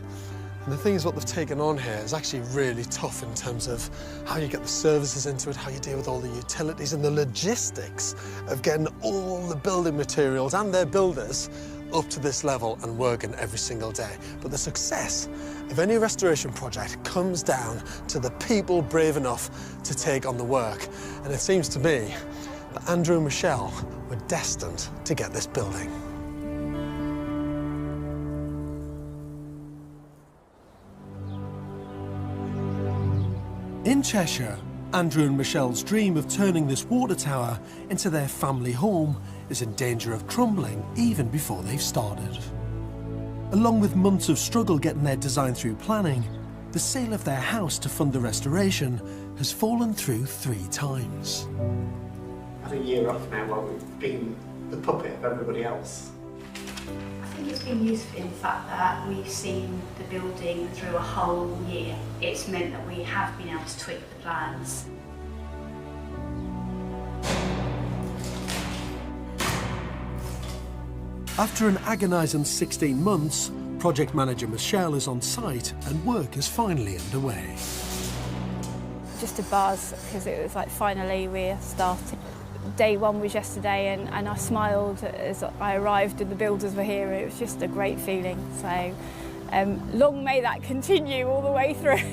And the thing is, what they've taken on here is actually really tough in terms of how you get the services into it, how you deal with all the utilities and the logistics of getting all the building materials and their builders up to this level and working every single day. But the success of any restoration project comes down to the people brave enough to take on the work. And it seems to me that Andrew and Michelle were destined to get this building. In Cheshire, Andrew and Michelle's dream of turning this water tower into their family home is in danger of crumbling even before they've started. Along with months of struggle getting their design through planning, the sale of their house to fund the restoration has fallen through 3 times. Had a year off now while we've been the puppet of everybody else. I think it's been useful in the fact that we've seen the building through a whole year. It's meant that we have been able to tweak the plans. After an agonising 16 months, project manager Michelle is on site and work is finally underway. Just a buzz, because it was like finally we're starting. Day one was yesterday and I smiled as I arrived and the builders were here. It was just a great feeling. So long may that continue all the way through.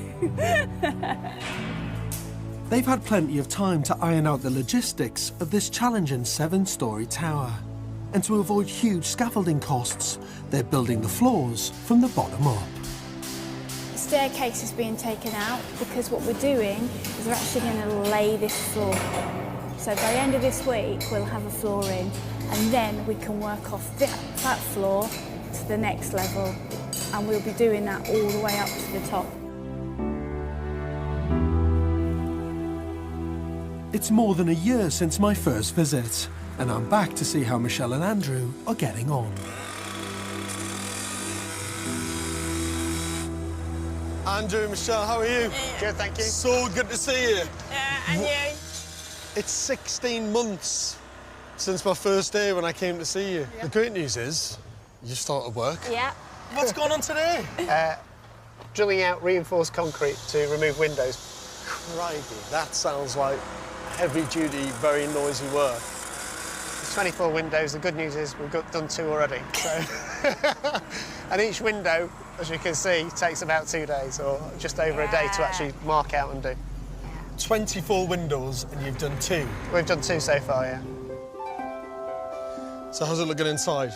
They've had plenty of time to iron out the logistics of this challenging 7-storey tower. And to avoid huge scaffolding costs, they're building the floors from the bottom up. The staircase is being taken out because what we're doing is we're actually going to lay this floor. So by the end of this week, we'll have a floor in, and then we can work off that floor to the next level, and we'll be doing that all the way up to the top. It's more than a year since my first visit, and I'm back to see how Michelle and Andrew are getting on. Andrew, Michelle, how are you? Good, thank you. So good to see you. And you? It's 16 months since my first day when I came to see you. Yeah. The great news is you've started work. Yeah. What's going on today? Drilling out reinforced concrete to remove windows. Crikey, that sounds like heavy-duty, very noisy work. There's 24 windows. The good news is we've done 2 already. So and each window, as you can see, takes about 2 days or just over a day to actually mark out and do. 24 windows and you've done 2? We've done 2 so far, yeah. So how's it looking inside?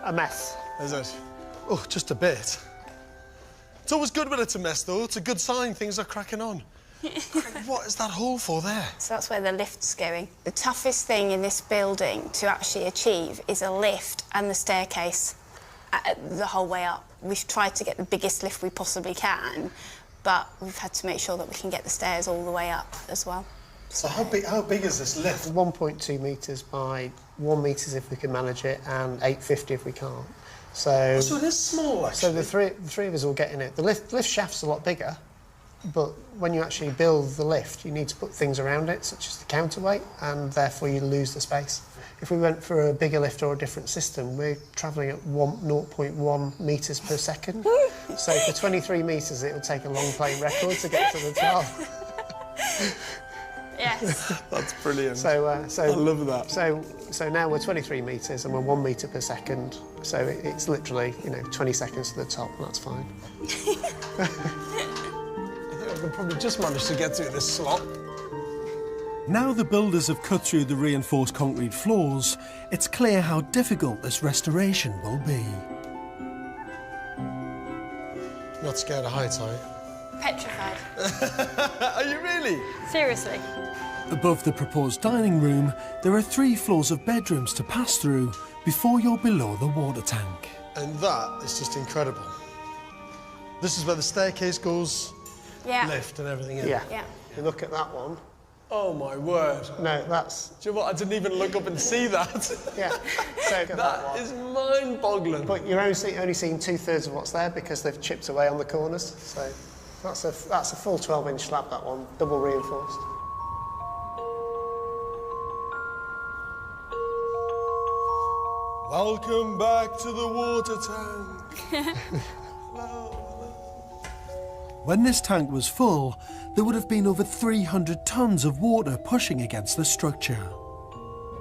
A mess. Is it? Oh, just a bit. It's always good when it's a mess, though. It's a good sign things are cracking on. What is that hole for there? So that's where the lift's going. The toughest thing in this building to actually achieve is a lift and the staircase the whole way up. We've tried to get the biggest lift we possibly can, but we've had to make sure that we can get the stairs all the way up as well. So how big is this lift? 1.2 metres by 1 metres if we can manage it, and 850 if we can't. So it is small, actually. So the three of us will get in it. The lift shaft's a lot bigger, but when you actually build the lift, you need to put things around it, such as the counterweight, and therefore you lose the space. If we went for a bigger lift or a different system, we're travelling at 0.1 metres per second. So for 23 metres, it would take a long playing record to get to the top. Yes. That's brilliant. So I love that. So now we're 23 metres and we're 1 metre per second. So it's literally, 20 seconds to the top, and that's fine. I think I can probably just manage to get through this slot. Now the builders have cut through the reinforced concrete floors, it's clear how difficult this restoration will be. Not scared of heights, are you? Petrified. Are you really? Seriously. Above the proposed dining room, there are 3 floors of bedrooms to pass through before you're below the water tank. And that is just incredible. This is where the staircase goes, lift and everything in. Yeah. You look at that one. Oh, my word. No, that's... Do you know what? I didn't even look up and see that. Yeah. So that is mind-boggling. But you're only seeing 2/3 of what's there because they've chipped away on the corners. So that's a full 12-inch slab, that one, double reinforced. Welcome back to the water tank. When this tank was full, there would have been over 300 tonnes of water pushing against the structure,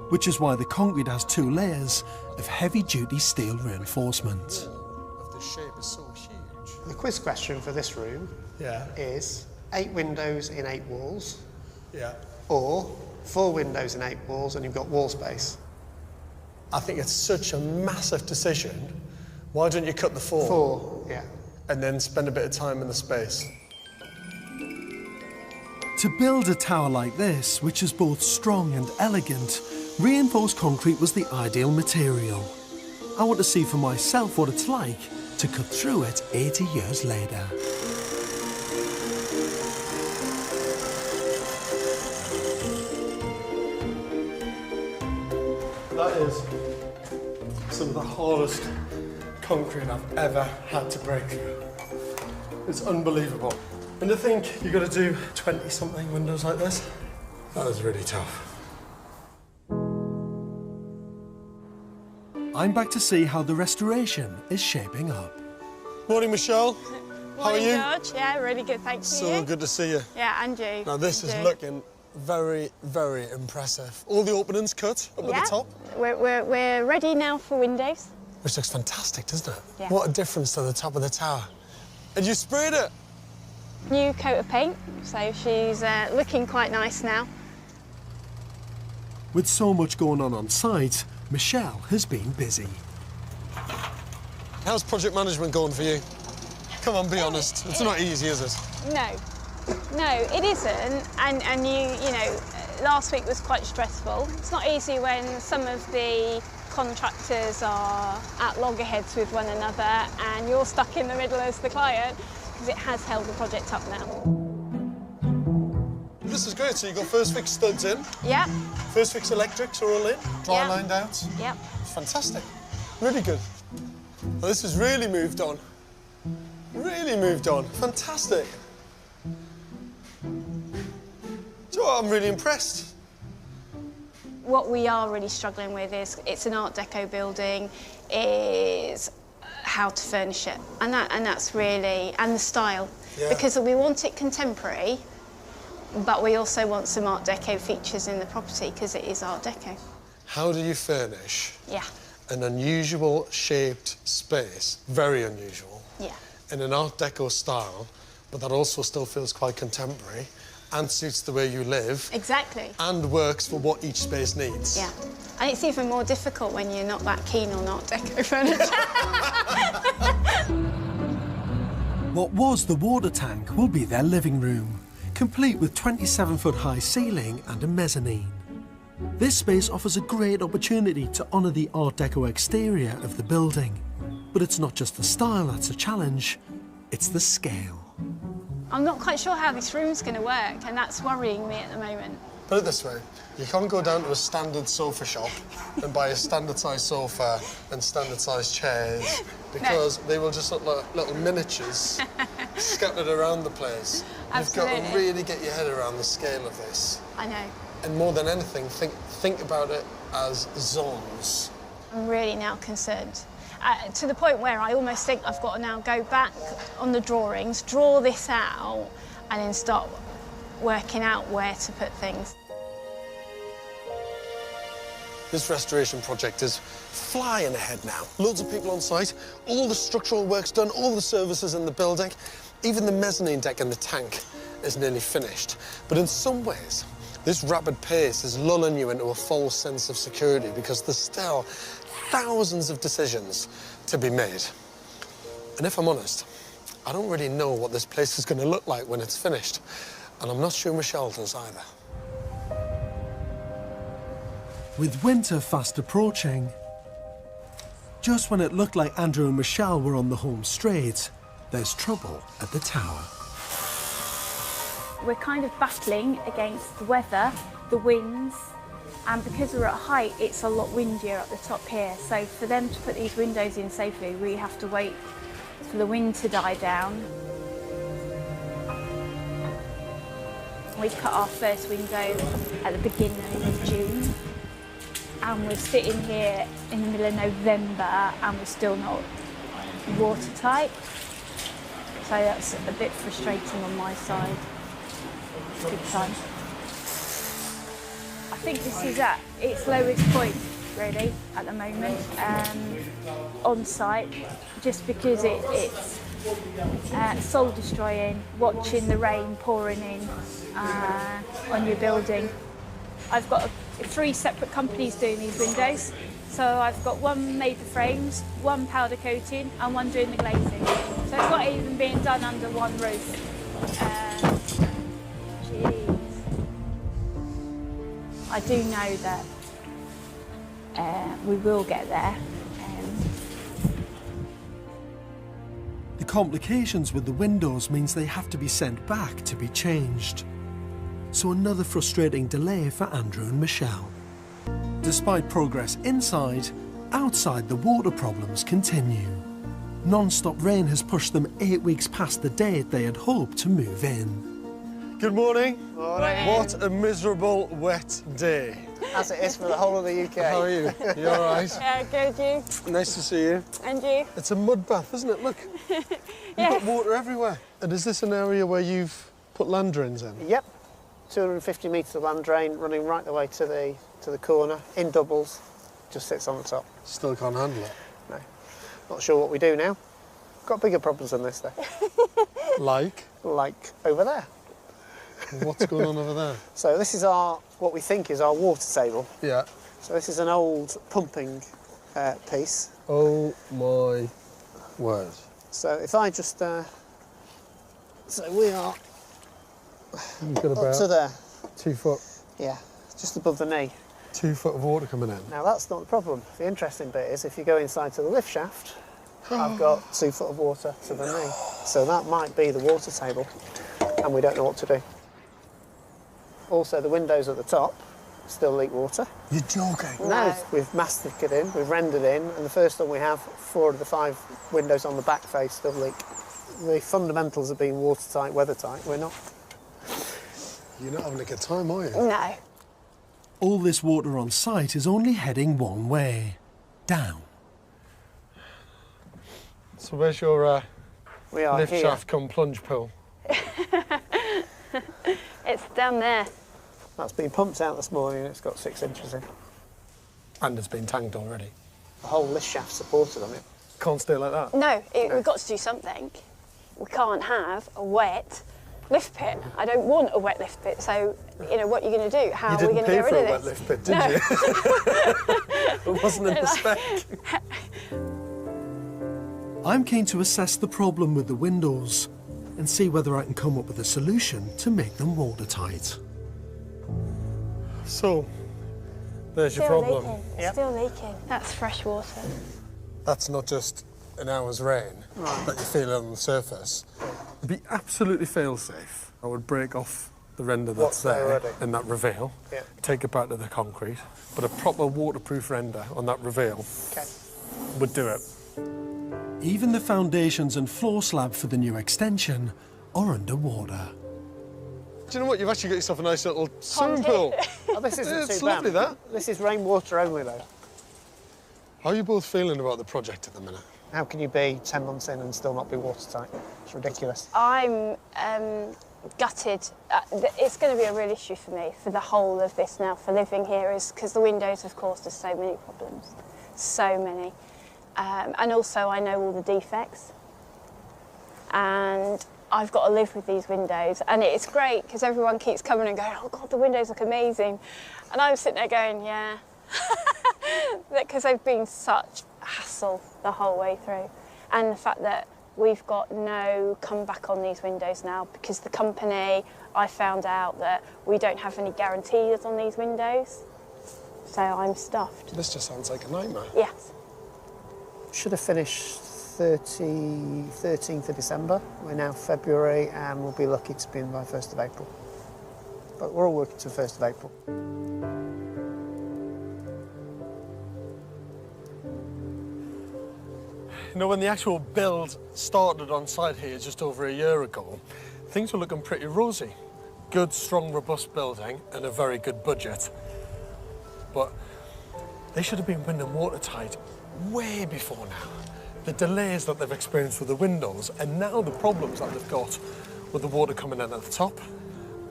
which is why the concrete has 2 layers of heavy-duty steel reinforcement. The shape is so huge. The quiz question for this room is 8 windows in 8 walls, or 4 windows in 8 walls and you've got wall space. I think it's such a massive decision. Why don't you cut the 4? 4, yeah. And then spend a bit of time in the space. To build a tower like this, which is both strong and elegant, reinforced concrete was the ideal material. I want to see for myself what it's like to cut through it 80 years later. That is some of the hardest concrete I've ever had to break through. It's unbelievable. And to think you've got to do 20-something windows like this, that is really tough. I'm back to see how the restoration is shaping up. Morning, Michelle. How are you? George. Yeah, really good, thanks. So good to see you. Yeah, and you. Now this is looking very, very impressive. All the openings cut up at the top. We're ready now for windows. Which looks fantastic, doesn't it? Yeah. What a difference to the top of the tower. And you sprayed it? New coat of paint, so she's looking quite nice now. With so much going on site, Michelle has been busy. How's project management going for you? Come on, be honest. It's not easy, is it? No, it isn't. And you know, last week was quite stressful. It's not easy when some of the contractors are at loggerheads with one another and you're stuck in the middle as the client, because it has held the project up now. This is great. So you got first fix studs in. Yeah. First fix electrics are all in. Dry lined out. Yep. Fantastic. Really good. Well, this has really moved on. Really moved on. Fantastic. So I'm really impressed. What we are really struggling with is it's an Art Deco building, is how to furnish it, and that's really, and the style, because we want it contemporary, but we also want some Art Deco features in the property because it is Art Deco. How do you furnish Yeah, an unusual shaped space, very unusual, yeah. in an Art Deco style, but that also still feels quite contemporary and suits the way you live. Exactly. And works for what each space needs. Yeah. And it's even more difficult when you're not that keen on Art Deco furniture. What was the water tank will be their living room, complete with 27-foot high ceiling and a mezzanine. This space offers a great opportunity to honour the Art Deco exterior of the building. But it's not just the style that's a challenge, it's the scale. I'm not quite sure how this room's going to work, and that's worrying me at the moment. Put it this way, you can't go down to a standard sofa shop and buy a standard-sized sofa and standard-sized chairs, because they will just look like little miniatures scattered around the place. Absolutely. You've got to really get your head around the scale of this. I know. And more than anything, think about it as zones. I'm really now concerned. To the point where I almost think I've got to now go back on the drawings, draw this out, and then start working out where to put things. This restoration project is flying ahead now. Loads of people on site, all the structural work's done, all the services in the building, even the mezzanine deck and the tank is nearly finished. But in some ways, this rapid pace is lulling you into a false sense of security because there's still thousands of decisions to be made. And if I'm honest, I don't really know what this place is going to look like when it's finished. And I'm not sure Michelle does either. With winter fast approaching, just when it looked like Andrew and Michelle were on the home straight, there's trouble at the tower. We're kind of battling against the weather, the winds, and because we're at height, it's a lot windier at the top here. So for them to put these windows in safely, we have to wait for the wind to die down. We cut our first window at the beginning of June, and we're sitting here in the middle of November and we're still not watertight. So that's a bit frustrating on my side. Big time. I think this is at its lowest point, really, at the moment, on site, just because it's soul destroying, watching the rain pouring in on your building. I've got 3 separate companies doing these windows. So I've got one made the frames, one powder coating, and one doing the glazing. So it's not even being done under one roof. Jeez. I do know that we will get there. The complications with the windows means they have to be sent back to be changed. So another frustrating delay for Andrew and Michelle. Despite progress inside, outside the water problems continue. Non-stop rain has pushed them 8 weeks past the date they had hoped to move in. Good morning. Morning. What a miserable, wet day. As it is for the whole of the UK. How are you? You all right? Yeah, good, you? Nice to see you. And you? It's a mud bath, isn't it? Look. You've got water everywhere. And is this an area where you've put land drains in? Yep. 250 metres of land drain running right the way to the corner, in doubles, just sits on the top. Still can't handle it? No. Not sure what we do now. Got bigger problems than this, though. Like? Like over there. What's going on over there? So this is what we think is our water table. Yeah. So this is an old pumping piece. Oh my word. So if I just... so we are You've got about up to there. 2 foot. Yeah, just above the knee. 2 foot of water coming in. Now that's not the problem. The interesting bit is if you go inside to the lift shaft, I've got 2 foot of water to the knee. So that might be the water table, and we don't know what to do. Also, the windows at the top still leak water. You're joking? No, we've mastic it in, we've rendered in, and the first one we have, 4 of the 5 windows on the back face still leak. The fundamentals of being watertight, weathertight, we're not. You're not having a good time, are you? No. All this water on site is only heading one way, down. So where's your we are lift here. shaft come plunge pool? It's down there. That's been pumped out this morning and it's got 6 inches in. And it's been tanked already? The whole lift shaft supported on it. Can't stay like that? No, we've got to do something. We can't have a wet lift pit. I don't want a wet lift pit, so, you know, what are you going to do? How are we going to get rid of this? You didn't pay for a wet lift pit, did you? It wasn't in the spec. I'm keen to assess the problem with the windows and see whether I can come up with a solution to make them watertight. So, there's your problem. Leaking. It's still leaking. That's fresh water. That's not just an hour's rain that you feel on the surface. To be absolutely fail-safe, I would break off the render that's there in that reveal, take it back to the concrete, but a proper waterproof render on that reveal would do it. Even the foundations and floor slab for the new extension are underwater. Do you know what? You've actually got yourself a nice little swimming pool. Oh, this isn't It's too lovely, bad. that. This is rainwater only, though. How are you both feeling about the project at the minute? How can you be 10 months in and still not be watertight? It's ridiculous. I'm gutted. It's going to be a real issue for me for the whole of this now, for living here, is because the windows have caused us so many problems. So many. And also I know all the defects. And I've got to live with these windows. And it's great because everyone keeps coming and going, oh God, the windows look amazing. And I'm sitting there going, yeah. Because they've been such a hassle the whole way through. And the fact that we've got no comeback on these windows now because the company, I found out that we don't have any guarantees on these windows. So I'm stuffed. This just sounds like a nightmare. Yes. Should have finished 13th of December. We're now February and we'll be lucky to be in by 1st of April. But we're all working to 1st of April. You know, when the actual build started on site here just over a year ago, things were looking pretty rosy. Good, strong, robust building and a very good budget. But they should have been wind and watertight way before now. the delays that they've experienced with the windows, and now the problems that they've got with the water coming in at the top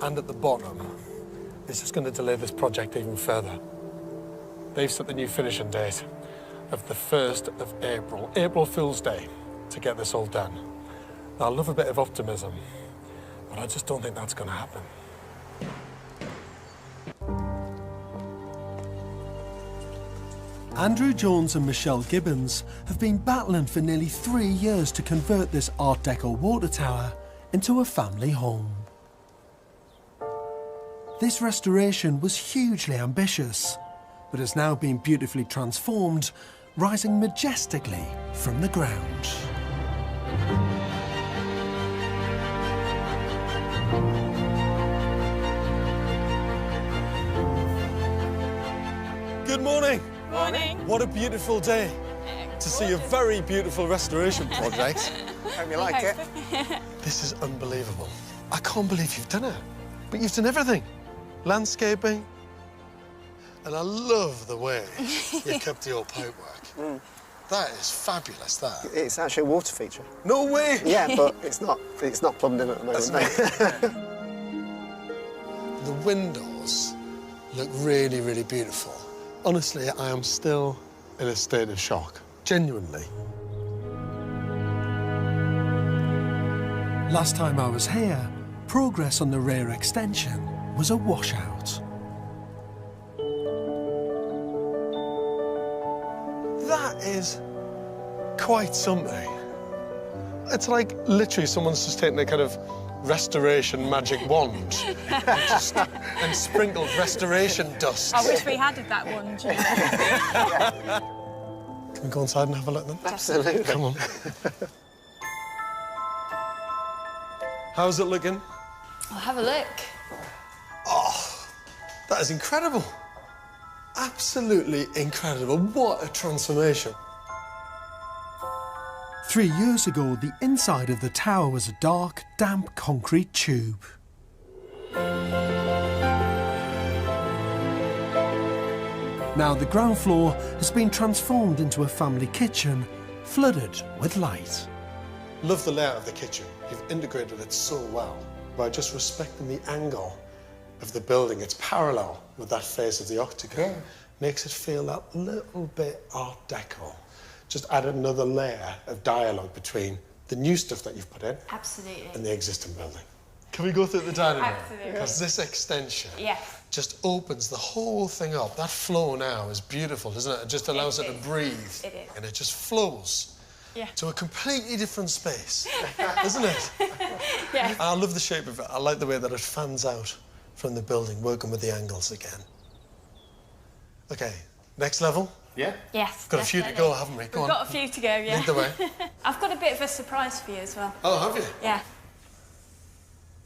and at the bottom, is just going to delay this project even further. They've set the new finishing date of the 1st of April, April Fool's Day, to get this all done. Now, I love a bit of optimism, but I just don't think that's going to happen. Andrew Jones and Michelle Gibbons have been battling for nearly 3 years to convert this Art Deco water tower into a family home. This restoration was hugely ambitious, but has now been beautifully transformed, rising majestically from the ground. Good morning. Morning. What a beautiful day to see a very beautiful restoration project. Hope you like it. This is unbelievable. I can't believe you've done it, but you've done everything. Landscaping, and I love the way you kept the old pipework. That is fabulous, that. It's actually a water feature. No way! Yeah, but it's not plumbed in at the moment. The windows look really, really beautiful. Honestly, I am still in a state of shock, genuinely. Last time I was here, progress on the rear extension was a washout. That is quite something. It's like literally someone's just taken a kind of restoration magic wand and sprinkled restoration dust. I wish we had that wand. Can we go inside and have a look then? Absolutely. Come on. How's it looking? I'll have a look. Oh, that is incredible. Absolutely incredible. What a transformation. 3 years ago, the inside of the tower was a dark, damp concrete tube. Now the ground floor has been transformed into a family kitchen, flooded with light. Love the layout of the kitchen. You've integrated it so well by just respecting the angle of the building. It's parallel with that face of the octagon. Yeah. Makes it feel that little bit Art Deco. Just add another layer of dialogue between the new stuff that you've put in Absolutely. and the existing building. Can we go through the dining room? Absolutely. Because this extension Yes. just opens the whole thing up. That flow now is beautiful, doesn't it? It just allows it to breathe. It is. And it just flows to a completely different space, isn't it? Yeah. And I love the shape of it. I like the way that it fans out from the building, working with the angles again. OK, next level. Yeah? Yes. Got a few to go, haven't we? Go We've on. got a few to go, yeah. Lead the way. I've got a bit of a surprise for you as well. Oh, have you? Yeah.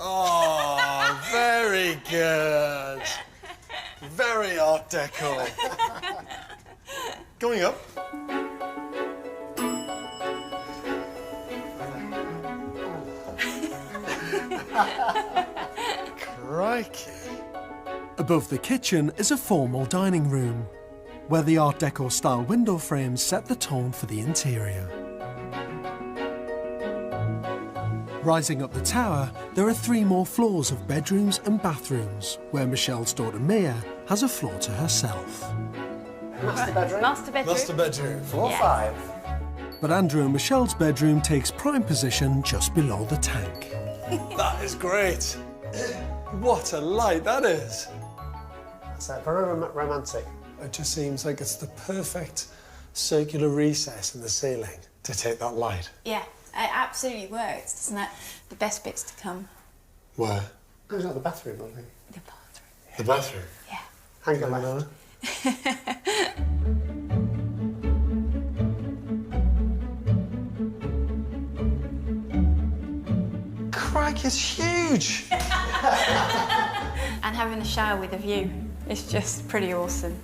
Oh, very good. Very Art Deco. Going up. Crikey. Above the kitchen is a formal dining room, where the Art Deco style window frames set the tone for the interior. Rising up the tower, there are 3 more floors of bedrooms and bathrooms, where Michelle's daughter Mia has a floor to herself. Master bedroom. Master bedroom. Master bedroom. 4 Yeah. 5. But Andrew and Michelle's bedroom takes prime position just below the tank. That is great. What a light that is. That's very romantic. It just seems like it's the perfect circular recess in the ceiling to take that light. Yeah, it absolutely works, doesn't it? The best bits to come. Where? Who's not the bathroom, I think? The bathroom. The bathroom? Yeah. Hang on left. Crikey, it's huge. And having a shower with a view is just pretty awesome.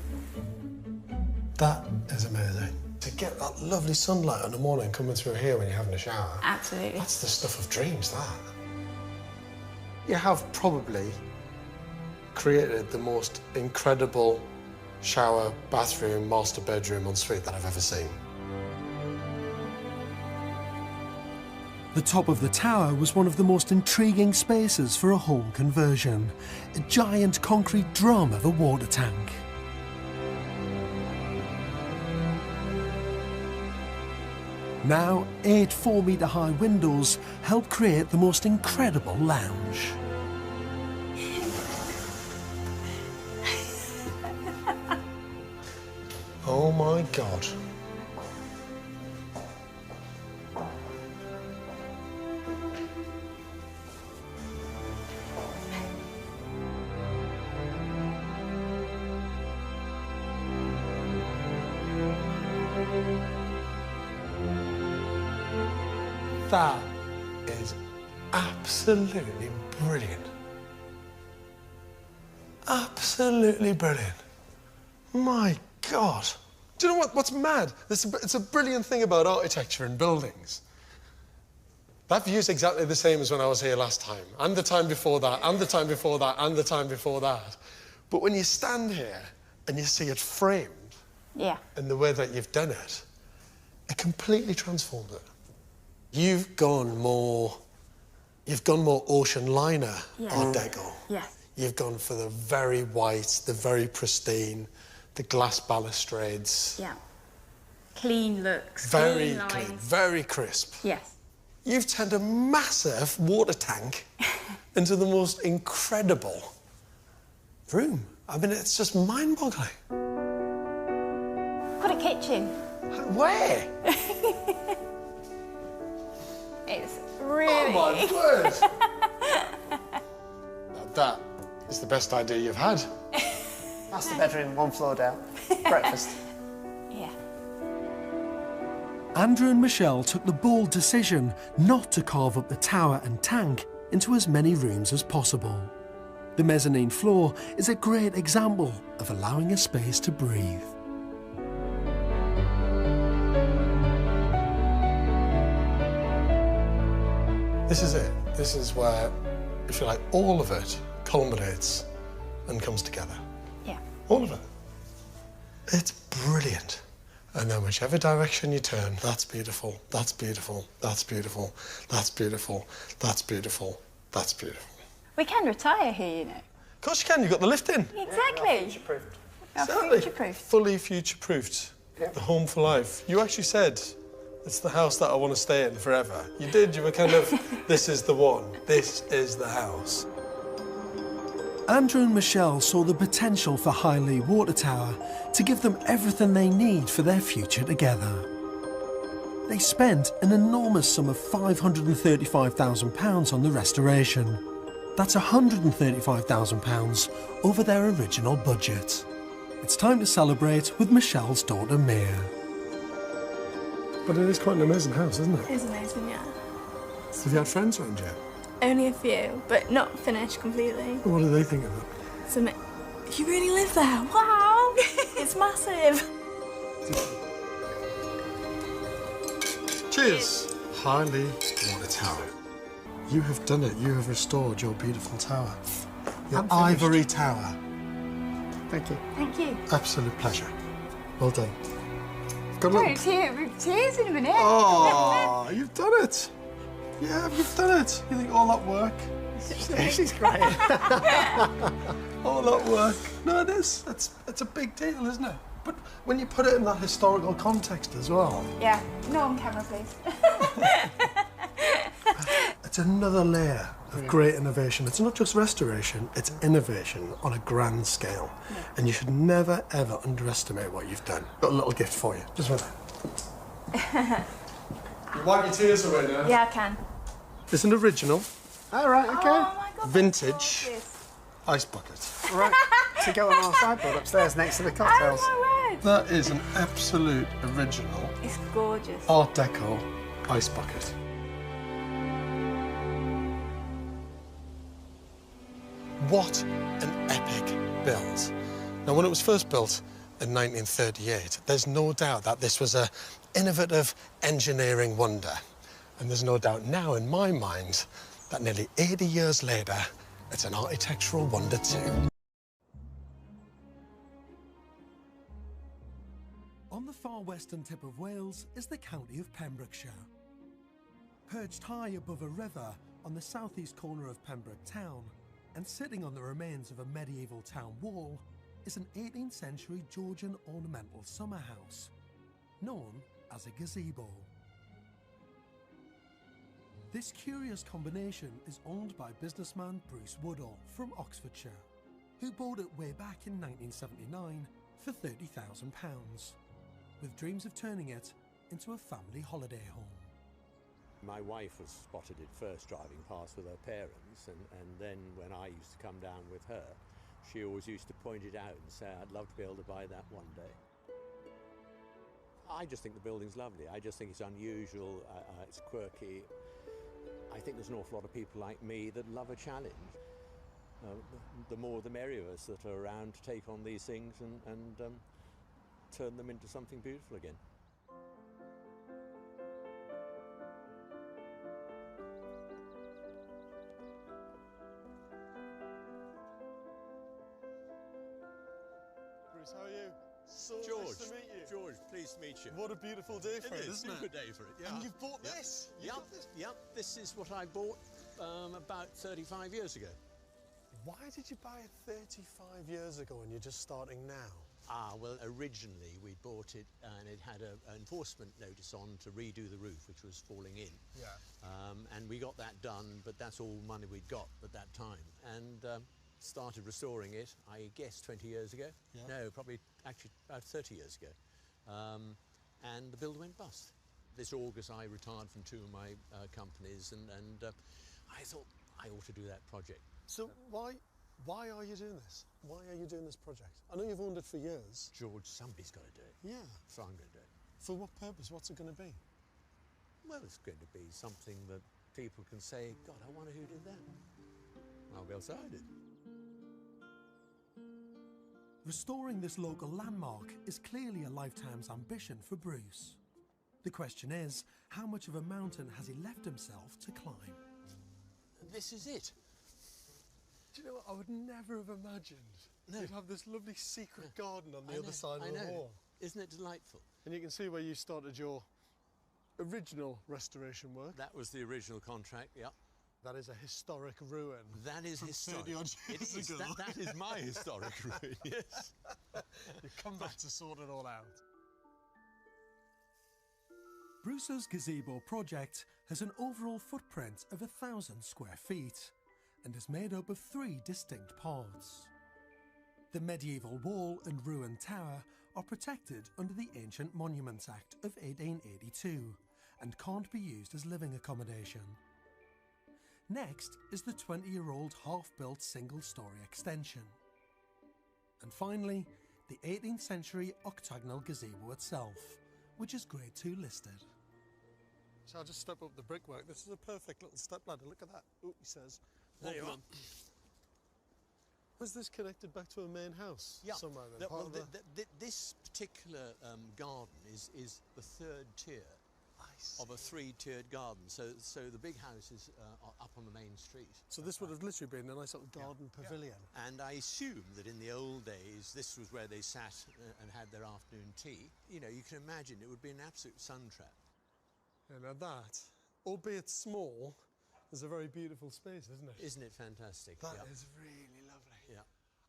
That is amazing. To get that lovely sunlight in the morning coming through here when you're having a shower. Absolutely. That's the stuff of dreams, that. You have probably created the most incredible shower, bathroom, master bedroom en suite that I've ever seen. The top of the tower was one of the most intriguing spaces for a home conversion, a giant concrete drum of a water tank. Now, 8 4-metre-high windows help create the most incredible lounge. Oh my God. That is absolutely brilliant. Absolutely brilliant. My God. Do you know what's mad? It's a brilliant thing about architecture and buildings. That view is exactly the same as when I was here last time, and the time before that, and the time before that, and the time before that. But when you stand here and you see it framed, yeah, in the way that you've done it, it completely transforms it. You've gone more ocean liner Art Deco. Yeah. You've gone for the very white, the very pristine, the glass balustrades. Yeah. Clean looks. Very clean, clean, lines. very crisp. Yes. You've turned a massive water tank into the most incredible room. I mean, it's just mind-boggling. Put a kitchen. Where? It's really... Oh my word! Now that is the best idea you've had. Master bedroom, 1 floor down. Breakfast. Yeah. Andrew and Michelle took the bold decision not to carve up the tower and tank into as many rooms as possible. The mezzanine floor is a great example of allowing a space to breathe. This is it. This is where, if you like, all of it culminates and comes together. Yeah. All of it. It's brilliant. And then whichever direction you turn, that's beautiful, that's beautiful, that's beautiful, that's beautiful, that's beautiful, that's beautiful. We can retire here, you know. Of course you can, you've got the lift in. Exactly. Future-proofed. Exactly. Future-proofed. Fully future-proofed. The home for life. You actually said, it's the house that I want to stay in forever. You did, you were kind of, this is the one, this is the house. Andrew and Michelle saw the potential for Highley Water Tower to give them everything they need for their future together. They spent an enormous sum of £535,000 on the restoration. That's £135,000 over their original budget. It's time to celebrate with Michelle's daughter Mia. But it is quite an amazing house, isn't it? It's amazing, yeah. Have you had friends around you? Only a few, but not finished completely. What do they think of it? You really live there? Wow! It's massive. Cheers! Highley Water Tower. You have done it. You have restored your beautiful tower. Your ivory tower. Thank you. Thank you. Absolute pleasure. Well done. Good luck. Cheers in a minute. Oh, you've done it. Yeah, you've done it. You think all that work? She's great. All that work. No, it is. It's a big deal, isn't it? But when you put it in that historical context as well. Yeah. No on camera, please. It's another layer of great innovation. It's not just restoration, it's innovation on a grand scale. Yeah. And you should never, ever underestimate what you've done. Got a little gift for you. Just one. You wipe your tears away now? Yeah, I can. It's an original. All right, okay. Oh my God, vintage ice bucket. Right, to go on our sideboard upstairs next to the cocktails. Oh my word. That is an absolute original It's gorgeous. Art Deco ice bucket. What an epic build. Now, when it was first built in 1938, there's no doubt that this was an innovative engineering wonder. And there's no doubt now in my mind that nearly 80 years later, it's an architectural wonder too. On the far western tip of Wales is the county of Pembrokeshire. Perched high above a river on the southeast corner of Pembroke town and sitting on the remains of a medieval town wall is an 18th century Georgian ornamental summer house, known as a gazebo. This curious combination is owned by businessman Bruce Woodall from Oxfordshire, who bought it way back in 1979 for £30,000, with dreams of turning it into a family holiday home. My wife was spotted it first driving past with her parents, and then when I used to come down with her, she always used to point it out and say, I'd love to be able to buy that one day. I just think the building's lovely. I just think it's unusual, it's quirky. I think there's an awful lot of people like me that love a challenge. The more the merrier of us that are around to take on these things and turn them into something beautiful again. Bruce, how are you? So George, nice to meet you. George, pleased to meet you. What a beautiful day for it, isn't it? Super day for it, yeah. And you've bought this? Yep, this is what I bought about 35 years ago. Why did you buy it 35 years ago and you're just starting now? Well, originally we bought it and it had an enforcement notice on to redo the roof, which was falling in. Yeah. And we got that done, but that's all money we'd got at that time. And started restoring it, I guess, 20 years ago. Yeah. No, probably actually about 30 years ago. And the builder went bust. This August I retired from two of my companies and I thought I ought to do that project. So why are you doing this? Why are you doing this project? I know you've owned it for years. George, somebody's got to do it. Yeah. So I'm going to do it. For what purpose? What's it going to be? Well, it's going to be something that people can say, God, I wonder who did that. I'll be able to say I did. Restoring this local landmark is clearly a lifetime's ambition for Bruce. The question is, how much of a mountain has he left himself to climb? This is it. Do you know what? I would never have imagined you'd have this lovely secret garden on the other side of the wall. Isn't it delightful? And you can see where you started your original restoration work. That was the original contract, yep. That is a historic ruin. That is historic. 30 odd years it is. ago. That is my historic ruin, yes. You've come back to sort it all out. Bruce's gazebo project has an overall footprint of 1,000 square feet and is made up of 3 distinct parts. The medieval wall and ruined tower are protected under the Ancient Monuments Act of 1882 and can't be used as living accommodation. Next is the 20-year-old half-built single-storey extension. And finally, the 18th century octagonal gazebo itself, which is Grade 2 listed. So I'll just step up the brickwork. This is a perfect little step ladder. Look at that. Oh, he says. There you are. Was this connected back to a main house somewhere then? This particular garden is the 3rd tier of a 3-tiered garden. So the big house is up on the main street. So this would have literally been a nice little garden pavilion. And I assume that in the old days, this was where they sat and had their afternoon tea. You know, you can imagine it would be an absolute sun trap. Yeah, now that, albeit small, is a very beautiful space, isn't it? Isn't it fantastic? That is really lovely. Yeah.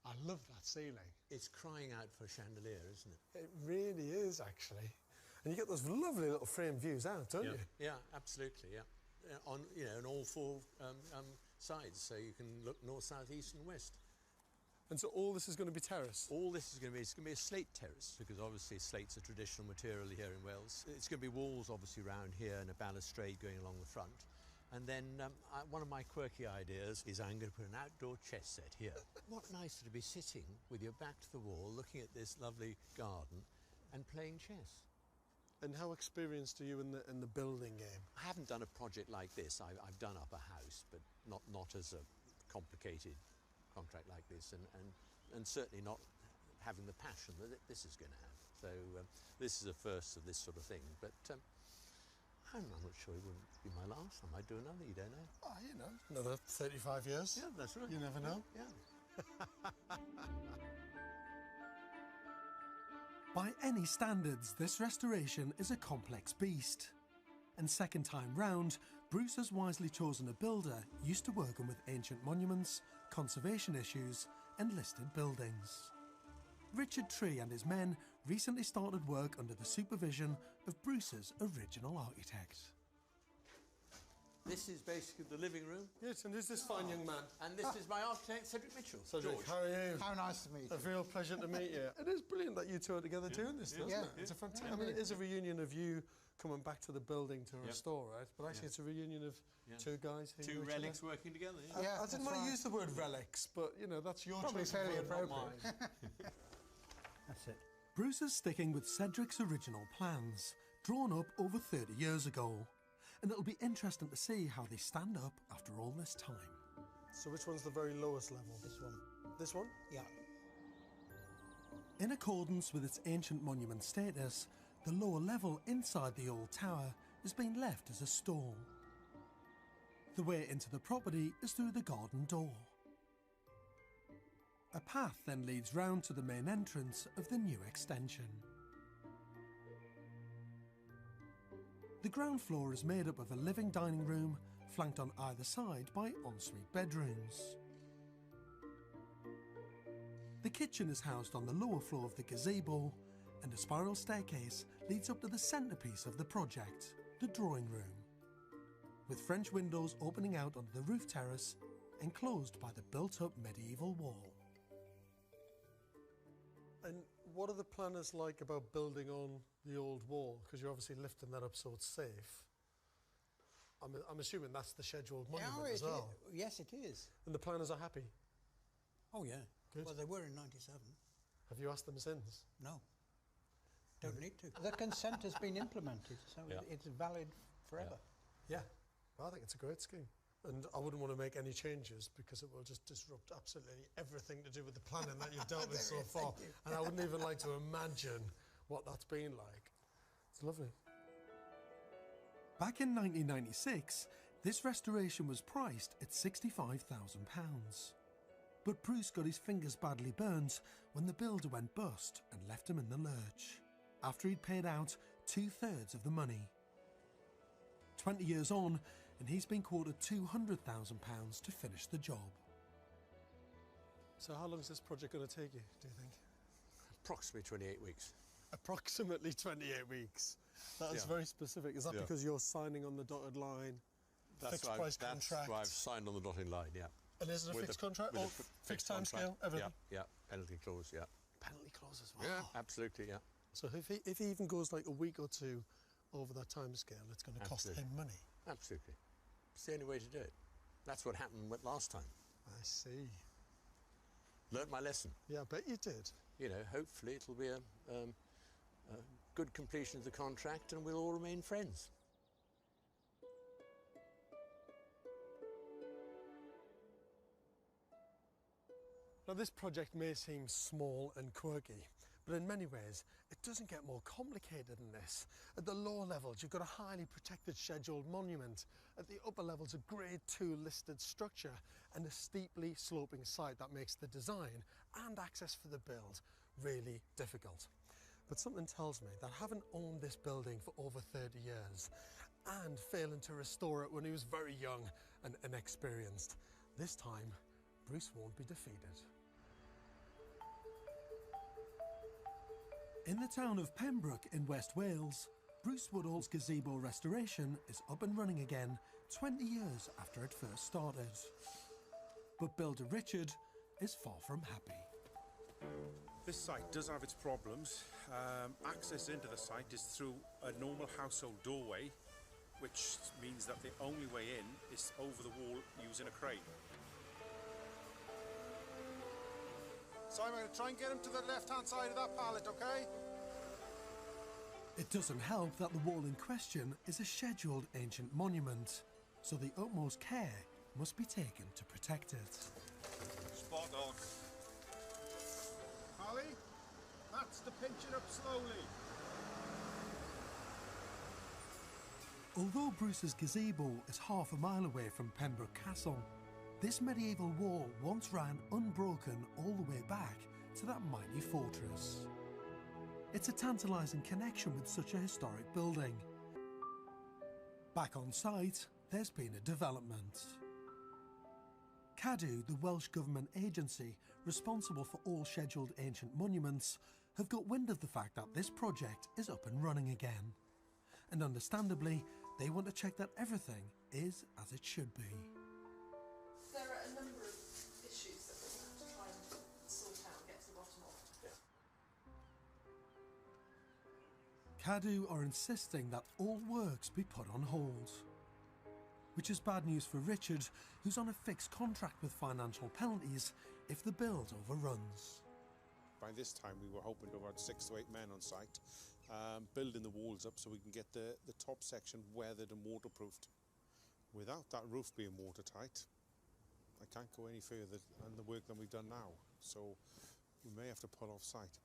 I love that ceiling. It's crying out for a chandelier, isn't it? It really is, actually. And you get those lovely little frame views out, don't you? Yeah, absolutely, yeah. On, you know, on all 4 sides, so you can look north, south, east and west. And so all this is going to be terrace? All this is going to be a slate terrace, because obviously slate's a traditional material here in Wales. It's going to be walls, obviously, around here and a balustrade going along the front. And then one of my quirky ideas is I'm going to put an outdoor chess set here. What nicer to be sitting with your back to the wall, looking at this lovely garden and playing chess. And how experienced are you in the building game? I haven't done a project like this. I've done up a house, but not as a complicated contract like this, and certainly not having the passion that this is going to have. So this is a first of this sort of thing, but I'm not sure it wouldn't be my last. I might do another, you don't know. Oh, you know, another 35 years. Yeah, that's right. You never know. Yeah. By any standards, this restoration is a complex beast. And second time round, Bruce has wisely chosen a builder used to working with ancient monuments, conservation issues and listed buildings. Richard Tree and his men recently started work under the supervision of Bruce's original architect. This is basically the living room. Yes, and who's this fine young man? And this is my architect, Cedric Mitchell. Cedric, George. how are you? How nice to meet you. A real pleasure to meet you. It is brilliant that you two are together doing this, doesn't it? It's a fantastic. I mean, it is a reunion of you coming back to the building to restore it, but actually it's a reunion of two guys who two relics working together. I didn't want to use the word relics, but you know that's your Probably choice. fairly of word, not appropriate. mine. That's it. Bruce is sticking with Cedric's original plans, drawn up over 30 years ago. And it'll be interesting to see how they stand up after all this time. So which one's the very lowest level? This one. This one? Yeah. In accordance with its ancient monument status, the lower level inside the old tower is being left as a stall. The way into the property is through the garden door. A path then leads round to the main entrance of the new extension. The ground floor is made up of a living dining room, flanked on either side by ensuite bedrooms. The kitchen is housed on the lower floor of the gazebo, and a spiral staircase leads up to the centrepiece of the project, the drawing room, with French windows opening out onto the roof terrace, enclosed by the built-up medieval wall. And what are the planners like about building on the old wall? Because you're obviously lifting that up so it's safe. I'm assuming that's the scheduled monument as well. Yes, it is. And the planners are happy? Oh, yeah. Good. Well, they were in '97. Have you asked them since? No. Don't need to. The consent has been implemented, so it's valid forever. Yeah. Well, I think it's a great scheme. And I wouldn't want to make any changes because it will just disrupt absolutely everything to do with the planning that you've dealt with so far. And I wouldn't even like to imagine what that's been like. It's lovely. Back in 1996, this restoration was priced at £65,000. But Bruce got his fingers badly burnt when the builder went bust and left him in the lurch, after he'd paid out 2/3 of the money. 20 years on, and he's been quoted £200,000 to finish the job. So how long is this project going to take you, do you think? Approximately 28 weeks. Approximately 28 weeks. That's very specific. Is that because you're signing on the dotted line, fixed price contract? That's why I've signed on the dotted line, yeah. And is it a fixed contract or fixed time scale? Everything? Yeah, penalty clause, yeah. Penalty clause as well? Yeah, absolutely, yeah. So if he even goes like a week or two over that time scale, it's going to cost him money? Absolutely. It's the only way to do it. That's what happened last time. I see. Learned my lesson. Yeah, I bet you did. You know, hopefully it'll be a good completion of the contract and we'll all remain friends. Now, this project may seem small and quirky, but in many ways, it doesn't get more complicated than this. At the lower levels, you've got a highly protected scheduled monument. At the upper levels, a Grade 2 listed structure and a steeply sloping site that makes the design and access for the build really difficult. But something tells me that having owned this building for over 30 years and failing to restore it when he was very young and inexperienced, this time, Bruce won't be defeated. In the town of Pembroke in West Wales, Bruce Woodall's gazebo restoration is up and running again 20 years after it first started. But builder Richard is far from happy. This site does have its problems. Access into the site is through a normal household doorway, which means that the only way in is over the wall using a crane. So I'm going to try and get him to the left-hand side of that pallet, OK? It doesn't help that the wall in question is a scheduled ancient monument, so the utmost care must be taken to protect it. Spot on. Holly, that's to pinch it up slowly. Although Bruce's gazebo is half a mile away from Pembroke Castle, this medieval wall once ran unbroken all the way back to that mighty fortress. It's a tantalising connection with such a historic building. Back on site, there's been a development. CADU, the Welsh Government agency responsible for all scheduled ancient monuments, have got wind of the fact that this project is up and running again. And understandably, they want to check that everything is as it should be. There are a number of issues that we're going to have to try and sort out and get to the bottom of. CADU are insisting that all works be put on hold. Which is bad news for Richard, who's on a fixed contract with financial penalties if the build overruns. By this time we were hoping to have about 6 to 8 men on site, building the walls up so we can get the top section weathered and waterproofed. Without that roof being watertight, I can't go any further than the work that we've done now, so we may have to pull off site.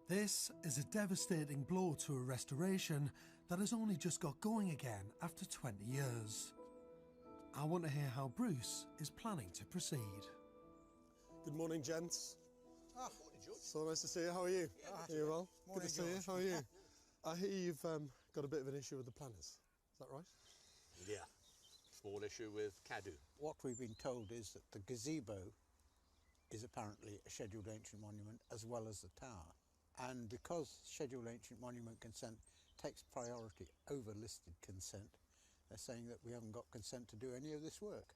This is a devastating blow to a restoration that has only just got going again after 20 years. I want to hear how Bruce is planning to proceed. Good morning, gents. Morning, George. So nice to see you. How are you? Yeah, Are you well? morning, Good to see you. George. How are you? I hear you've got a bit of an issue with the planners. Is that right? Yeah. Small issue with CADU. What we've been told is that the gazebo is apparently a scheduled ancient monument as well as the tower. And because scheduled ancient monument consent takes priority over listed consent, they're saying that we haven't got consent to do any of this work.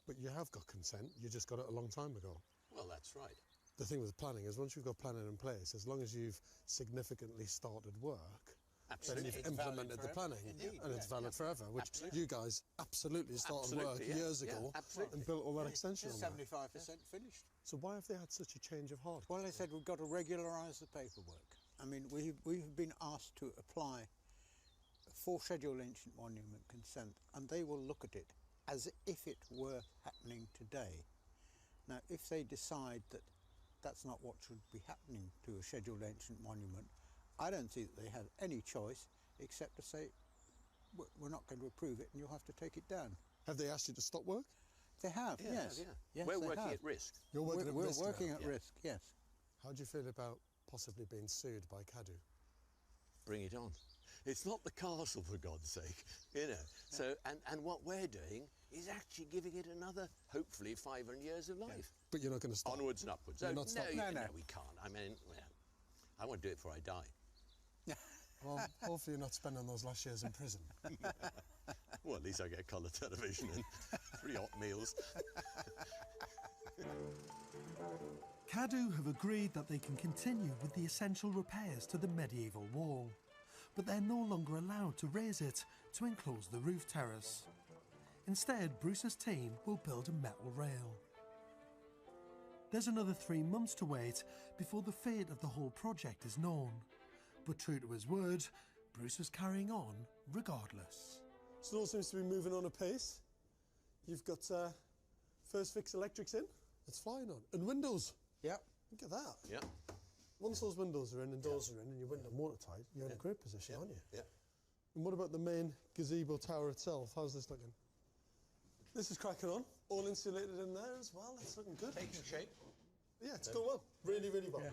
But you have got consent. You just got it a long time ago. Well, that's right. The thing with planning is once you've got planning in place, as long as you've significantly started work, Absolutely. then you've It's valid implemented the forever. planning, Indeed, and it's valid forever, which Absolutely. you guys absolutely started Absolutely, work yeah. years Yeah, ago absolutely. and built all that extension on that. 75% finished. So why have they had such a change of heart? Well, they said we've got to regularise the paperwork. I mean, we've been asked to apply for scheduled ancient monument consent, and they will look at it as if it were happening today. Now, if they decide that that's not what should be happening to a scheduled ancient monument, I don't see that they have any choice except to say, we're not going to approve it and you'll have to take it down. Have they asked you to stop work? They have, Yeah, yes. yeah. Yes, We're they working have. at risk. You're working at risk We're working now. at Yeah. risk, yes. How do you feel about possibly being sued by CADU? Bring it on. It's not the castle, for God's sake, you know. So, and what we're doing is actually giving it another, hopefully, 500 years of life. But you're not going to stop? Onwards and upwards. You're Oh, not stopping? no, we can't. I mean, well, I want to do it before I die. Well, hopefully you're not spending those last years in prison. Well, at least I get colour television and 3 hot meals. CADU have agreed that they can continue with the essential repairs to the medieval wall, but they're no longer allowed to raise it to enclose the roof terrace. Instead, Bruce's team will build a metal rail. There's another 3 months to wait before the fate of the whole project is known. But true to his word, Bruce is carrying on regardless. So it all seems to be moving on apace. You've got first fix electrics in. It's flying on. And windows. Yep. Look at that. Yeah. Once those windows are in and doors are in and your window watertight, you're in a great position, aren't you? Yeah. And what about the main gazebo tower itself? How's this looking? This is cracking on. All insulated in there as well. It's looking good. Taking shape. Yeah, it's going well. Really, really well. Yeah.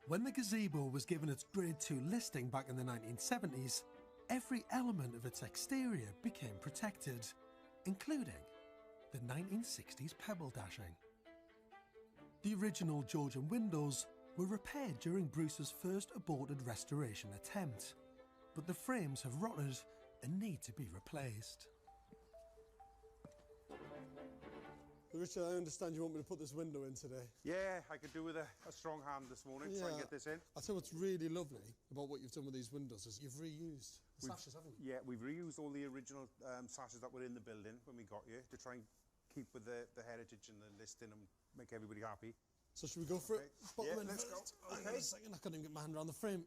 When the gazebo was given its Grade 2 listing back in the 1970s, every element of its exterior became protected, including the 1960s pebble dashing. The original Georgian windows were repaired during Bruce's first aborted restoration attempt, but the frames have rotted and need to be replaced. Richard, I understand you want me to put this window in today. Yeah, I could do with a strong hand this morning to try and get this in. I'll tell you what's really lovely about what you've done with these windows is you've reused the sashes, haven't you? Yeah, we've reused all the original sashes that were in the building when we got here to try and keep with the heritage and the listing and make everybody happy. So should we go for it? Put Yeah, them in let's first. go. Hang on a second, I couldn't even get my hand around the frame.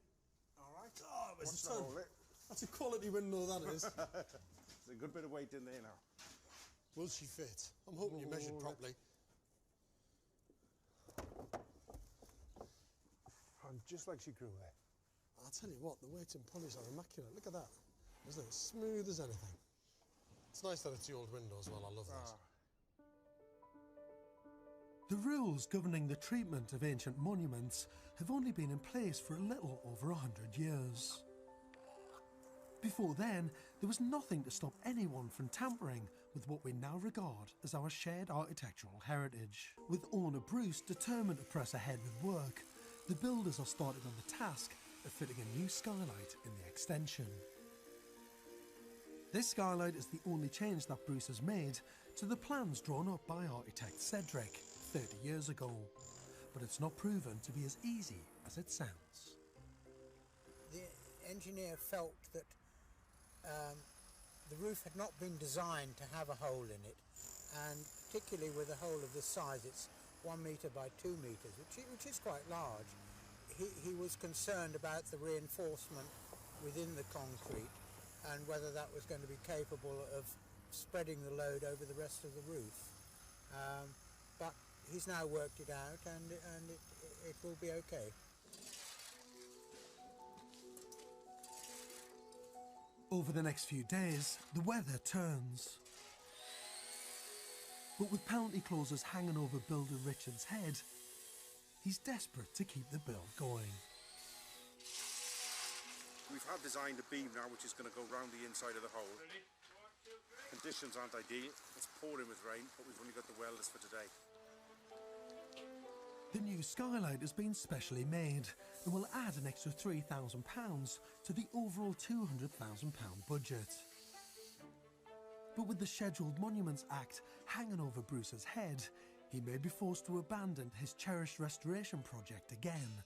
All right. Oh, Watch it's that a hold it. That's a quality window, that is. There's a good bit of weight in there now. Will she fit? I'm hoping you measured properly. I'm just like she grew there. I'll tell you what, the weight and polish are immaculate. Look at that. Isn't it? Smooth as anything. It's nice that it's the old window as well. I love that. The rules governing the treatment of ancient monuments have only been in place for a little over 100 years. Before then, there was nothing to stop anyone from tampering with what we now regard as our shared architectural heritage. With owner Bruce determined to press ahead with work, the builders are started on the task of fitting a new skylight in the extension. This skylight is the only change that Bruce has made to the plans drawn up by architect Cedric 30 years ago, but it's not proven to be as easy as it sounds. The engineer felt that the roof had not been designed to have a hole in it, and particularly with a hole of this size, it's 1 metre by 2 metres, which is quite large. He was concerned about the reinforcement within the concrete and whether that was going to be capable of spreading the load over the rest of the roof. But he's now worked it out, and it will be okay. Over the next few days, the weather turns. But with penalty clauses hanging over builder Richard's head, he's desperate to keep the build going. We have designed a beam now which is going to go round the inside of the hole. Conditions aren't ideal, it's pouring with rain, but we've only got the welders for today. The new skylight has been specially made and will add an extra £3,000 to the overall £200,000 budget. But with the Scheduled Monuments Act hanging over Bruce's head, he may be forced to abandon his cherished restoration project again,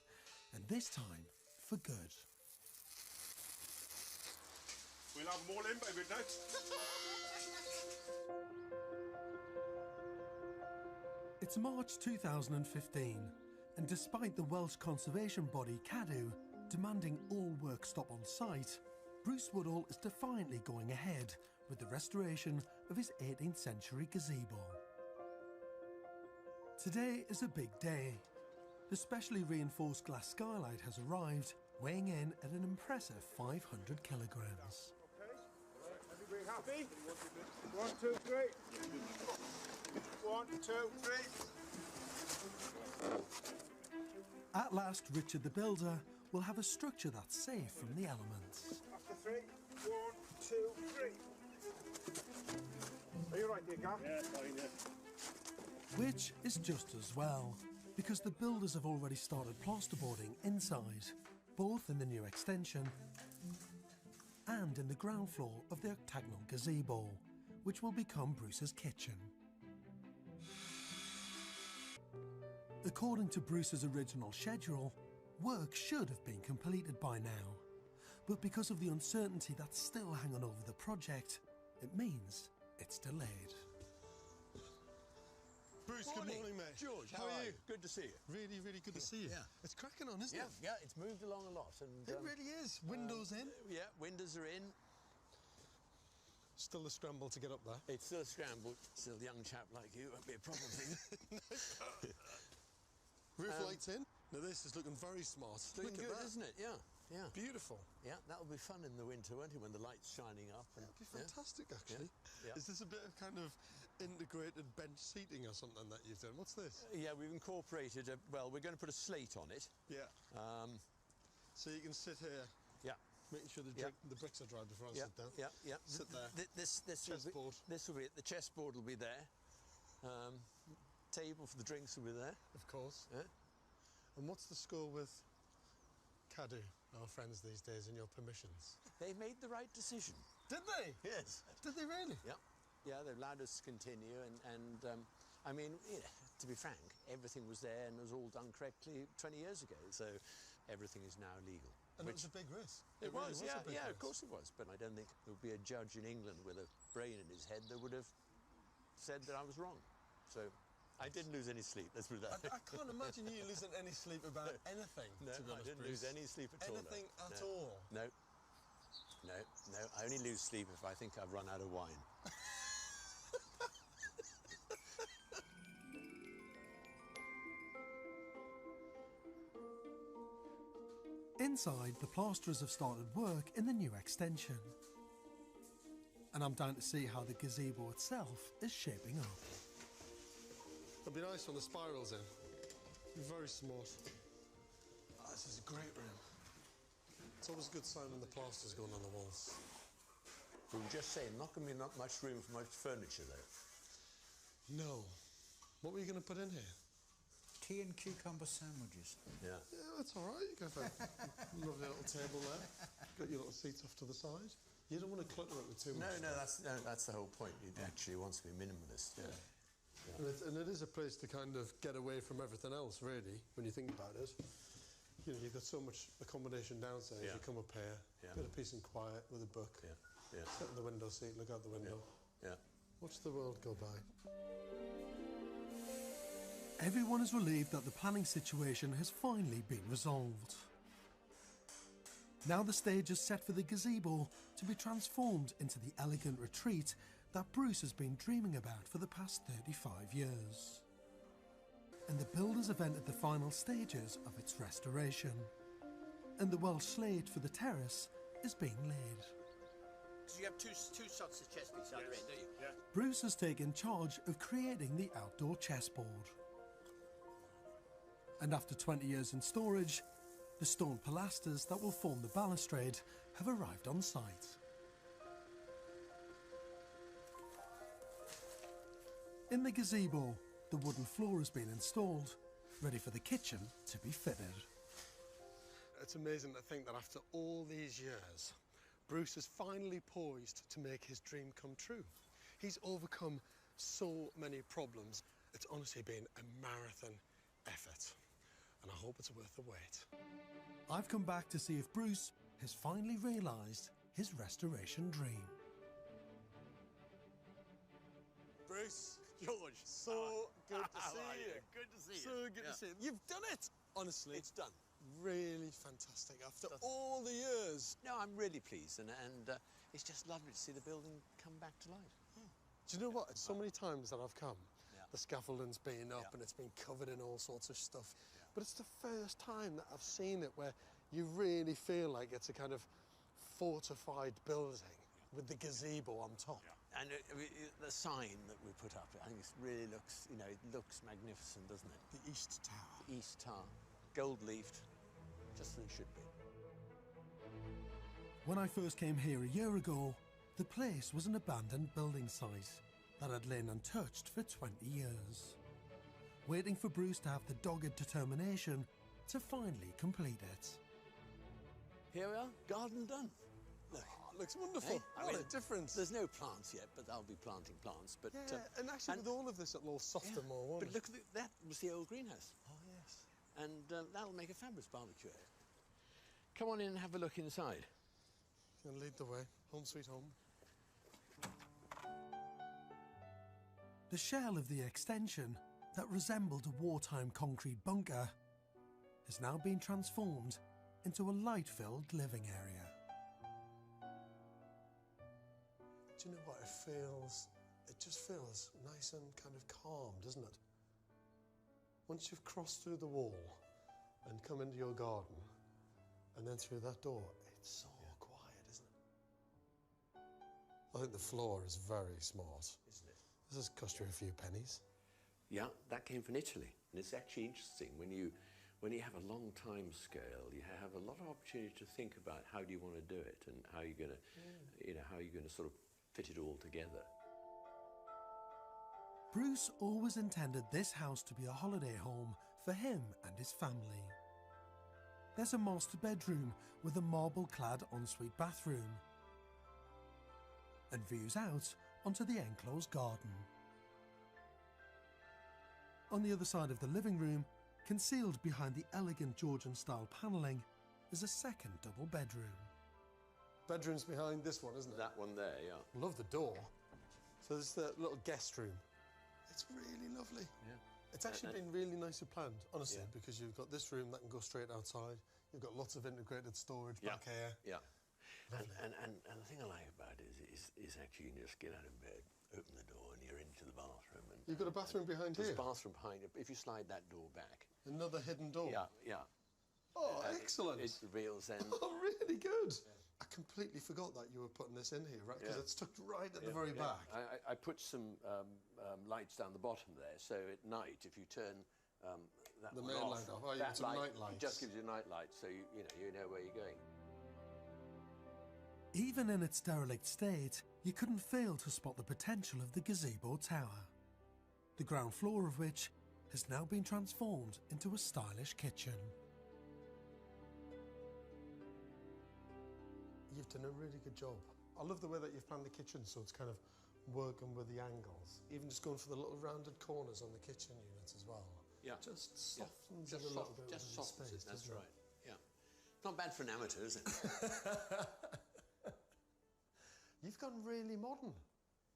and this time for good. We'll have them all in by midnight. It's March 2015, and despite the Welsh conservation body Cadw demanding all work stop on site, Bruce Woodall is defiantly going ahead with the restoration of his 18th century gazebo. Today is a big day. The specially reinforced glass skylight has arrived, weighing in at an impressive 500 kilograms. Everybody happy? 1, 2, 3. 1, 2, 3. At last, Richard the Builder will have a structure that's safe from the elements. After 3. 1, 2, 3. Are you right there, Gav? Yeah, fine, yeah. Which is just as well, because the builders have already started plasterboarding inside, both in the new extension and in the ground floor of the octagonal gazebo, which will become Bruce's kitchen. According to Bruce's original schedule, work should have been completed by now, but because of the uncertainty that's still hanging over the project, it means it's delayed. Bruce, good morning, mate. George, how are you? Good to see you. Really, really good to see you. Yeah. It's cracking on, isn't it? Yeah, it's moved along a lot. And it really is. Windows in? Yeah, windows are in. Still a scramble to get up there. It's still a scramble. Still a young chap like you won't be a problem for you. Roof lights in. Now this is looking very smart. Looking Look at good, that. isn't it? Yeah, yeah. Beautiful. Yeah, that'll be fun in the winter, won't it, when the light's shining up? And, That'd be fantastic, actually. Yeah. Is this a bit of kind of integrated bench seating or something that you've done? What's this? Yeah, we've incorporated well, we're going to put a slate on it. Yeah. So you can sit here. Yeah. Making sure the bricks are dry before I sit down. Yeah, yeah. Sit there. This chessboard. This will be it. The chessboard will be there. Table for the drinks will be there. Of course. Yeah. And what's the score with Cadw, our friends these days, and your permissions? They made the right decision. Did they? Yes. Did they really? Yeah. Yeah, they've allowed us to continue, and I mean, to be frank, everything was there and was all done correctly 20 years ago, so everything is now legal. And it was a big risk. It really was, a big yeah, risk. of course it was, but I don't think there would be a judge in England with a brain in his head that would have said that I was wrong. So I didn't lose any sleep, let's put it that way. I can't imagine you losing any sleep about anything, No, to be honest, I didn't Bruce. lose any sleep at all. Anything at No. all? No. No, no, I only lose sleep if I think I've run out of wine. Inside, the plasterers have started work in the new extension. And I'm down to see how the gazebo itself is shaping up. It'd be nice when the spiral's in. Very smart. This is a great room. It's always a good sign when the plaster's going on the walls. We were just saying, not going to be not much room for much furniture, though. No. What were you going to put in here? Tea and cucumber sandwiches. Yeah. Yeah, that's all right. You go for a lovely little table there. Got your little seats off to the side. You don't want to clutter it with too much. No, that's the whole point. It actually wants to be minimalist. Yeah. Yeah. And it is a place to kind of get away from everything else, really, when you think about it. You know, you've got so much accommodation downstairs. Yeah. You come up here, bit of peace and quiet with a book. Yeah. Yeah. Sit in the window seat, look out the window. Yeah. Watch the world go by. Everyone is relieved that the planning situation has finally been resolved. Now the stage is set for the gazebo to be transformed into the elegant retreat that Bruce has been dreaming about for the past 35 years. And the builders have entered the final stages of its restoration. And the Welsh slate for the terrace is being laid. So you have two shots of chess pieces either end, don't you? Yeah. Bruce has taken charge of creating the outdoor chessboard. And after 20 years in storage, the stone pilasters that will form the balustrade have arrived on site. In the gazebo, the wooden floor has been installed, ready for the kitchen to be fitted. It's amazing to think that after all these years, Bruce is finally poised to make his dream come true. He's overcome so many problems. It's honestly been a marathon effort, and I hope it's worth the wait. I've come back to see if Bruce has finally realised his restoration dream. Bruce, George, so good to see you. Good to see you. So good to see you. You've done it! Honestly. It's done. Really fantastic after all the years. No, I'm really pleased, and it's just lovely to see the building come back to life. Do you know what? So many times that I've come, the scaffolding's been up and it's been covered in all sorts of stuff. But it's the first time that I've seen it where you really feel like it's a kind of fortified building with the gazebo on top. And the sign that we put up, I think it really looks, you know, it looks magnificent, doesn't it? The East Tower. The East Tower. Gold-leafed, just as it should be. When I first came here a year ago, the place was an abandoned building site that had lain untouched for 20 years, waiting for Bruce to have the dogged determination to finally complete it. Here we are, garden done. Look, it looks wonderful. What a difference. There's no plants yet, but I'll be planting plants. But and actually with all of this it'll all soften more, won't But look, that was the old greenhouse. Oh, yes. And that'll make a fabulous barbecue area. Come on in and have a look inside. You can lead the way. Home sweet home. The shell of the extension that resembled a wartime concrete bunker has now been transformed into a light-filled living area. Do you know what? It just feels nice and kind of calm, doesn't it? Once you've crossed through the wall and come into your garden and then through that door, it's so quiet, isn't it? I think the floor is very smart. Isn't it? This has cost you a few pennies. Yeah, that came from Italy. And it's actually interesting when you have a long time scale, you have a lot of opportunity to think about how do you want to do it and how you're going to, you know, how you're going to sort of fit it all together. Bruce always intended this house to be a holiday home for him and his family. There's a master bedroom with a marble-clad ensuite bathroom and views out onto the enclosed garden. On the other side of the living room, concealed behind the elegant Georgian-style panelling, is a second double bedroom. Bedroom's behind this one, isn't it? That one there, yeah. Love the door. So there's the little guest room. It's really lovely. Yeah. It's actually been really nicely planned, honestly, because you've got this room that can go straight outside. You've got lots of integrated storage back here. Yeah. And the thing I like about it is actually you can just get out of bed, open the door, and you're into the bathroom. And you've got a bathroom behind here? There's a bathroom behind it. If you slide that door back. Another hidden door? Yeah. Oh, excellent. It reveals then. Oh, really good. I completely forgot that you were putting this in here, right? Because it's tucked right at the very back. I put some lights down the bottom there, so at night, if you turn that The one main off, light off. Oh, that it's a night light light. just gives you a night light, so you know where you're going. Even in its derelict state, you couldn't fail to spot the potential of the gazebo tower, the ground floor of which has now been transformed into a stylish kitchen. You've done a really good job. I love the way that you've planned the kitchen, so it's kind of working with the angles. Even just going for the little rounded corners on the kitchen unit as well. Yeah. Just softens Just it a little bit. Just within softens space, it, that's doesn't right. Yeah. Not bad for an amateur, is it? You've gone really modern.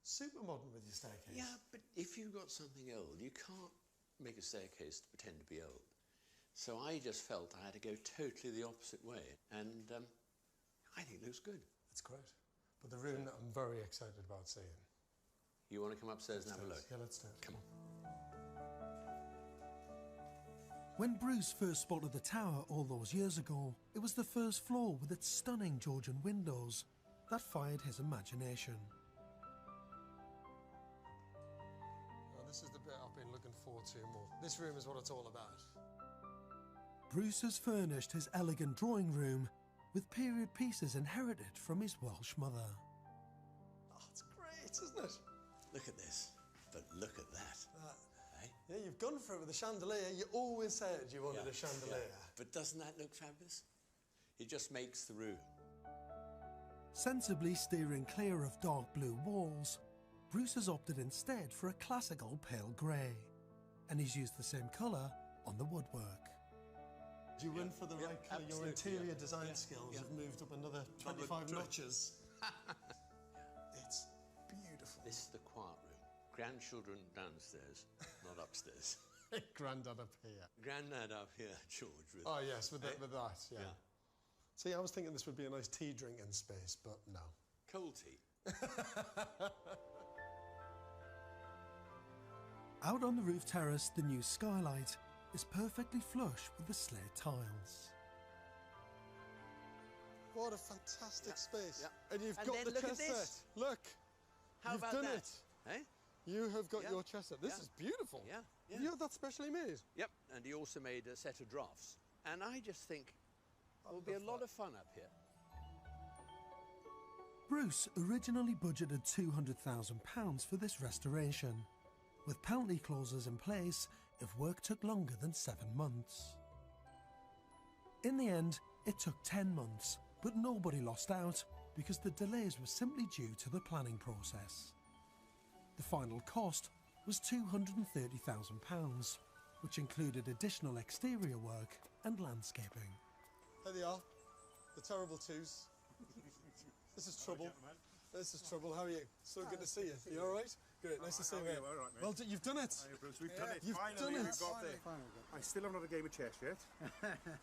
Super modern with your staircase. Yeah, but if you've got something old, you can't make a staircase to pretend to be old. So I just felt I had to go totally the opposite way, and I think it looks good. It's great. But the room that I'm very excited about seeing. You want to come upstairs and have a look? Yeah, let's do it. Come on. When Bruce first spotted the tower all those years ago, it was the first floor with its stunning Georgian windows that fired his imagination. Well, this is the bit I've been looking forward to more. This room is what it's all about. Bruce has furnished his elegant drawing room with period pieces inherited from his Welsh mother. Oh, it's great, isn't it? Look at this, but look at that. Yeah, you've gone for it with the chandelier. You always said you wanted a chandelier. Yeah. But doesn't that look fabulous? It just makes the room. Sensibly steering clear of dark blue walls, Bruce has opted instead for a classical pale grey, and he's used the same colour on the woodwork. You win for the right colour. Your interior design skills have moved up another 25 notches. It's beautiful. This is the quiet room. Grandchildren downstairs, not upstairs. Grandad up here. Grandad up here, George. With, Oh, yes, with that, yeah. See, I was thinking this would be a nice tea drinking space, but no. Cold tea. Out on the roof terrace, the new skylight is perfectly flush with the slate tiles. What a fantastic space. Yeah. And you've And got then the look at chess this. set. Look. How You've about done that? it. Eh? You have got your chess set. This is beautiful. Yeah. Have you had that specially made? Yep, and he also made a set of drafts. And I just think it will be a lot of fun up here. Bruce originally budgeted £200,000 for this restoration, with penalty clauses in place if work took longer than 7 months. In the end, it took 10 months, but nobody lost out because the delays were simply due to the planning process. The final cost was £230,000, which included additional exterior work and landscaping. There they are. The terrible twos. This is trouble. This is trouble. How are you? So good to see you. You all right? Great. Nice to see you. All right, mate. Well, you've done it. Hey, Bruce, we've done it. You've Finally, done it. we've got there. I still haven't had a game of chess yet.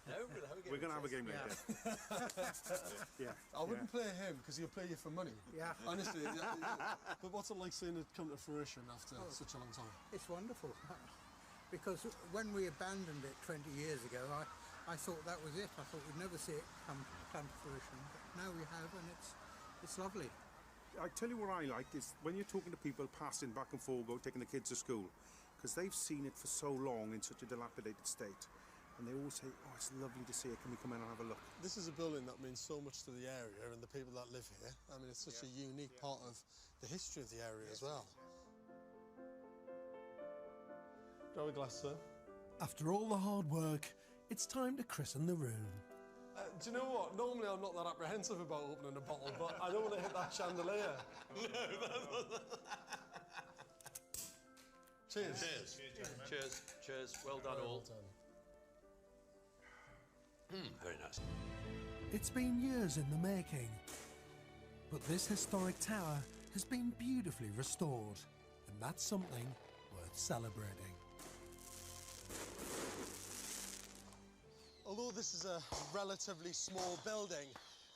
No, we'll have a game We're going to have a of game chess. later. Yeah. I wouldn't play him because he'll play you for money. Yeah. Honestly. But what's it like seeing it come to fruition after such a long time? It's wonderful. Because when we abandoned it 20 years ago, I thought that was it. I thought we'd never see it come to fruition. But now we have, and it's lovely. I tell you what I like is when you're talking to people passing back and forth, taking the kids to school, because they've seen it for so long in such a dilapidated state, and they always say, "Oh, it's lovely to see it. Can we come in and have a look?" This is a building that means so much to the area and the people that live here. I mean, it's such a unique part of the history of the area as well. Grab a glass, sir. After all the hard work, it's time to christen the room. Do you know what? Normally I'm not that apprehensive about opening a bottle, but I don't want to hit that chandelier. Cheers. Cheers. Cheers. Cheers. Well done, all. Very nice. It's been years in the making, but this historic tower has been beautifully restored, and that's something worth celebrating. Although this is a relatively small building,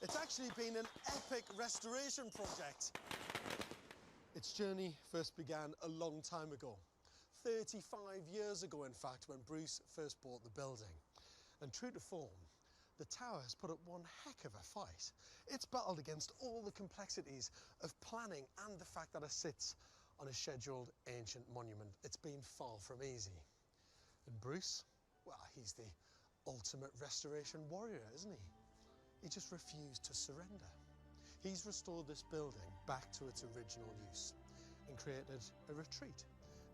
it's actually been an epic restoration project. Its journey first began a long time ago. 35 years ago, in fact, when Bruce first bought the building. And true to form, the tower has put up one heck of a fight. It's battled against all the complexities of planning and the fact that it sits on a scheduled ancient monument. It's been far from easy. And Bruce, well, he's the ultimate restoration warrior, isn't he? He just refused to surrender. He's restored this building back to its original use and created a retreat,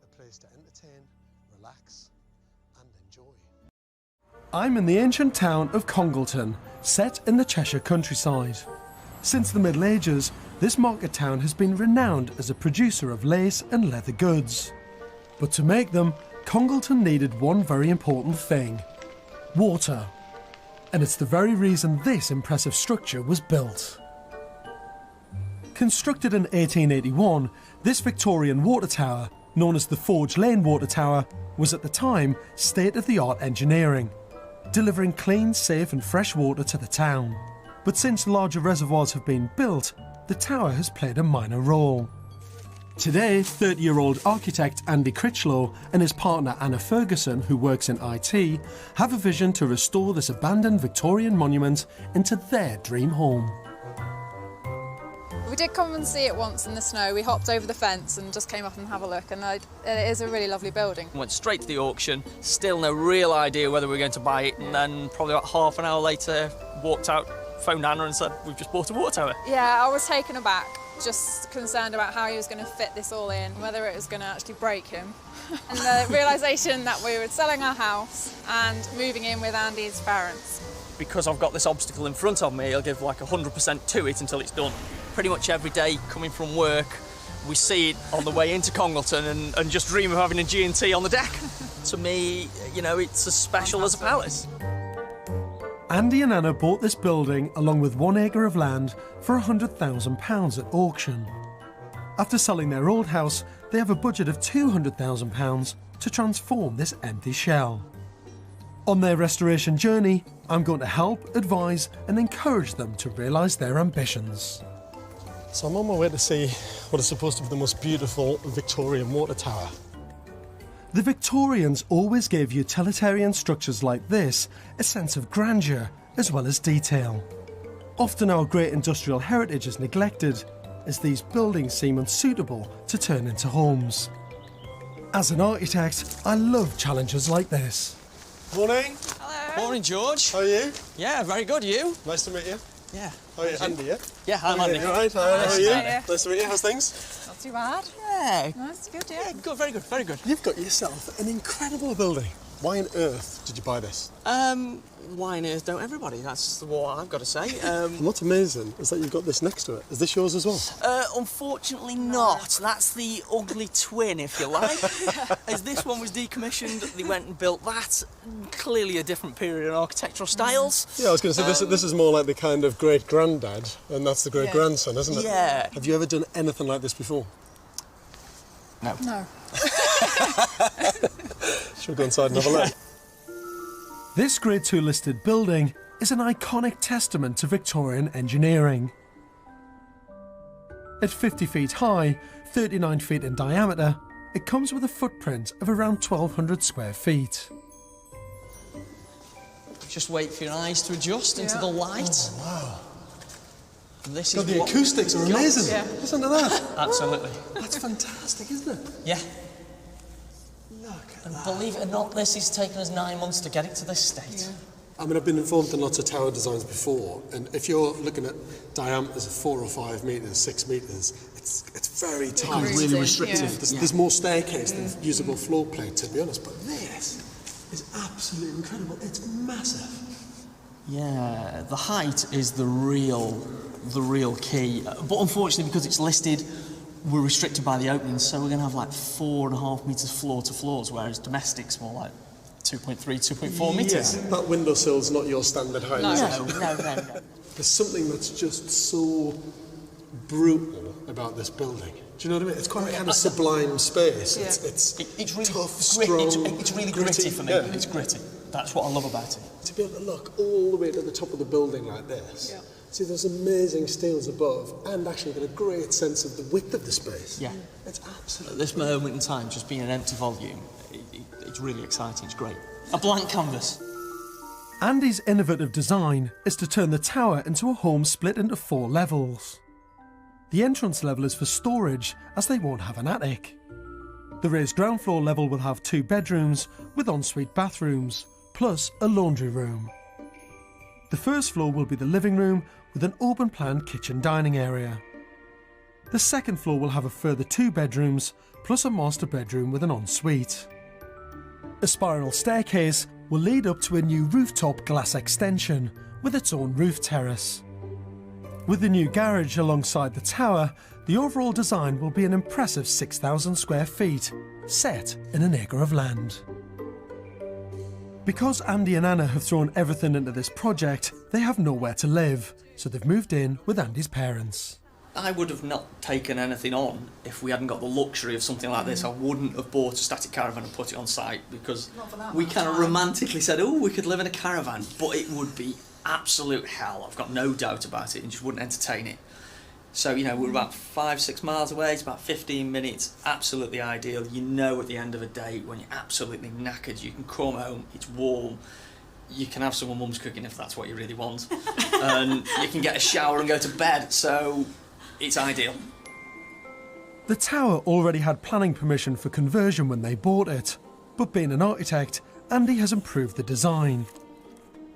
a place to entertain, relax and enjoy. I'm in the ancient town of Congleton, set in the Cheshire countryside. Since the Middle Ages, this market town has been renowned as a producer of lace and leather goods. But to make them, Congleton needed one very important thing: water. And it's the very reason this impressive structure was built. Constructed in 1881, this Victorian water tower, known as the Forge Lane Water Tower, was at the time state-of-the-art engineering, delivering clean, safe and fresh water to the town. But since larger reservoirs have been built, the tower has played a minor role. Today, 30-year-old architect Andy Critchlow and his partner Anna Ferguson, who works in IT, have a vision to restore this abandoned Victorian monument into their dream home. We did come and see it once in the snow. We hopped over the fence and just came up and have a look, and it is a really lovely building. Went straight to the auction, still no real idea whether we were going to buy it, and then probably about half an hour later walked out, phoned Anna and said, we've just bought a water tower. Yeah, I was taken aback, just concerned about how he was going to fit this all in, whether it was going to actually break him. And the realisation that we were selling our house and moving in with Andy's parents. Because I've got this obstacle in front of me, I'll give like 100% to it until it's done. Pretty much every day coming from work, we see it on the way into Congleton and just dream of having a G&T on the deck. To me, you know, it's as special as a palace. Andy and Anna bought this building along with 1 acre of land for £100,000 at auction. After selling their old house, they have a budget of £200,000 to transform this empty shell. On their restoration journey, I'm going to help, advise and encourage them to realise their ambitions. So I'm on my way to see what is supposed to be the most beautiful Victorian water tower. The Victorians always gave utilitarian structures like this a sense of grandeur as well as detail. Often our great industrial heritage is neglected, as these buildings seem unsuitable to turn into homes. As an architect, I love challenges like this. Morning. Hello. Morning, George. How are you? Yeah, very good. You? Nice to meet you. Yeah. How are you? Andy, yeah? Yeah, I'm Andy. All right, how are you? Nice to meet you. How's things? Not too bad. Yeah. That's good, yeah. Good, very good, very good. You've got yourself an incredible building. Why on earth did you buy this? Why on earth don't everybody? That's what I've got to say. And what's amazing is that you've got this next to it. Is this yours as well? Unfortunately not. That's the ugly twin, if you like. As this one was decommissioned, they went and built that. Clearly a different period in architectural styles. Yeah, I was going to say, this is more like the kind of great-granddad, and that's the great-grandson, isn't it? Yeah. Have you ever done anything like this before? No. No. Should we go inside and have a look? This Grade 2 listed building is an iconic testament to Victorian engineering. At 50 feet high, 39 feet in diameter, it comes with a footprint of around 1,200 square feet. Just wait for your eyes to adjust into the light. Oh, wow. And this God, is the acoustics are amazing. Yeah. Listen to that. Absolutely. That's fantastic, isn't it? Yeah. Look at And that. believe it or not, this has taken us 9 months to get it to this state. Yeah. I mean, I've been involved in lots of tower designs before, and if you're looking at diameters of 4 or 5 metres, 6 metres, it's very tight. It's really restrictive. Yeah. There's more staircase than usable floor plate, to be honest, but this is absolutely incredible. It's massive. Yeah, the height is the real key. But unfortunately, because it's listed, we're restricted by the openings, so we're going to have like 4.5 metres floor to floors, whereas domestic's more like 2.3, 2.4 metres. Yeah, that windowsill's not your standard height, is it? No. There's something that's just so brutal about this building. Do you know what I mean? It's quite a kind of sublime space. Yeah. It's really tough, grit, strong. it's really gritty for me. Yeah. It's gritty. That's what I love about it. To be able to look all the way to the top of the building like this, see those amazing steels above, and actually get a great sense of the width of the space. Yeah. It's absolutely... At this moment in time, just being an empty volume, it's really exciting, it's great. A blank canvas. Andy's innovative design is to turn the tower into a home split into 4 levels. The entrance level is for storage, as they won't have an attic. The raised ground floor level will have 2 bedrooms with ensuite bathrooms, plus a laundry room. The first floor will be the living room with an open-plan kitchen dining area. The second floor will have a further 2 bedrooms, plus a master bedroom with an ensuite. A spiral staircase will lead up to a new rooftop glass extension with its own roof terrace. With the new garage alongside the tower, the overall design will be an impressive 6,000 square feet, set in an acre of land. Because Andy and Anna have thrown everything into this project, they have nowhere to live, so they've moved in with Andy's parents. I would have not taken anything on if we hadn't got the luxury of something like this. I wouldn't have bought a static caravan and put it on site, because we kind of romantically said, oh, we could live in a caravan, but it would be absolute hell. I've got no doubt about it, and just wouldn't entertain it. So, you know, we're about 5-6 miles away, it's about 15 minutes, absolutely ideal. You know, at the end of a day, when you're absolutely knackered, you can come home, it's warm, you can have some of mum's cooking if that's what you really want, and you can get a shower and go to bed, so it's ideal. The tower already had planning permission for conversion when they bought it, but being an architect, Andy has improved the design.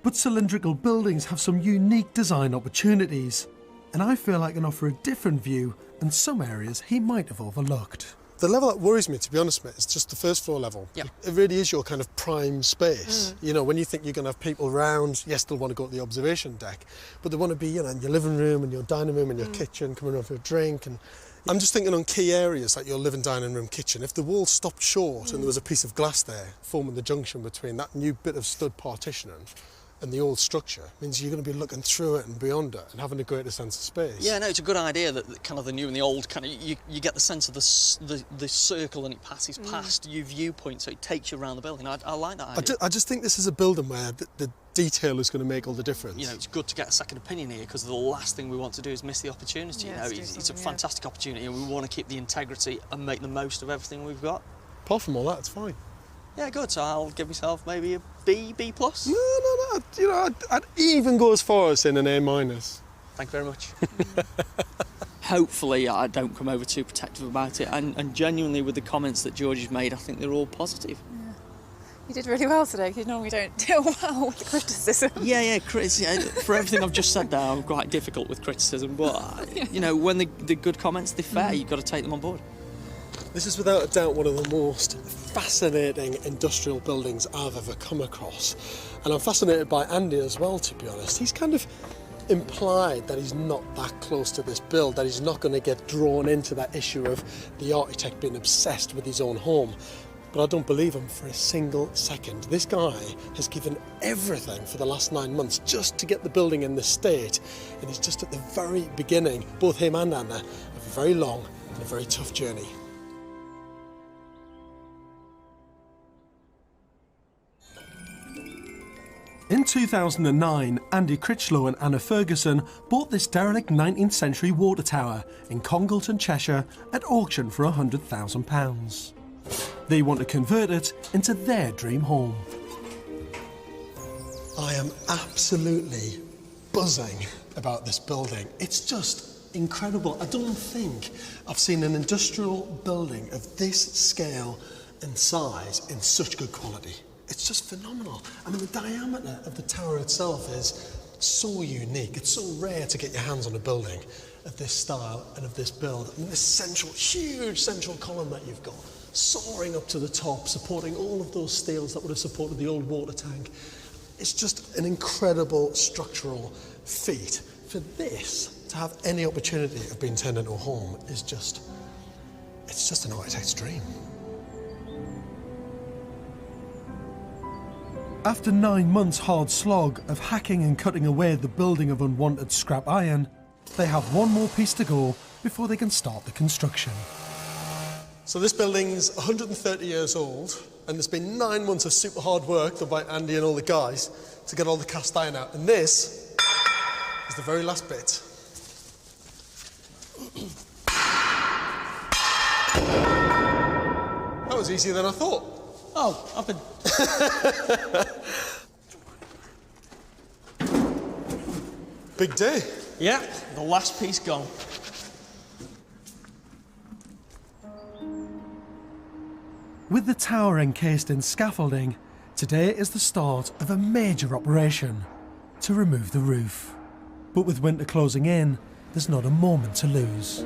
But cylindrical buildings have some unique design opportunities, and I feel I can offer a different view in some areas he might have overlooked. The level that worries me, to be honest, mate, is just the first floor level. Yep. It really is your kind of prime space. You know, when you think you're going to have people around, yes, they'll want to go to the observation deck, but they want to be, you know, in your living room and your dining room and your kitchen, coming over for a drink. And I'm just thinking on key areas like your living, dining room, kitchen. If the wall stopped short and there was a piece of glass there forming the junction between that new bit of stud partitioning and the old structure, means you're going to be looking through it and beyond it and having a greater sense of space. Yeah, no, it's a good idea that kind of the new and the old kind of, you get the sense of the circle, and it passes past your viewpoint, so it takes you around the building. I like that idea. I just think this is a building where the detail is going to make all the difference. You know, it's good to get a second opinion here, because the last thing we want to do is miss the opportunity. Yeah, you know, it's a fantastic opportunity, and we want to keep the integrity and make the most of everything we've got. Apart from all that, it's fine. Yeah, good. So I'll give myself maybe a B+. No. You know, I'd even go as far as saying an A-. Thank you very much. Hopefully I don't come over too protective about it, and genuinely with the comments that George has made, I think they're all positive. Yeah. You did really well today, because you normally don't deal well with criticism. Yeah, for everything I've just said there, I'm quite difficult with criticism, but, you know, when they're good comments, they're fair, you've got to take them on board. This is without a doubt one of the most fascinating industrial buildings I've ever come across. And I'm fascinated by Andy as well, to be honest. He's kind of implied that he's not that close to this build, that he's not going to get drawn into that issue of the architect being obsessed with his own home. But I don't believe him for a single second. This guy has given everything for the last 9 months just to get the building in this state, and he's just at the very beginning, both him and Anna, of a very long and a very tough journey. In 2009, Andy Critchlow and Anna Ferguson bought this derelict 19th century water tower in Congleton, Cheshire at auction for £100,000. They want to convert it into their dream home. I am absolutely buzzing about this building. It's just incredible. I don't think I've seen an industrial building of this scale and size in such good quality. It's just phenomenal. I mean, the diameter of the tower itself is so unique. It's so rare to get your hands on a building of this style and of this build. I mean, this huge central column that you've got, soaring up to the top, supporting all of those steels that would have supported the old water tank. It's just an incredible structural feat. For this to have any opportunity of being turned into a home is just, it's just an architect's dream. After 9 months' hard slog of hacking and cutting away the building of unwanted scrap iron, they have one more piece to go before they can start the construction. So this building's 130 years old, and there's been 9 months of super hard work done by Andy and all the guys to get all the cast iron out. And this is the very last bit. That was easier than I thought. Oh, I've been... Big day. Yeah, the last piece gone. With the tower encased in scaffolding, today is the start of a major operation to remove the roof. But with winter closing in, there's not a moment to lose.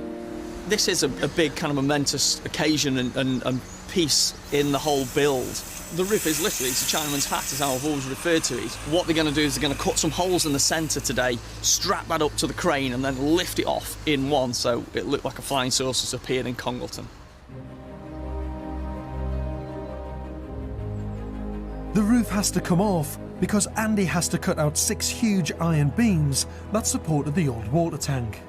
This is a big kind of momentous occasion and piece in the whole build. The roof is literally, it's a Chinaman's hat, is how I've always referred to it. What they're going to do is they're going to cut some holes in the centre today, strap that up to the crane and then lift it off in one so it looked like a flying saucer's appeared in Congleton. The roof has to come off because Andy has to cut out 6 huge iron beams that supported the old water tank.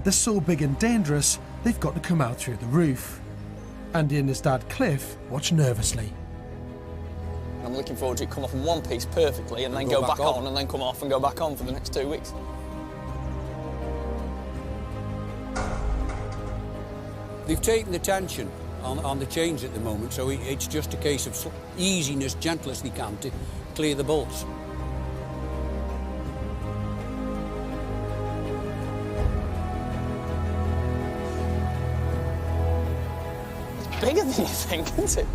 They're so big and dangerous, they've got to come out through the roof. Andy and his dad Cliff watch nervously. I'm looking forward to it come off in one piece perfectly and then go back on and then come off and go back on for the next 2 weeks. They've taken the tension on the chains at the moment, so it's just a case of easiness, gentle as they can, to clear the bolts. It's bigger than you think, isn't it?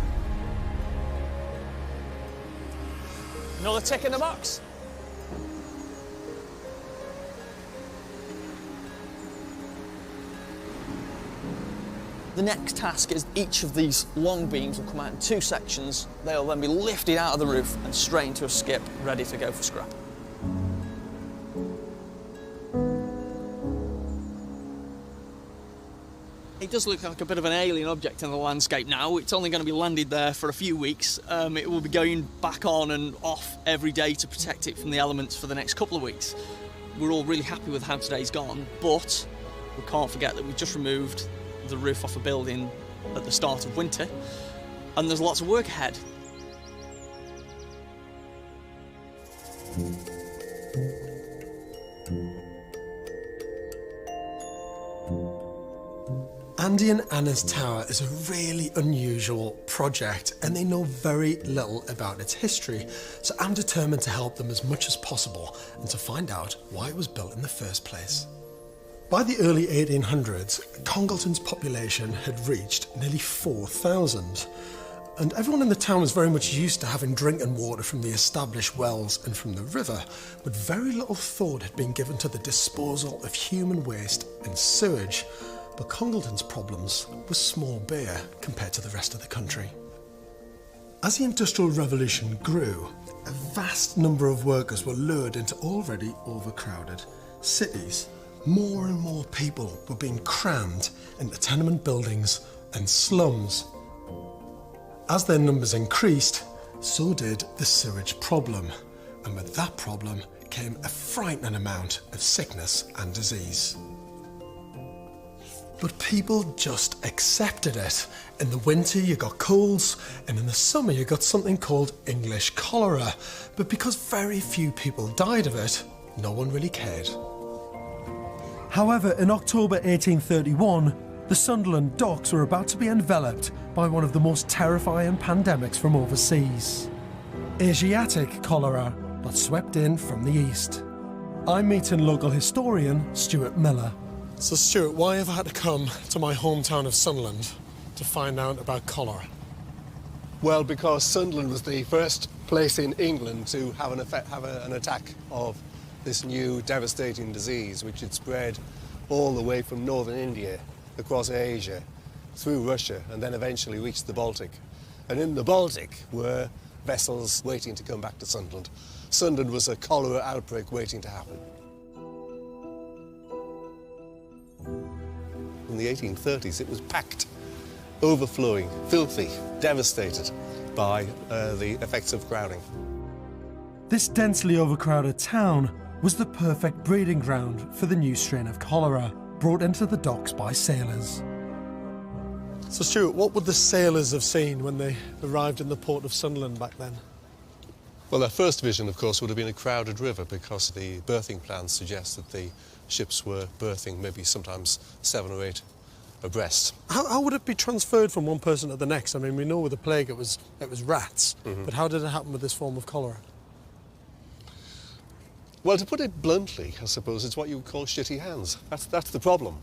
Another tick in the box. The next task is each of these long beams will come out in 2 sections. They'll then be lifted out of the roof and straight into a skip, ready to go for scrap. It does look like a bit of an alien object in the landscape now. It's only going to be landed there for a few weeks. It will be going back on and off every day to protect it from the elements for the next couple of weeks. We're all really happy with how today's gone, but we can't forget that we've just removed the roof off a building at the start of winter, and there's lots of work ahead. Andy and Anna's tower is a really unusual project and they know very little about its history, so I'm determined to help them as much as possible and to find out why it was built in the first place. By the early 1800s, Congleton's population had reached nearly 4,000, and everyone in the town was very much used to having drinking water from the established wells and from the river, but very little thought had been given to the disposal of human waste and sewage. But Congleton's problems were small beer compared to the rest of the country. As the Industrial Revolution grew, a vast number of workers were lured into already overcrowded cities. More and more people were being crammed into tenement buildings and slums. As their numbers increased, so did the sewage problem, and with that problem came a frightening amount of sickness and disease. But people just accepted it. In the winter you got colds, and in the summer you got something called English cholera. But because very few people died of it, no one really cared. However, in October 1831, the Sunderland docks were about to be enveloped by one of the most terrifying pandemics from overseas. Asiatic cholera that swept in from the east. I'm meeting local historian Stuart Miller. So Stuart, why have I had to come to my hometown of Sunderland to find out about cholera? Well, because Sunderland was the first place in England to have an attack of this new devastating disease, which had spread all the way from northern India, across Asia, through Russia, and then eventually reached the Baltic. And in the Baltic were vessels waiting to come back to Sunderland. Sunderland was a cholera outbreak waiting to happen. In the 1830s, it was packed, overflowing, filthy, devastated by the effects of crowding. This densely overcrowded town was the perfect breeding ground for the new strain of cholera brought into the docks by sailors. So Stuart, what would the sailors have seen when they arrived in the port of Sunderland back then? Well, their first vision, of course, would have been a crowded river, because the berthing plans suggest that the ships were berthing maybe sometimes 7 or 8 abreast. How would it be transferred from one person to the next? I mean, we know with the plague it was rats, but how did it happen with this form of cholera? Well, to put it bluntly, I suppose it's what you would call shitty hands. That's the problem.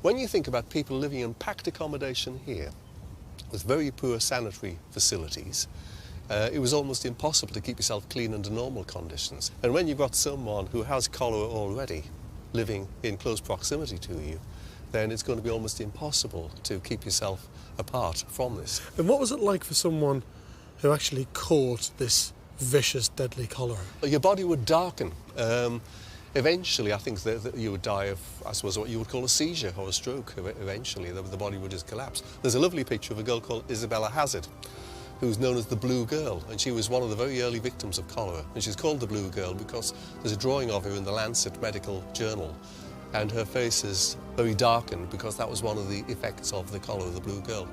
When you think about people living in packed accommodation here, with very poor sanitary facilities, it was almost impossible to keep yourself clean under normal conditions. And when you've got someone who has cholera already living in close proximity to you, then it's going to be almost impossible to keep yourself apart from this. And what was it like for someone who actually caught this vicious, deadly cholera? Your body would darken. Eventually, I think that you would die of, I suppose, what you would call a seizure or a stroke. Eventually, the body would just collapse. There's a lovely picture of a girl called Isabella Hazard, who's known as the Blue Girl, and she was one of the very early victims of cholera. And she's called the Blue Girl because there's a drawing of her in the Lancet Medical Journal, and her face is very darkened because that was one of the effects of the cholera, the Blue Girl.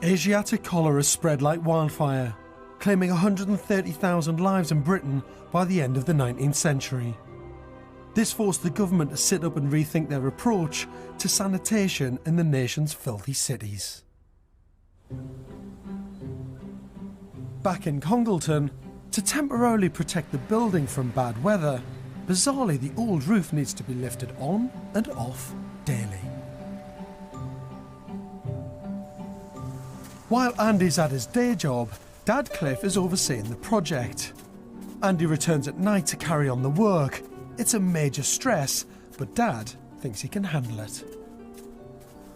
Asiatic cholera spread like wildfire, claiming 130,000 lives in Britain by the end of the 19th century. This forced the government to sit up and rethink their approach to sanitation in the nation's filthy cities. Back in Congleton, to temporarily protect the building from bad weather, bizarrely the old roof needs to be lifted on and off daily. While Andy's at his day job, Dad Cliff is overseeing the project. Andy returns at night to carry on the work. It's a major stress, but Dad thinks he can handle it.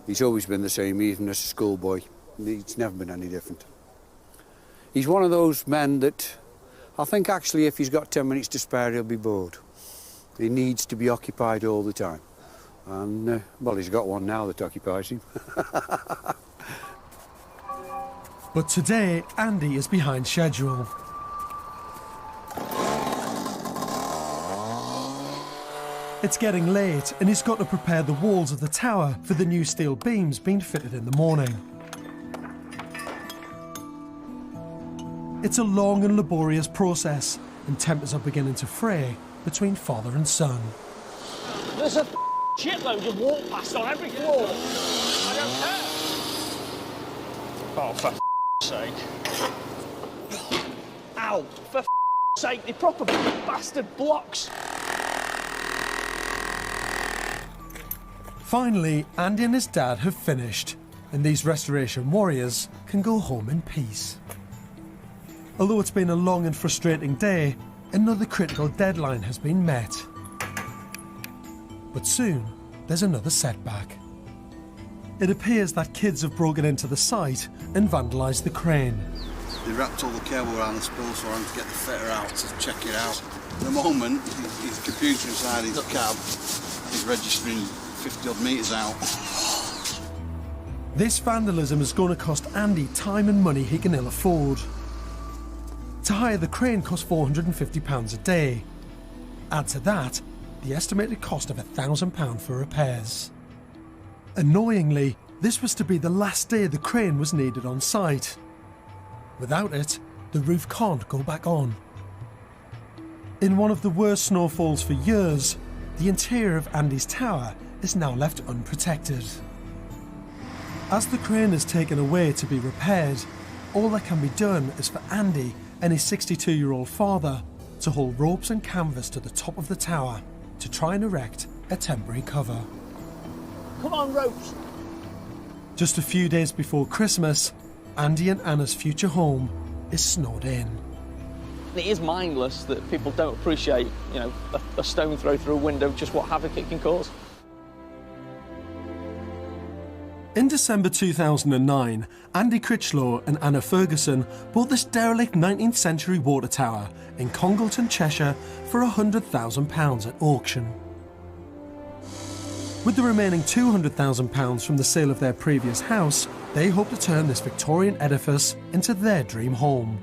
He's always been the same, even as a schoolboy. It's never been any different. He's one of those men that I think actually if he's got 10 minutes to spare, he'll be bored. He needs to be occupied all the time. And, well, he's got one now that occupies him. But today, Andy is behind schedule. It's getting late and he's got to prepare the walls of the tower for the new steel beams being fitted in the morning. It's a long and laborious process, and tempers are beginning to fray between father and son. There's a shitload of walk past on every floor. I don't care. Oh, for sake. Ow, for sake, they proper bastard blocks. Finally, Andy and his dad have finished, and these restoration warriors can go home in peace. Although it's been a long and frustrating day, another critical deadline has been met. But soon, there's another setback. It appears that kids have broken into the site and vandalised the crane. They wrapped all the cable around the spool for him to get the fitter out to check it out. At the moment, his computer inside his cab is registering 50 odd metres out. This vandalism is going to cost Andy time and money he can ill afford. To hire the crane costs £450 a day. Add to that the estimated cost of £1,000 for repairs. Annoyingly, this was to be the last day the crane was needed on site. Without it, the roof can't go back on. In one of the worst snowfalls for years, the interior of Andy's tower is now left unprotected. As the crane is taken away to be repaired, all that can be done is for Andy and his 62-year-old father to haul ropes and canvas to the top of the tower to try and erect a temporary cover. Come on, ropes. Just a few days before Christmas, Andy and Anna's future home is snowed in. It is mindless that people don't appreciate, you know, a stone throw through a window, just what havoc it can cause. In December 2009, Andy Critchlow and Anna Ferguson bought this derelict 19th century water tower in Congleton, Cheshire for £100,000 at auction. With the remaining £200,000 from the sale of their previous house, they hope to turn this Victorian edifice into their dream home.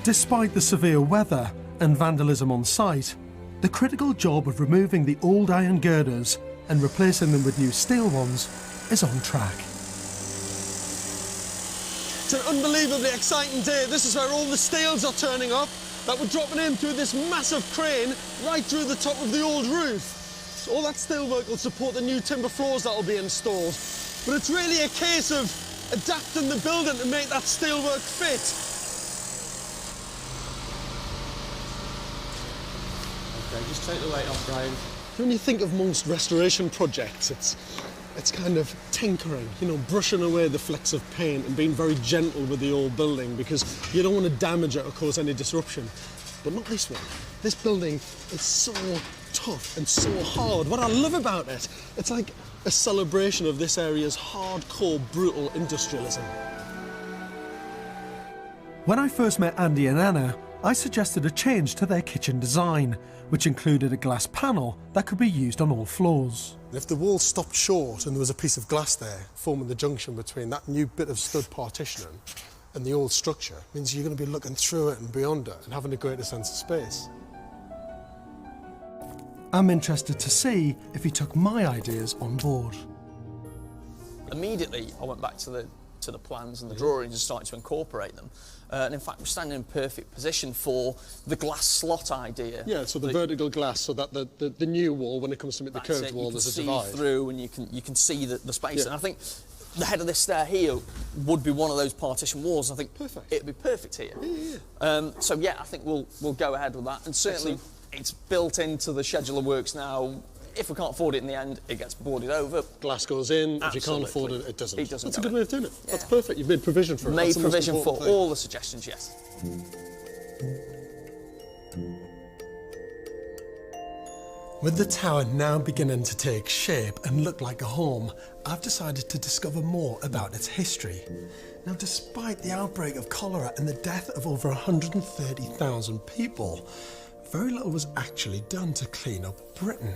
Despite the severe weather and vandalism on site, the critical job of removing the old iron girders and replacing them with new steel ones is on track. It's an unbelievably exciting day. This is where all the steels are turning up that we're dropping in through this massive crane right through the top of the old roof. So all that steelwork will support the new timber floors that will be installed. But it's really a case of adapting the building to make that steelwork fit. Just take the weight off, Brian. When you think of most restoration projects, it's kind of tinkering, you know, brushing away the flecks of paint and being very gentle with the old building because you don't want to damage it or cause any disruption. But not this one. This building is so tough and so hard. What I love about it, it's like a celebration of this area's hardcore, brutal industrialism. When I first met Andy and Anna, I suggested a change to their kitchen design, which included a glass panel that could be used on all floors. If the wall stopped short and there was a piece of glass there forming the junction between that new bit of stud partitioning and the old structure, it means you're going to be looking through it and beyond it and having a greater sense of space. I'm interested to see if he took my ideas on board. Immediately, I went back to the plans and the drawings and started to incorporate them. And in fact, we're standing in perfect position for the glass slot idea. Yeah, so the vertical glass, so that the new wall, when it comes to the curved wall, there's a divide. You can see through and you can see the space. Yeah. And I think the head of this stair here would be one of those partition walls. I think it'd be perfect here. Yeah. So yeah, I think we'll go ahead with that. And certainly it's built into the schedule of works now. If we can't afford it in the end, it gets boarded over. Glass goes in. Absolutely. If you can't afford it, it doesn't. That's a good way of doing it. Yeah. That's perfect. You've made provision for it. Made That's the most provision for important thing. all the suggestions, yes. With the tower now beginning to take shape and look like a home, I've decided to discover more about its history. Now, despite the outbreak of cholera and the death of over 130,000 people, very little was actually done to clean up Britain.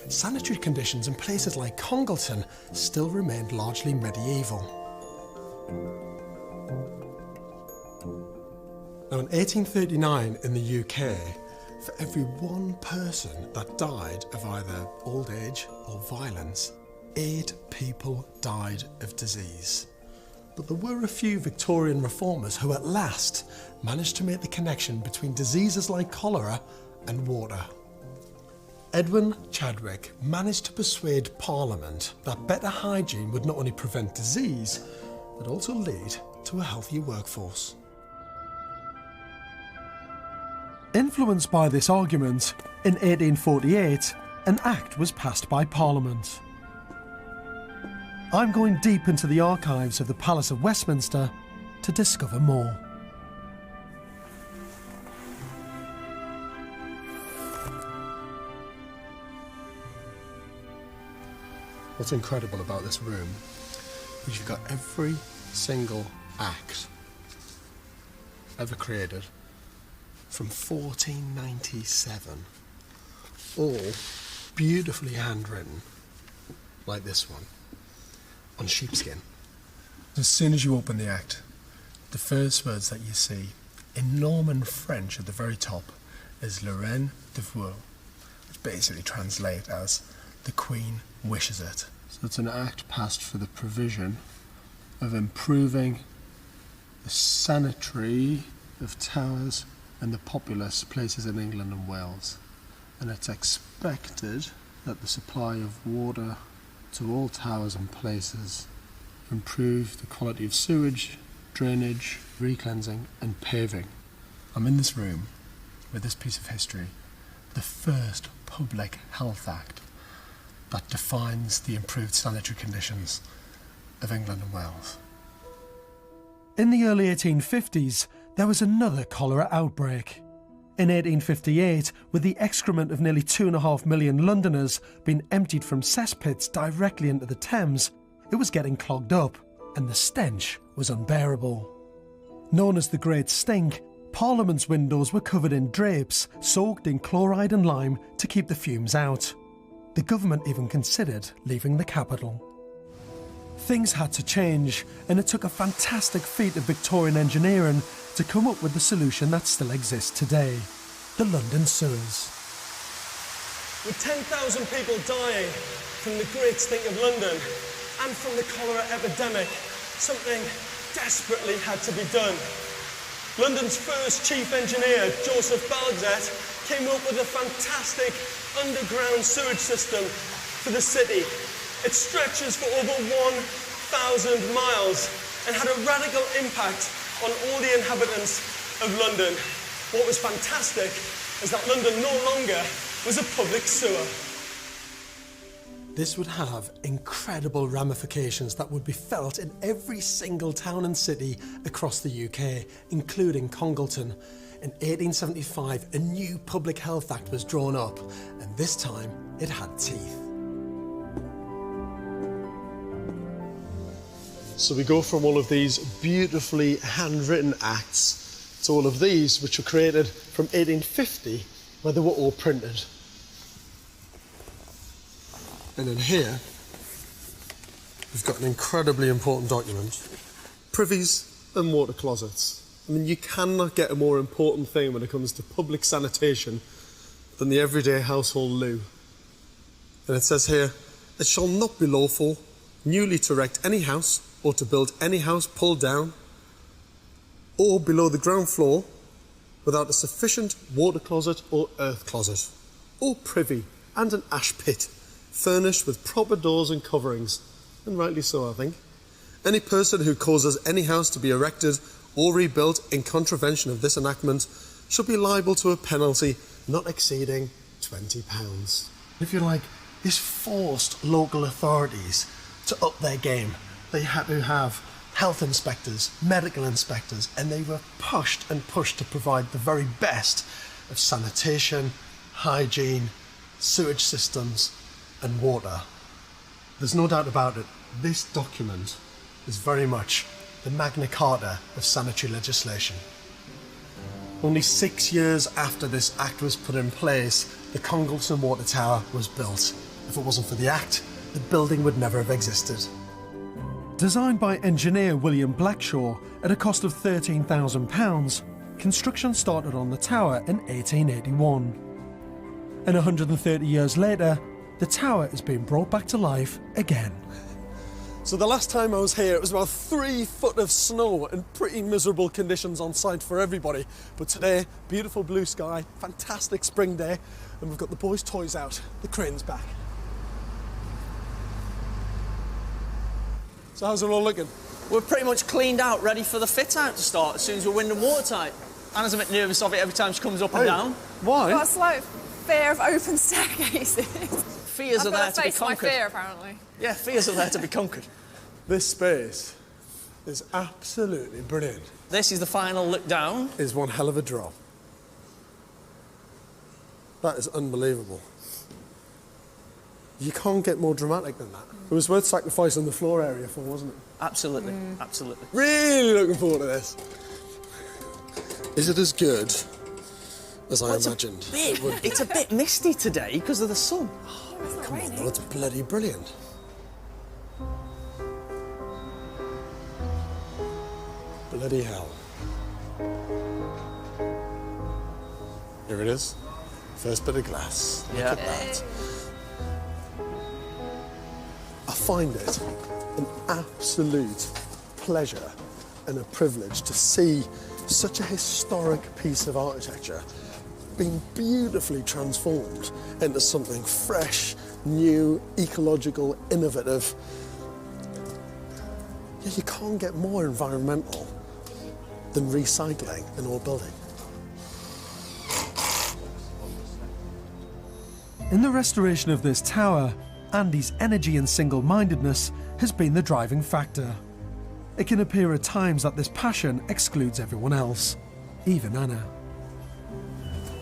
Sanitary conditions in places like Congleton still remained largely medieval. Now, in 1839 in the UK, for every one person that died of either old age or violence, 8 people died of disease. But there were a few Victorian reformers who at last managed to make the connection between diseases like cholera and water. Edwin Chadwick managed to persuade Parliament that better hygiene would not only prevent disease, but also lead to a healthier workforce. Influenced by this argument, in 1848, an Act was passed by Parliament. I'm going deep into the archives of the Palace of Westminster to discover more. What's incredible about this room is you've got every single act ever created from 1497, all beautifully handwritten, like this one, on sheepskin. As soon as you open the act, the first words that you see, in Norman French at the very top, is Le Reine de Vaux, which basically translates as the Queen wishes it. So it's an act passed for the provision of improving the sanitary of towers and the populous places in England and Wales. And it's expected that the supply of water to all towers and places improve the quality of sewage, drainage, re-cleansing and paving. I'm in this room with this piece of history, the first Public Health Act that defines the improved sanitary conditions of England and Wales. In the early 1850s, there was another cholera outbreak. In 1858, with the excrement of nearly 2.5 million Londoners being emptied from cesspits directly into the Thames, it was getting clogged up, and the stench was unbearable. Known as the Great Stink, Parliament's windows were covered in drapes soaked in chloride and lime to keep the fumes out. The government even considered leaving the capital. Things had to change, and it took a fantastic feat of Victorian engineering to come up with the solution that still exists today: the London sewers. With 10,000 people dying from the Great Stink of London and from the cholera epidemic, something desperately had to be done. London's first chief engineer, Joseph Balzet, came up with a fantastic underground sewage system for the city. It stretches for over 1,000 miles and had a radical impact on all the inhabitants of London. What was fantastic is that London no longer was a public sewer. This would have incredible ramifications that would be felt in every single town and city across the UK, including Congleton. In 1875, a new Public Health Act was drawn up, and this time it had teeth. So we go from all of these beautifully handwritten acts to all of these, which were created from 1850, where they were all printed. And in here, we've got an incredibly important document. Privies and water closets. I mean, you cannot get a more important thing when it comes to public sanitation than the everyday household loo. And it says here, it shall not be lawful newly to erect any house or to build any house pulled down or below the ground floor without a sufficient water closet or earth closet, or privy and an ash pit, furnished with proper doors and coverings, and rightly so, I think. Any person who causes any house to be erected or rebuilt in contravention of this enactment shall be liable to a penalty not exceeding £20. If you like, this forced local authorities to up their game. They had to have health inspectors, medical inspectors, and they were pushed and pushed to provide the very best of sanitation, hygiene, sewage systems, and water. There's no doubt about it, this document is very much the Magna Carta of sanitary legislation. Only 6 years after this act was put in place, the Congleton Water Tower was built. If it wasn't for the act, the building would never have existed. Designed by engineer William Blackshaw at a cost of £13,000, construction started on the tower in 1881. And 130 years later, the tower is being brought back to life again. So the last time I was here, it was about 3 foot of snow and pretty miserable conditions on site for everybody. But today, beautiful blue sky, fantastic spring day, and we've got the boys' toys out. The crane's back. So how's it all looking? We're pretty much cleaned out, ready for the fit-out to start as soon as we're wind and watertight. Anna's a bit nervous of it every time she comes up and down. Why? Got a slight fear of open staircases. Fears are there to be conquered. My fear, apparently. Yeah, fears are there to be conquered. This space is absolutely brilliant. This is the final look down. Is one hell of a drop. That is unbelievable. You can't get more dramatic than that. It was worth sacrificing the floor area for, wasn't it? Absolutely, absolutely. Really looking forward to this. Is it as good as I imagined? It's a bit misty today because of the sun. Come on, though, it's bloody brilliant. Bloody hell. Here it is. First bit of glass. Look at that. I find it an absolute pleasure and a privilege to see such a historic piece of architecture being beautifully transformed into something fresh, new, ecological, innovative. Yeah, you can't get more environmental than recycling an old building. In the restoration of this tower, Andy's energy and single-mindedness has been the driving factor. It can appear at times that this passion excludes everyone else, even Anna.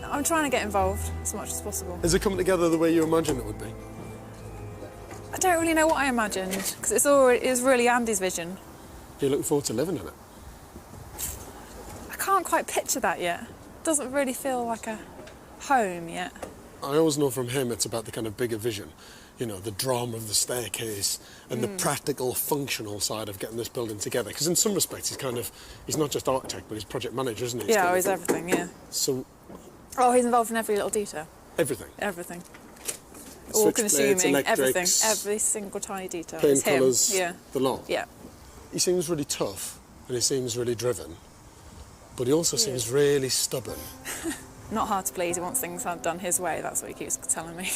I'm trying to get involved as much as possible. Is it coming together the way you imagined it would be? I don't really know what I imagined, because it was really Andy's vision. You're looking forward to living in it? I can't quite picture that yet. It doesn't really feel like a home yet. I always know from him it's about the kind of bigger vision. You know, the drama of the staircase and the practical, functional side of getting this building together. Because in some respects, he's not just architect, but he's project manager, isn't he? Yeah, he's everything, yeah. So... Oh, he's involved in every little detail. Everything? Everything. All-consuming, everything. Every single tiny detail. Paint colours, yeah. the lot. Yeah. He seems really tough and he seems really driven, but he also seems really stubborn. Not hard to please. He wants things done his way. That's what he keeps telling me.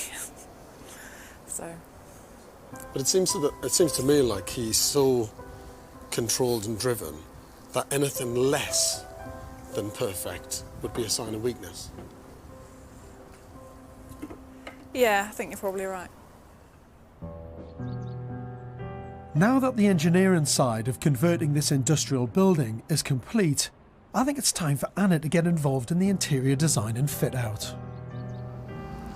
So. But it seems to me like he's so controlled and driven that anything less than perfect would be a sign of weakness. Yeah, I think you're probably right. Now that the engineering side of converting this industrial building is complete, I think it's time for Anna to get involved in the interior design and fit out.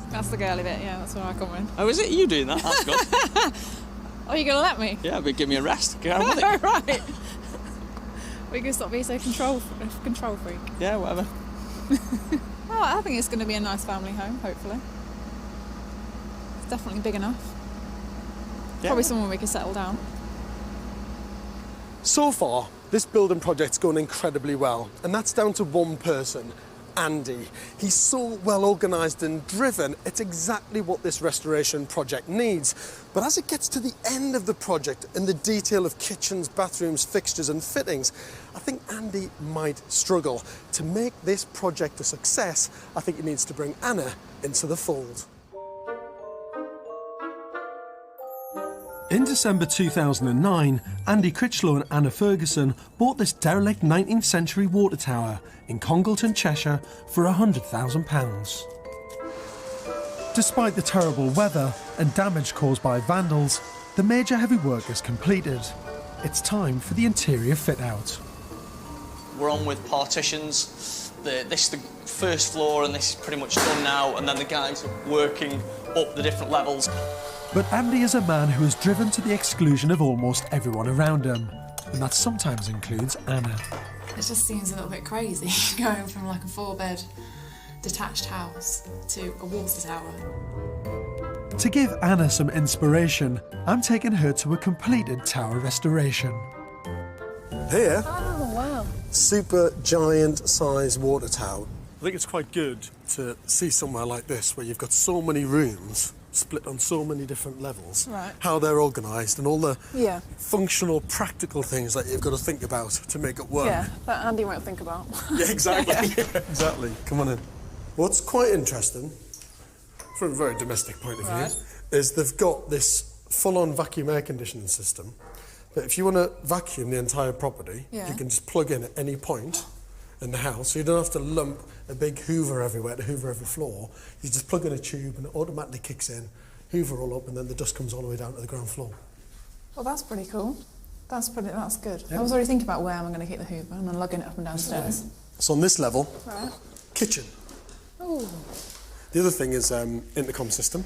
That's the girly bit, yeah, that's where I come in. Oh, is it you doing that? That's good. Are you going to let me? Yeah, but give me a rest. Get on with Oh, it. right. We can stop being so control freak. Yeah, whatever. Oh, I think it's going to be a nice family home, hopefully. It's definitely big enough. Yeah. Probably somewhere we can settle down. So far, this building project's going incredibly well, and that's down to one person, Andy. He's so well organised and driven, it's exactly what this restoration project needs. But as it gets to the end of the project and the detail of kitchens, bathrooms, fixtures and fittings, I think Andy might struggle. To make this project a success, I think he needs to bring Anna into the fold. In December 2009, Andy Critchlow and Anna Ferguson bought this derelict 19th century water tower in Congleton, Cheshire for £100,000. Despite the terrible weather and damage caused by vandals, the major heavy work is completed. It's time for the interior fit-out. We're on with partitions. This is the first floor and this is pretty much done now, and then the guys are working up the different levels. But Andy is a man who is driven to the exclusion of almost everyone around him, and that sometimes includes Anna. It just seems a little bit crazy going from like a 4-bed detached house to a water tower. To give Anna some inspiration, I'm taking her to a completed tower restoration. Here, Oh, wow. super giant size water tower. I think it's quite good to see somewhere like this where you've got so many rooms split on so many different levels, Right. how they're organised and all the Yeah. functional, practical things that you've got to think about to make it work. Yeah, that Andy won't think about. Yeah, exactly. Yeah, exactly. Come on in. What's quite interesting, from a very domestic point of view, Right. is they've got this full-on vacuum air conditioning system. But if you want to vacuum the entire property, Yeah. you can just plug in at any point in the house, so you don't have to lump a big hoover everywhere to hoover every floor. You just plug in a tube and it automatically kicks in, hoover all up, and then the dust comes all the way down to the ground floor. Well, that's pretty cool. That's good. Yeah. I was already thinking about where I'm going to keep the Hoover and then lugging it up and downstairs. So on this level, Right. kitchen. Ooh. The other thing is intercom system.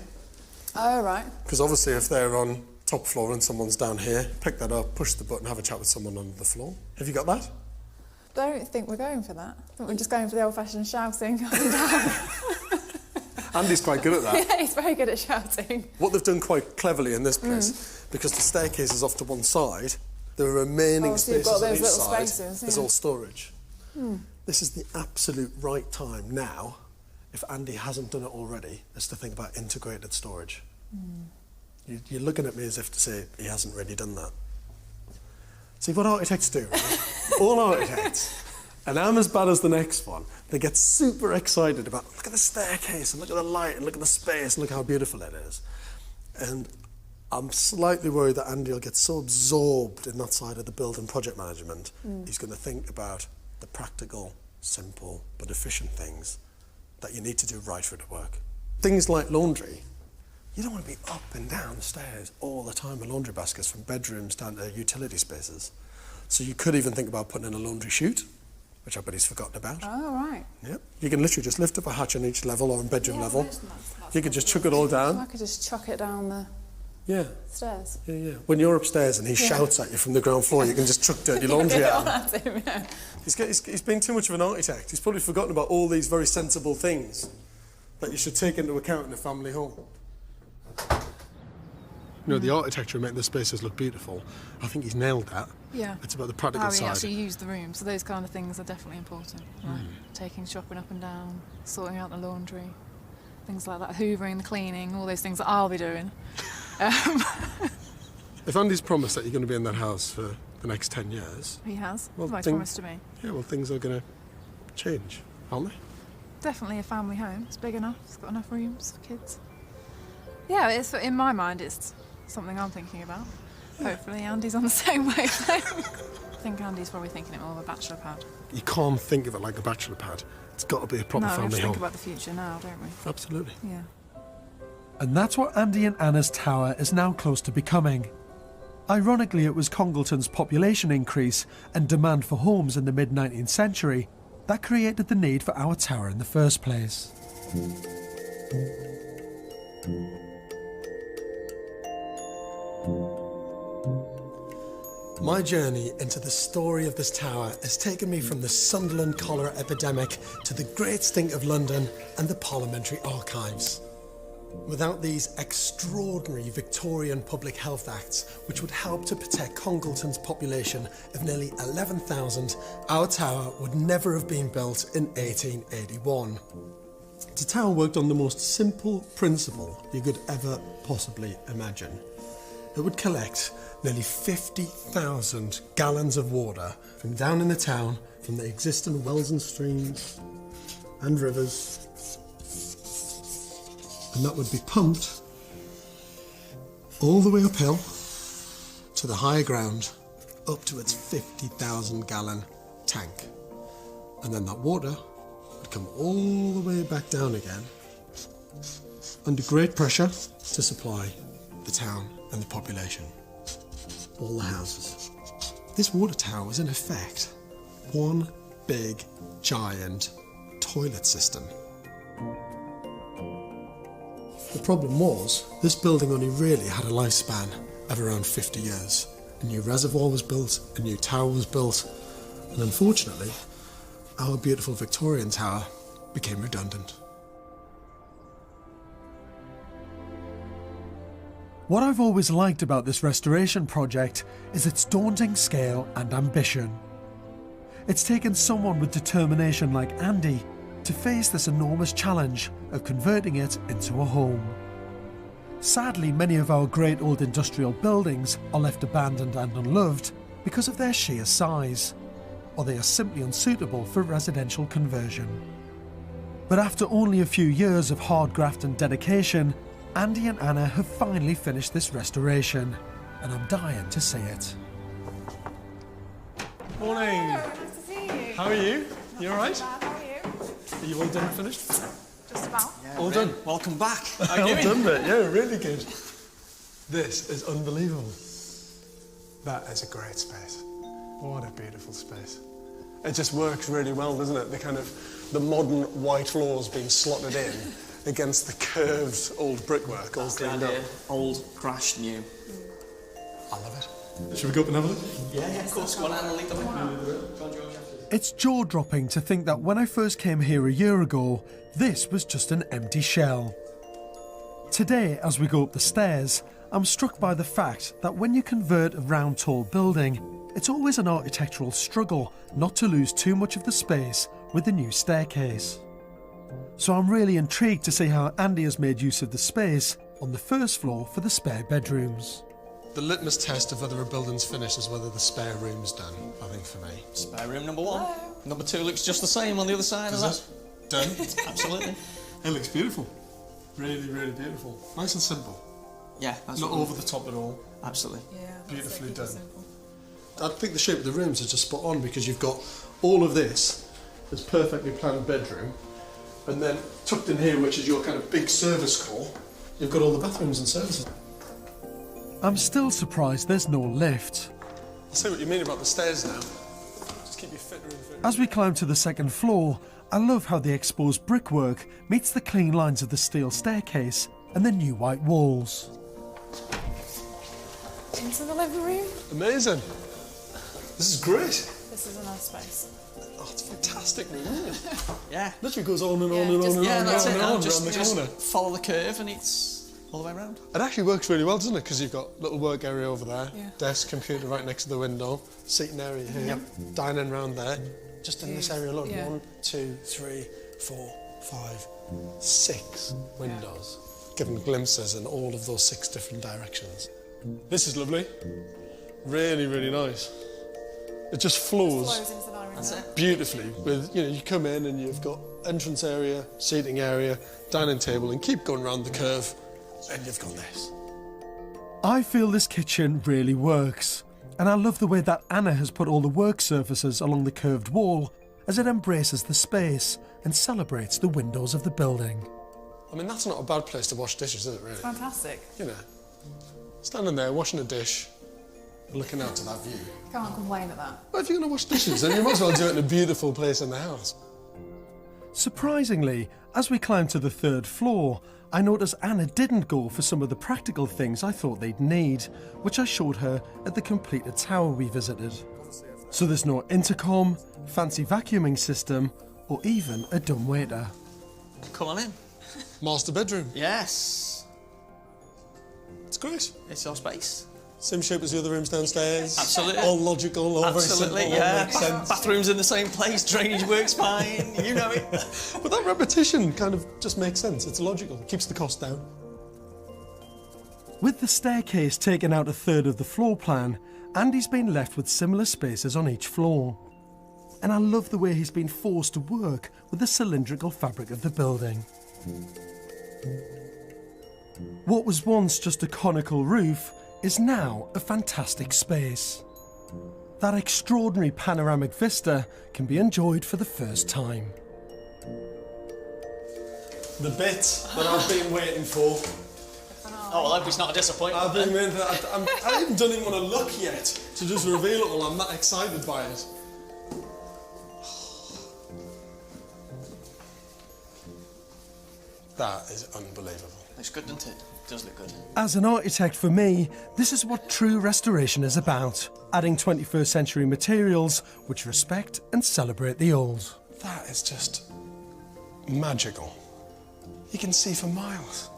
Oh, right. Because obviously if they're on top floor and someone's down here, pick that up, push the button, have a chat with someone on the floor. Have you got that? Don't think we're going for that. I think we're just going for the old-fashioned shouting up and down. Andy's quite good at that. Yeah, he's very good at shouting. What they've done quite cleverly in this place, because the staircase is off to one side, the remaining So you've spaces got on those each little side spaces, is yeah. all storage. Hmm. This is the absolute right time now, if Andy hasn't done it already, is to think about integrated storage. You're looking at me as if to say he hasn't really done that. See what architects do, right? All architects. And I'm as bad as the next one. They get super excited about, look at the staircase and look at the light and look at the space and look how beautiful it is. And I'm slightly worried that Andy will get so absorbed in that side of the building project management, he's going to think about the practical, simple, but efficient things that you need to do right for it to work. Things like laundry. You don't want to be up and down the stairs all the time with laundry baskets from bedrooms down to utility spaces. So you could even think about putting in a laundry chute, which I bet he's forgotten about. Oh, right. Yep. You can literally just lift up a hatch on each level or on bedroom level. You could just chuck it all So down. I could just chuck it down the Yeah. stairs. Yeah, yeah. When you're upstairs and he shouts at you from the ground floor, you can just chuck dirty laundry Get at on him. at him, yeah. He's been too much of an architect. He's probably forgotten about all these very sensible things that you should take into account in a family home. You know, the architecture making the spaces look beautiful, I think he's nailed that. Yeah. It's about the practical How we side. actually use the room, so those kind of things are definitely important. Right? Taking shopping up and down, sorting out the laundry, things like that, hoovering, the cleaning, all those things that I'll be doing. If Andy's promised that you're going to be in that house for the next 10 years... He has. Well, Well, he's thing- promised to me. Yeah, well, things are going to change, aren't they? Definitely a family home. It's big enough. It's got enough rooms for kids. Yeah, it's in my mind. It's something I'm thinking about. Hopefully, Andy's on the same wavelength. I think Andy's probably thinking it more of a bachelor pad. You can't think of it like a bachelor pad. It's got to be a proper No, we have family to think home. about the future now, don't we? Absolutely. Yeah. And that's what Andy and Anna's tower is now close to becoming. Ironically, it was Congleton's population increase and demand for homes in the mid-19th century that created the need for our tower in the first place. My journey into the story of this tower has taken me from the Sunderland cholera epidemic to the Great Stink of London and the Parliamentary Archives. Without these extraordinary Victorian public health acts, which would help to protect Congleton's population of nearly 11,000, our tower would never have been built in 1881. The tower worked on the most simple principle you could ever possibly imagine. It would collect nearly 50,000 gallons of water from down in the town, from the existing wells and streams and rivers, and that would be pumped all the way uphill to the higher ground, up to its 50,000 gallon tank. And then that water would come all the way back down again under great pressure to supply the town and the population, all the houses. This water tower was in effect one big giant toilet system. The problem was, this building only really had a lifespan of around 50 years. A new reservoir was built, a new tower was built, and unfortunately, our beautiful Victorian tower became redundant. What I've always liked about this restoration project is its daunting scale and ambition. It's taken someone with determination like Andy to face this enormous challenge of converting it into a home. Sadly, many of our great old industrial buildings are left abandoned and unloved because of their sheer size, or they are simply unsuitable for residential conversion. But after only a few years of hard graft and dedication, Andy and Anna have finally finished this restoration, and I'm dying to see it. Morning. Nice to see you. How are you? You all right? How are you? Are you all done and finished? Just about. All done. Welcome back. Well done, mate. Yeah, really good. This is unbelievable. That is a great space. What a beautiful space. It just works really well, doesn't it? The modern white floors being slotted in against the curved old brickwork, all cleaned up. Old, crashed, new. I love it. Should we go up and have a look? Yeah, of course. Go on, Anna, lead the way. It's jaw-dropping to think that when I first came here a year ago, this was just an empty shell. Today, as we go up the stairs, I'm struck by the fact that when you convert a round tall building, it's always an architectural struggle not to lose too much of the space with the new staircase. So I'm really intrigued to see how Andy has made use of the space on the first floor for the spare bedrooms. The litmus test of whether a building's finished is whether the spare room's done, I think, for me. Spare room number 1. Number 2 looks just the same on the other side of that. Done? Absolutely. It looks beautiful. Really, really beautiful. Nice and simple. Yeah. Not over the top at all. Absolutely. Yeah. Beautifully done. I think the shape of the rooms is just spot on because you've got all of this perfectly planned bedroom, and then tucked in here, which is your kind of big service core, you've got all the bathrooms and services. I'm still surprised there's no lift. I see what you mean about the stairs now. Just keep you fitter and fitter. As we climb to the second floor, I love how the exposed brickwork meets the clean lines of the steel staircase and the new white walls. Into the living room. Amazing. This is great. This is a nice space. Oh, it's a fantastic room, isn't it? Yeah. Literally goes on and on and on and on and on and on around the corner. Follow the curve and it's all the way around. It actually works really well, doesn't it? Because you've got little work area over there, desk, computer right next to the window, seating area here, dining round there. Just in this area alone, 1, 2, 3, 4, 5, 6 windows, giving glimpses in all of those 6 different directions. This is lovely. Really, really nice. It just flows beautifully. With you come in and you've got entrance area, seating area, dining table, and keep going around the curve, and you've got this. I feel this kitchen really works, and I love the way that Anna has put all the work surfaces along the curved wall as it embraces the space and celebrates the windows of the building. I mean, that's not a bad place to wash dishes, is it, really? Fantastic. You know, standing there, washing a dish, looking out to that view. Can't complain at that. Well, if you're going to wash dishes, then you might as well do it in a beautiful place in the house. Surprisingly, as we climbed to the 3rd floor, I noticed Anna didn't go for some of the practical things I thought they'd need, which I showed her at the completed tower we visited. So there's no intercom, fancy vacuuming system, or even a dumbwaiter. Come on in. Master bedroom. Yes. It's great. It's your space. Same shape as the other rooms downstairs. Absolutely. All logical, all Absolutely, very simple, all yeah. makes sense. Bathroom's in the same place, drainage works fine, you know it. But that repetition kind of just makes sense. It's logical. It keeps the cost down. With the staircase taken out a third of the floor plan, Andy's been left with similar spaces on each floor. And I love the way he's been forced to work with the cylindrical fabric of the building. What was once just a conical roof is now a fantastic space. That extraordinary panoramic vista can be enjoyed for the first time. The bit that I've been waiting for. Oh, well, I hope it's not a disappointment. I've been waiting for that. I even don't even want to look yet to just reveal it all. I'm that excited by it. That is unbelievable. Looks good, doesn't it? It does look good. As an architect, for me, this is what true restoration is about. Adding 21st century materials which respect and celebrate the old. That is just magical. You can see for miles.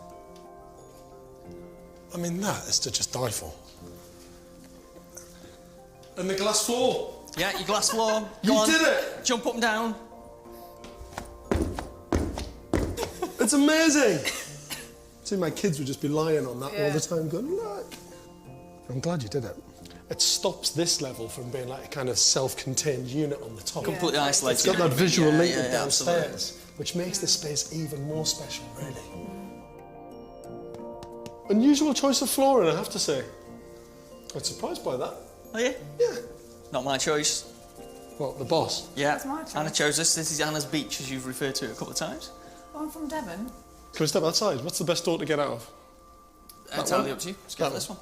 I mean, that is to just die for. And the glass floor. Yeah, your glass floor. You did it! Jump up and down. It's amazing! See, my kids would just be lying on that all the time going, look. I'm glad you did it. It stops this level from being like a kind of self-contained unit on the top. Completely isolated. It's got that visual link with absolutely. downstairs, which makes the space even more special, really. Unusual choice of flooring, I have to say. I'm surprised by that. Oh, yeah? Yeah. Not my choice. What, the boss? Yeah. It's my choice. Anna chose this. This is Anna's beach, as you've referred to it a couple of times. Well, I'm from Devon. Can we step outside? What's the best door to get out of? Entirely up to you. Let's go for this one.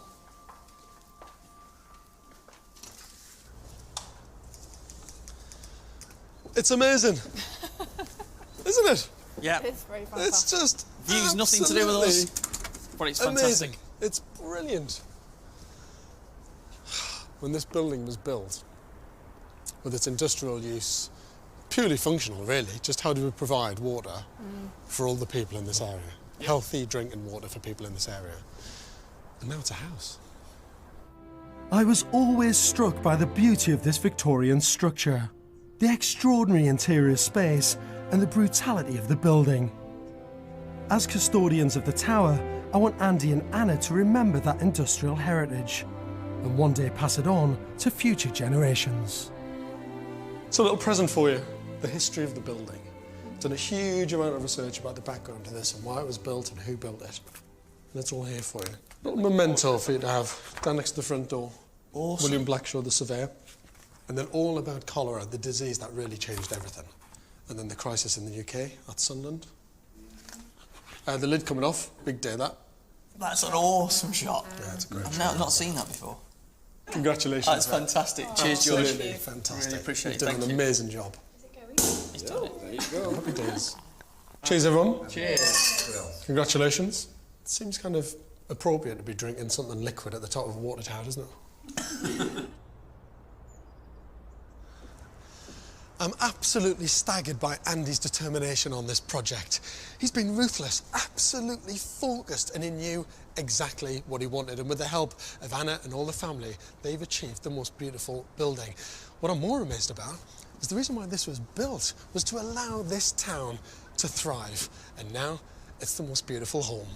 It's amazing. Isn't it? Yeah. It's very fantastic. It's just View's nothing to do with us, but it's fantastic. Amazing. It's brilliant. When this building was built, with its industrial use, purely functional really, just how do we provide water for all the people in this area? Healthy drinking water for people in this area. And now it's a house. I was always struck by the beauty of this Victorian structure, the extraordinary interior space and the brutality of the building. As custodians of the tower, I want Andy and Anna to remember that industrial heritage and one day pass it on to future generations. It's a little present for you, the history of the building. Done a huge amount of research about the background to this and why it was built and who built it. And it's all here for you. Little memento for you to have down next to the front door. Awesome. William Blackshaw, the surveyor. And then all about cholera, the disease that really changed everything. And then the crisis in the UK at Sunderland. The lid coming off, big day that. That's an awesome shot. Yeah, it's a great I've shot. not seen that before. Congratulations. That's mate. fantastic. Cheers, George. Absolutely fantastic. Really appreciate You've it. done Thank an you. amazing job. He's done it. There you go. Happy days. Cheers, everyone. Cheers. Congratulations. It seems kind of appropriate to be drinking something liquid at the top of a water tower, doesn't it? I'm absolutely staggered by Andy's determination on this project. He's been ruthless, absolutely focused, and he knew exactly what he wanted. And with the help of Anna and all the family, they've achieved the most beautiful building. What I'm more amazed about is the reason why this was built was to allow this town to thrive. And now it's the most beautiful home.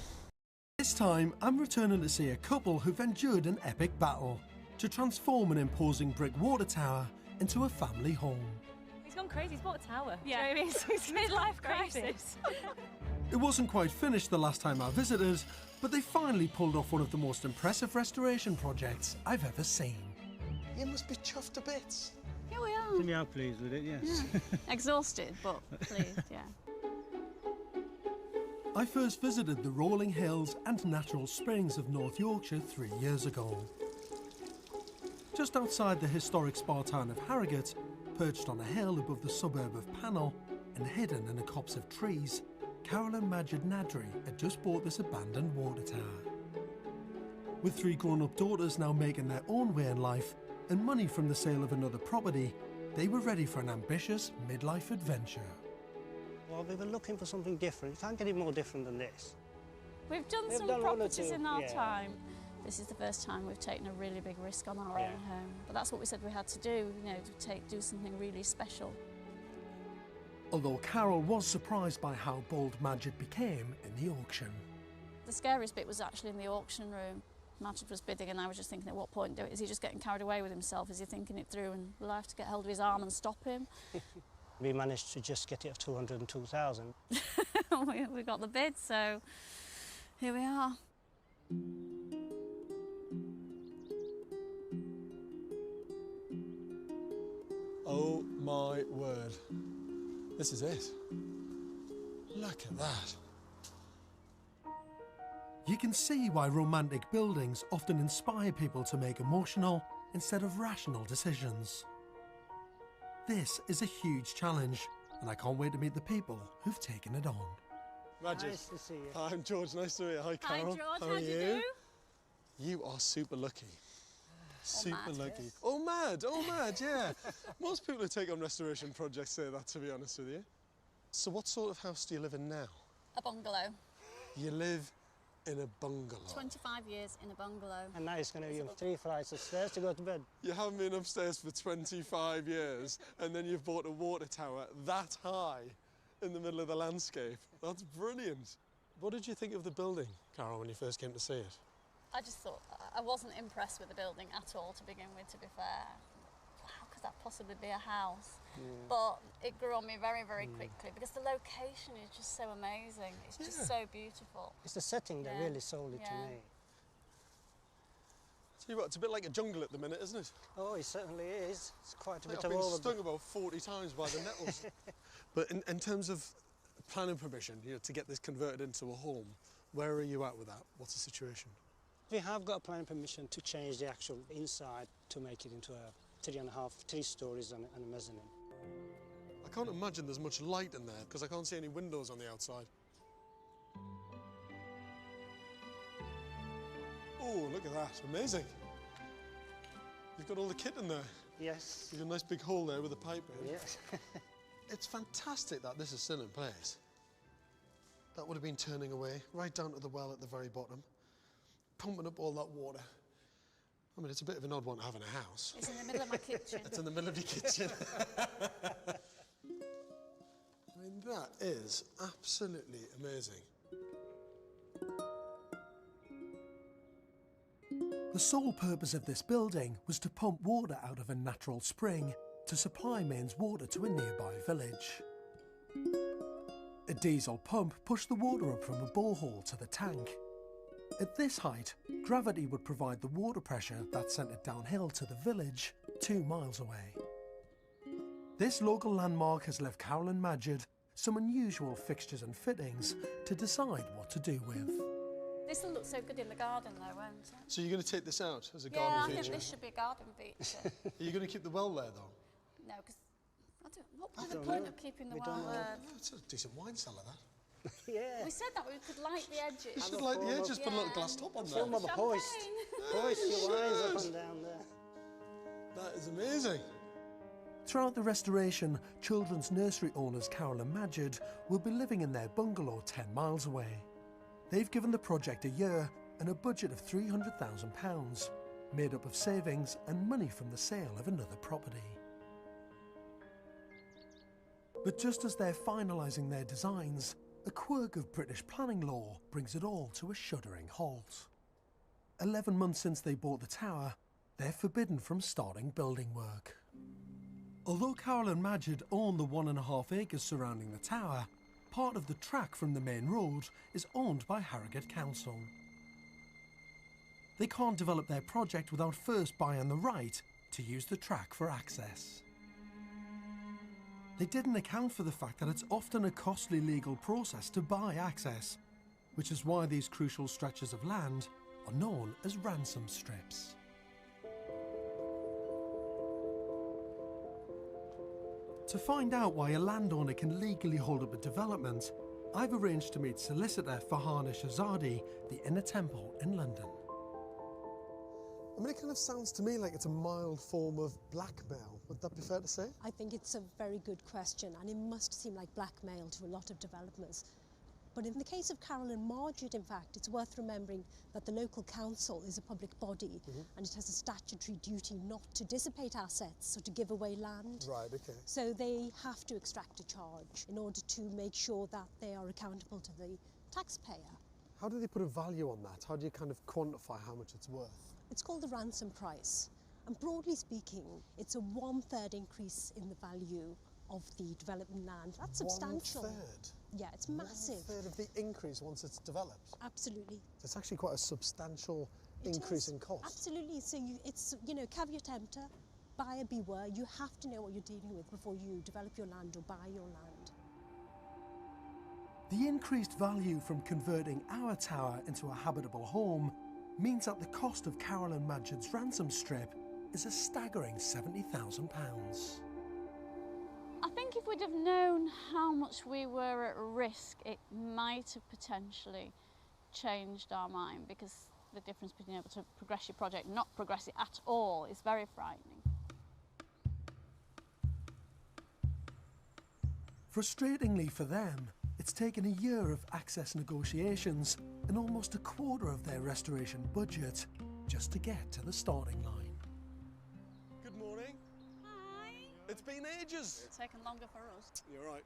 This time, I'm returning to see a couple who've endured an epic battle to transform an imposing brick water tower into a family home. He's gone crazy, he's bought a tower. Yeah, you know what I mean? It's midlife crisis. It wasn't quite finished the last time I visited, but they finally pulled off one of the most impressive restoration projects I've ever seen. You must be chuffed to bits. Yeah, we are. We are pleased with it, yes. Yeah. Exhausted, but pleased, yeah. I first visited the rolling hills and natural springs of North Yorkshire 3 years ago. Just outside the historic spa town of Harrogate, perched on a hill above the suburb of Pannell and hidden in a copse of trees, Carol and Majid Nadri had just bought this abandoned water tower. With 3 grown-up daughters now making their own way in life and money from the sale of another property, they were ready for an ambitious midlife adventure. Well, we were looking for something different. You can't get it more different than this. We've done some properties in our time. This is the first time we've taken a really big risk on our own home. But that's what we said we had to do, you know, to do something really special. Although Carol was surprised by how bold Majid became in the auction. The scariest bit was actually in the auction room. Majid was bidding and I was just thinking, at what point do it? Is he just getting carried away with himself? Is he thinking it through? And will I have to get hold of his arm and stop him? We managed to just get it at 202,000. We got the bid, so here we are. Oh my word. This is it. Look at that. You can see why romantic buildings often inspire people to make emotional instead of rational decisions. This is a huge challenge, and I can't wait to meet the people who've taken it on. Majid. Nice to see you. Hi, I'm George. Nice to meet you. Hi, Carol. Hi, George. How are you? You are super lucky. Super lucky. Oh, mad. Oh, mad, yeah. Most people who take on restoration projects say that, to be honest with you. So what sort of house do you live in now? A bungalow. You live in a bungalow? 25 years in a bungalow. And now it's going to be 3 flights of stairs to go to bed. You haven't been upstairs for 25 years, and then you've bought a water tower that high in the middle of the landscape. That's brilliant. What did you think of the building, Carol, when you first came to see it? I just thought, I wasn't impressed with the building at all to begin with, to be fair. How could that possibly be a house? But it grew on me very, very quickly because the location is just so amazing. It's just so beautiful. It's the setting that really sold it to me. Tell you what, it's a bit like a jungle at the minute, isn't it? Oh, it certainly is. It's quite a bit I've of been all stung about 40 times by the nettles. But in terms of planning permission, you know, to get this converted into a home, where are you at with that? What's the situation? We have got planning permission to change the actual inside to make it into a 3 stories and a mezzanine. I can't imagine there's much light in there because I can't see any windows on the outside. Oh, look at that. Amazing. You've got all the kit in there. Yes. You've got a nice big hole there with a pipe in. Yes. It's fantastic that this is still in place. That would have been turning away right down to the well at the very bottom, pumping up all that water. I mean, it's a bit of an odd one to have in a house. It's in the middle of my kitchen. It's in the middle of your kitchen. I mean, that is absolutely amazing. The sole purpose of this building was to pump water out of a natural spring to supply mains water to a nearby village. A diesel pump pushed the water up from a borehole to the tank. At this height, gravity would provide the water pressure that sent it downhill to the village 2 miles away. This local landmark has left Carol and Majid some unusual fixtures and fittings to decide what to do with. This will look so good in the garden though, won't it? So you're going to take this out as a Yeah, garden I feature? think this should be a garden feature. Are you going to keep the well there, though? No, because what was the point of keeping the well there? Yeah, it's a decent wine cellar, that. Yeah. We said that we could light the edges. You should light the edges, put a little glass top on there. Film of a hoist. Hoist your wines up and down there. That is amazing. Throughout the restoration, children's nursery owners Carol and Majid will be living in their bungalow 10 miles away. They've given the project a year and a budget of £300,000, made up of savings and money from the sale of another property. But just as they're finalising their designs, a quirk of British planning law brings it all to a shuddering halt. 11 months since they bought the tower, they're forbidden from starting building work. Although Carol and Majid own the 1.5 acres surrounding the tower, part of the track from the main road is owned by Harrogate Council. They can't develop their project without first buying the right to use the track for access. They didn't account for the fact that it's often a costly legal process to buy access, which is why these crucial stretches of land are known as ransom strips. To find out why a landowner can legally hold up a development, I've arranged to meet solicitor Farhana Shahzadi, the Inner Temple in London. I mean, it kind of sounds to me like it's a mild form of blackmail. Would that be fair to say? I think it's a very good question, and it must seem like blackmail to a lot of developers. But in the case of Carol and Margaret, in fact, it's worth remembering that the local council is a public body and it has a statutory duty not to dissipate assets or to give away land. Right, okay. So they have to extract a charge in order to make sure that they are accountable to the taxpayer. How do they put a value on that? How do you kind of quantify how much it's worth? It's called the ransom price. And broadly speaking, it's a 1/3 increase in the value of the development land. That's substantial. 1/3? Yeah, it's massive. 1/3 of the increase once it's developed? Absolutely. It's actually quite a substantial increase in cost. Absolutely. So it's, caveat emptor, buyer beware. You have to know what you're dealing with before you develop your land or buy your land. The increased value from converting our tower into a habitable home means that the cost of Carol and Majid's ransom strip is a staggering £70,000. I think if we'd have known how much we were at risk, it might have potentially changed our mind, because the difference between able to progress your project and not progress it at all is very frightening. Frustratingly for them, it's taken a year of access negotiations and almost a quarter of their restoration budget just to get to the starting line. Good morning. It's been ages. It's taken longer for us. You're right.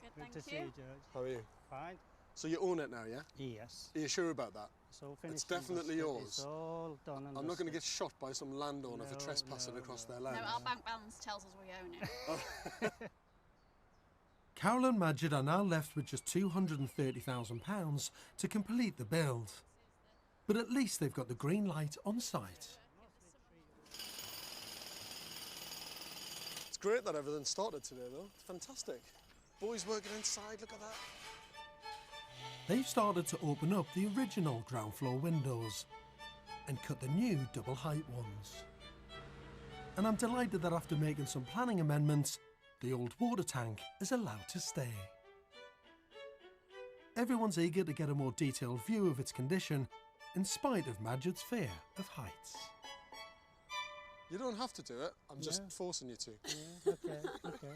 Good, Good thank to you. see you, George. How are you? Fine. So you own it now, yeah? Yes. Are you sure about that? It's all finished. It's definitely yours. It's all done and I'm not going to dusted. get shot by some landowner for trespassing across their land. No, our bank balance tells us we own it. Carol and Majid are now left with just £230,000 to complete the build. But at least they've got the green light on site. It's great that everything started today, though. It's fantastic. Boys working inside, look at that. They've started to open up the original ground floor windows and cut the new double height ones. And I'm delighted that after making some planning amendments, the old water tank is allowed to stay. Everyone's eager to get a more detailed view of its condition, in spite of Majid's fear of heights. You don't have to do it, I'm just forcing you to. Yeah, okay.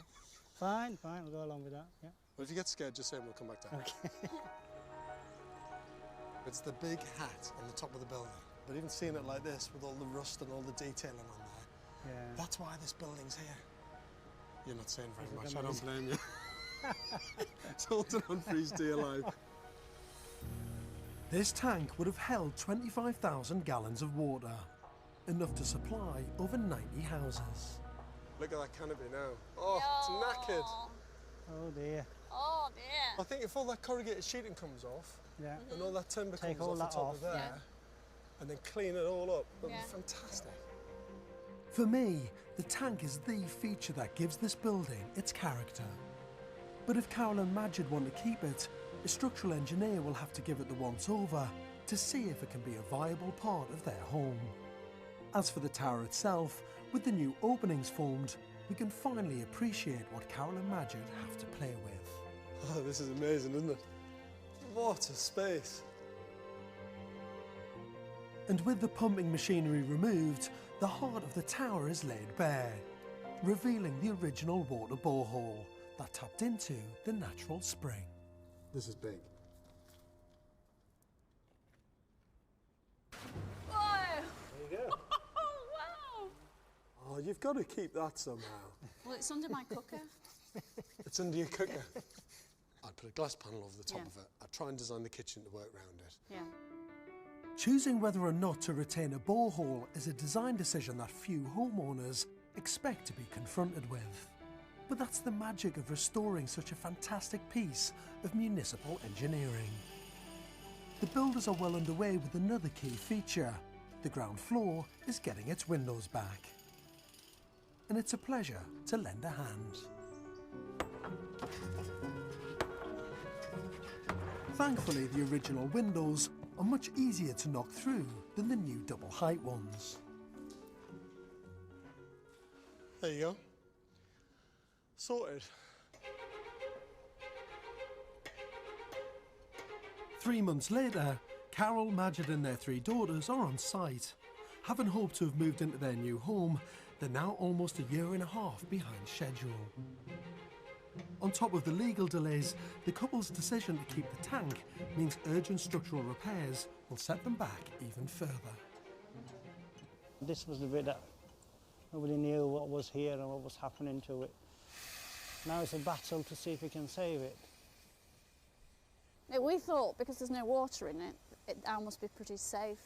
Fine, we'll go along with that, yeah. Well, if you get scared, just say and we'll come back down. Okay. It's the big hat on the top of the building. But even seeing it like this, with all the rust and all the detailing on there, Yeah. that's why this building's here. You're not saying very Is it much, amazing? I don't blame you. It's holding on for his dear life. This tank would have held 25,000 gallons of water, enough to supply over 90 houses. Look at that canopy now. Oh, it's knackered. Oh dear. Oh dear. I think if all that corrugated sheeting comes off, Yeah. and all that timber Take comes all off the that top off. of there, Yeah. and then clean it all up, that'd Yeah. be fantastic. For me, the tank is the feature that gives this building its character. But if Carol and Majid want to keep it, a structural engineer will have to give it the once-over to see if it can be a viable part of their home. As for the tower itself, with the new openings formed, we can finally appreciate what Carol and Majid have to play with. Oh, this is amazing, isn't it? What a space. And with the pumping machinery removed, the heart of the tower is laid bare, revealing the original water borehole that tapped into the natural spring. This is big. Whoa! There you go. Oh, wow! Oh, you've got to keep that somehow. Well, it's under my cooker. It's under your cooker. I'd put a glass panel over the top Yeah. of it. I'd try and design the kitchen to work around it. Yeah. Choosing whether or not to retain a borehole is a design decision that few homeowners expect to be confronted with. But that's the magic of restoring such a fantastic piece of municipal engineering. The builders are well underway with another key feature. The ground floor is getting its windows back. And it's a pleasure to lend a hand. Thankfully, the original windows are much easier to knock through than the new double height ones. There you go. Sorted. 3 months later, Carol, Majid and their 3 daughters are on site. Having hoped to have moved into their new home, they're now almost a year and a half behind schedule. On top of the legal delays, the couple's decision to keep the tank means urgent structural repairs will set them back even further. This was the bit that nobody knew what was here and what was happening to it. Now it's a battle to see if we can save it. We thought because there's no water in it, it now must be pretty safe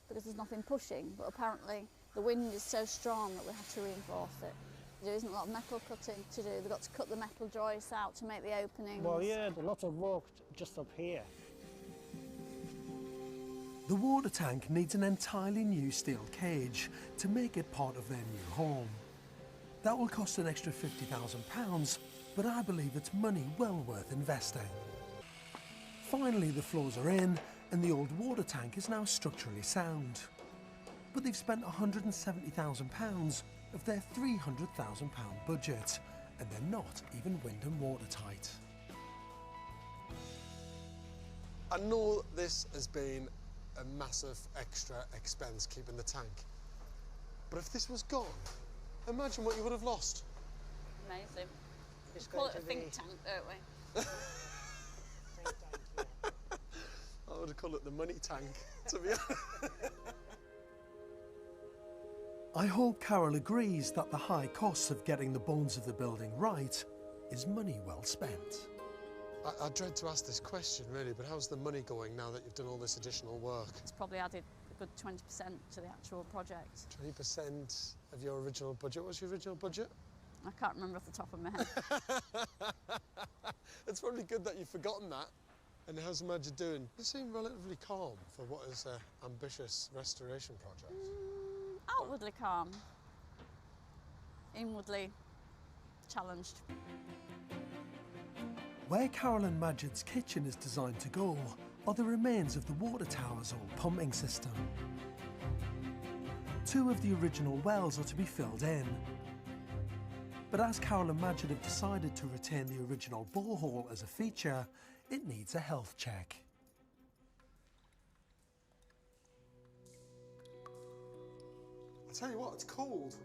because there's nothing pushing, but apparently the wind is so strong that we have to reinforce it. There isn't a lot of metal cutting to do. They've got to cut the metal joists out to make the openings. Well, yeah, a lot of work just up here. The water tank needs an entirely new steel cage to make it part of their new home. That will cost an extra £50,000, but I believe it's money well worth investing. Finally, the floors are in and the old water tank is now structurally sound. But they've spent £170,000 of their £300,000 budget, and they're not even wind and watertight. I know this has been a massive extra expense keeping the tank, but if this was gone, imagine what you would have lost. Amazing. We call it a think tank, don't we? I would call it the money tank, to be honest. I hope Carol agrees that the high costs of getting the bones of the building right is money well spent. I dread to ask this question, really, but how's the money going now that you've done all this additional work? It's probably added a good 20% to the actual project. 20% of your original budget. What's your original budget? I can't remember off the top of my head. It's probably good that you've forgotten that. And how's Majid doing? You seem relatively calm for what is an ambitious restoration project. Outwardly calm. Inwardly challenged. Where Carol and Majid's kitchen is designed to go are the remains of the water tower's old pumping system. 2 of the original wells are to be filled in. But as Carol and Majid have decided to retain the original borehole as a feature, it needs a health check. I tell you what, it's cold.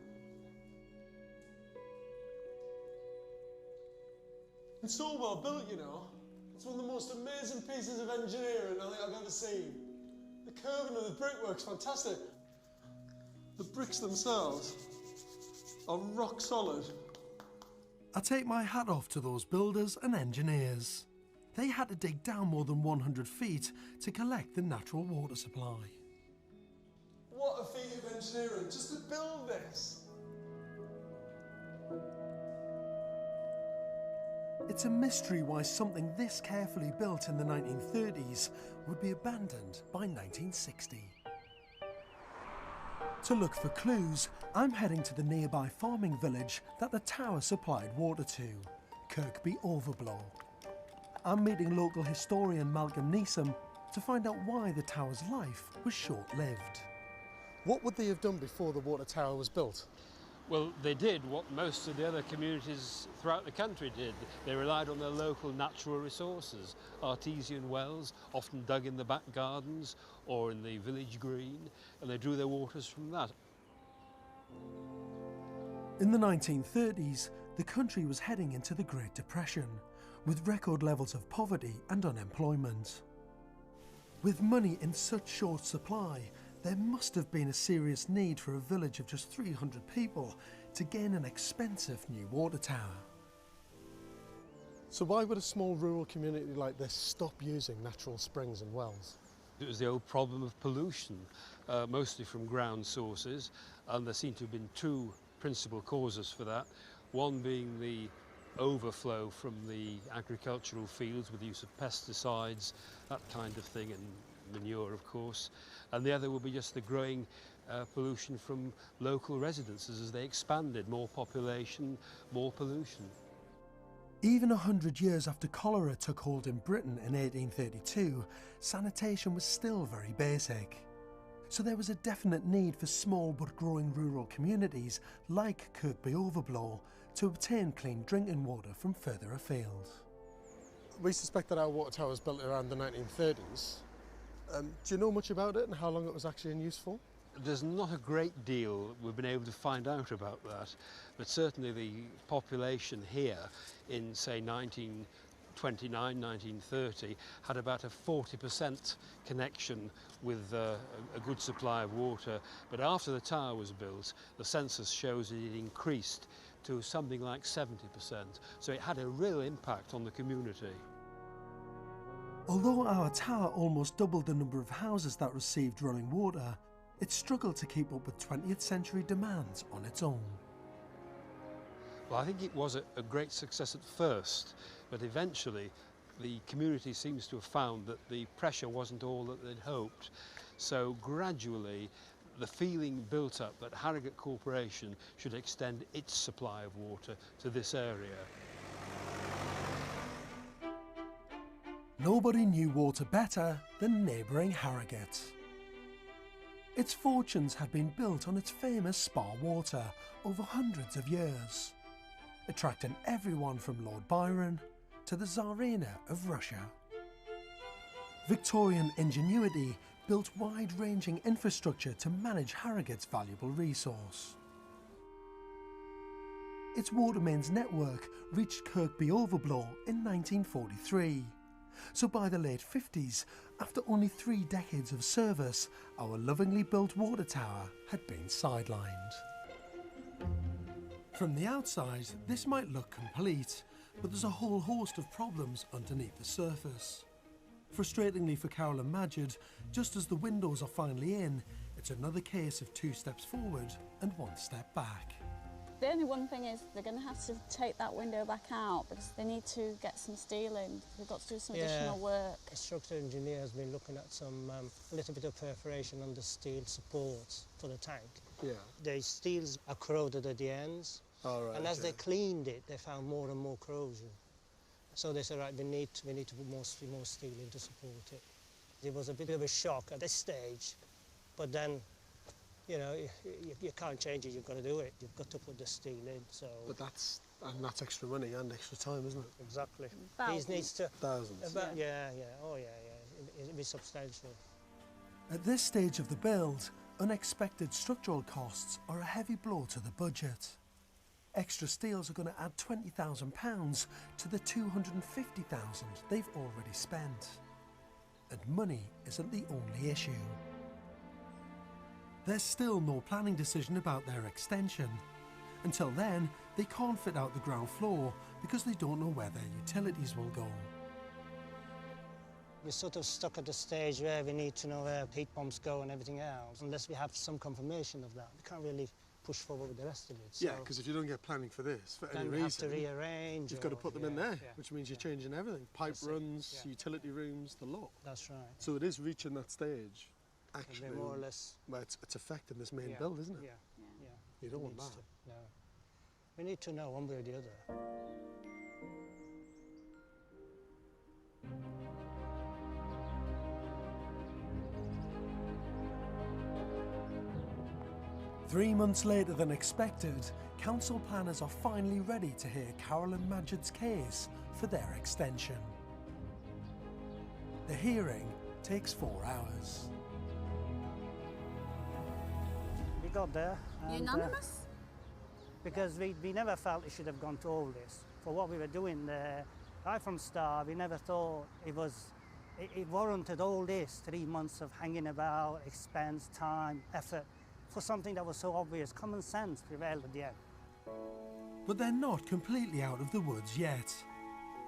It's so well built, you know. It's one of the most amazing pieces of engineering I think I've ever seen. The curving of the brickwork's fantastic. The bricks themselves are rock solid. I take my hat off to those builders and engineers. They had to dig down more than 100 feet to collect the natural water supply. What a feat of engineering, just to build this. It's a mystery why something this carefully built in the 1930s would be abandoned by 1960. To look for clues, I'm heading to the nearby farming village that the tower supplied water to, Kirkby Overblow. I'm meeting local historian Malcolm Neeson to find out why the tower's life was short-lived. What would they have done before the water tower was built? Well, they did what most of the other communities throughout the country did. They relied on their local natural resources, artesian wells, often dug in the back gardens or in the village green, and they drew their waters from that. In the 1930s, the country was heading into the Great Depression, with record levels of poverty and unemployment. With money in such short supply, there must have been a serious need for a village of just 300 people to gain an expensive new water tower. So why would a small rural community like this stop using natural springs and wells? It was the old problem of pollution, mostly from ground sources, and there seem to have been 2 principal causes for that. One being the overflow from the agricultural fields with the use of pesticides, that kind of thing, and manure, of course. And the other would be just the growing pollution from local residences as they expanded. More population, more pollution. Even 100 years after cholera took hold in Britain in 1832, sanitation was still very basic. So there was a definite need for small but growing rural communities like Kirkby Overblow to obtain clean drinking water from further afield. We suspect that our water tower was built around the 1930s. Do you know much about it and how long it was actually in use for? There's not a great deal we've been able to find out about that, but certainly the population here in, say, 1929, 1930 had about a 40% connection with a good supply of water, but after the tower was built, the census shows that it increased to something like 70%, so it had a real impact on the community. Although our tower almost doubled the number of houses that received running water, it struggled to keep up with 20th century demands on its own. Well, I think it was a great success at first, but eventually the community seems to have found that the pressure wasn't all that they'd hoped. So gradually the feeling built up that Harrogate Corporation should extend its supply of water to this area. Nobody knew water better than neighbouring Harrogate. Its fortunes had been built on its famous spa water over hundreds of years, attracting everyone from Lord Byron to the Tsarina of Russia. Victorian ingenuity built wide-ranging infrastructure to manage Harrogate's valuable resource. Its water mains network reached Kirkby Overblow in 1943. So by the late 50s, after only 3 decades of service, our lovingly built water tower had been sidelined. From the outside, this might look complete, but there's a whole host of problems underneath the surface. Frustratingly for Carol and Majid, just as the windows are finally in, it's another case of 2 steps forward and 1 step back. The only one thing is they're going to have to take that window back out because they need to get some steel in. We've got to do some additional work. The structural engineer has been looking at some a little bit of perforation on the steel supports for the tank. Yeah. The steels are corroded at the ends, and as they cleaned it, they found more and more corrosion. So they said, right, we need to put more steel in to support it. It was a bit of a shock at this stage, but then, you know, you can't change it, you've got to do it. You've got to put the steel in, so... But that's extra money and extra time, isn't it? Exactly. Thousands. These needs to... Thousands. It'd be substantial. At this stage of the build, unexpected structural costs are a heavy blow to the budget. Extra steels are going to add £20,000 to the £250,000 they've already spent. And money isn't the only issue. There's still no planning decision about their extension. Until then, they can't fit out the ground floor because they don't know where their utilities will go. We're sort of stuck at the stage where we need to know where heat pumps go and everything else. Unless we have some confirmation of that, we can't really push forward with the rest of it. So yeah, because if you don't get planning for this, for any then we reason, have to rearrange. you've got to put them in there, yeah. which means you're changing everything. Pipe runs, utility rooms, the lot. That's right. So it is reaching that stage, actually, more or less... where it's affecting this main build, isn't it? Yeah. You don't want that. No. We need to know one way or the other. Three months later than expected, council planners are finally ready to hear Carol and Majid's case for their extension. The hearing takes 4 hours. We got there. And, Unanimous? Because we never felt it should have gone to all this. For what we were doing there, right from start, we never thought it warranted all this 3 months of hanging about, expense, time, effort, for something that was so obvious. Common sense prevailed at the end. But they're not completely out of the woods yet.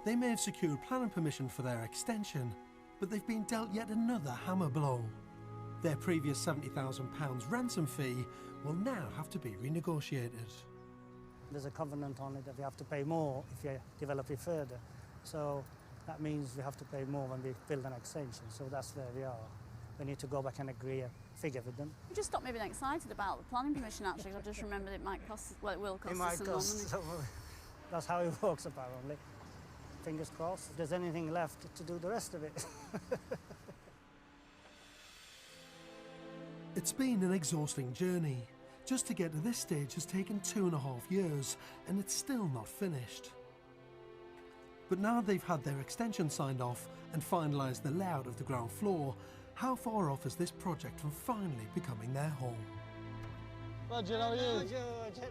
They may have secured planning permission for their extension, but they've been dealt yet another hammer blow. Their previous £70,000 ransom fee will now have to be renegotiated. There's a covenant on it that we have to pay more if you develop it further. So that means we have to pay more when we build an extension. So that's where we are. We need to go back and agree a figure with them. You just stopped me being excited about the planning permission, actually. I just remembered it might cost, well, it will cost us some more money. That's how it works, apparently. Fingers crossed, if there's anything left to do the rest of it. It's been an exhausting journey. Just to get to this stage has taken 2.5 years, and it's still not finished. But now they've had their extension signed off and finalised the layout of the ground floor, how far off is this project from finally becoming their home? Roger, how are you?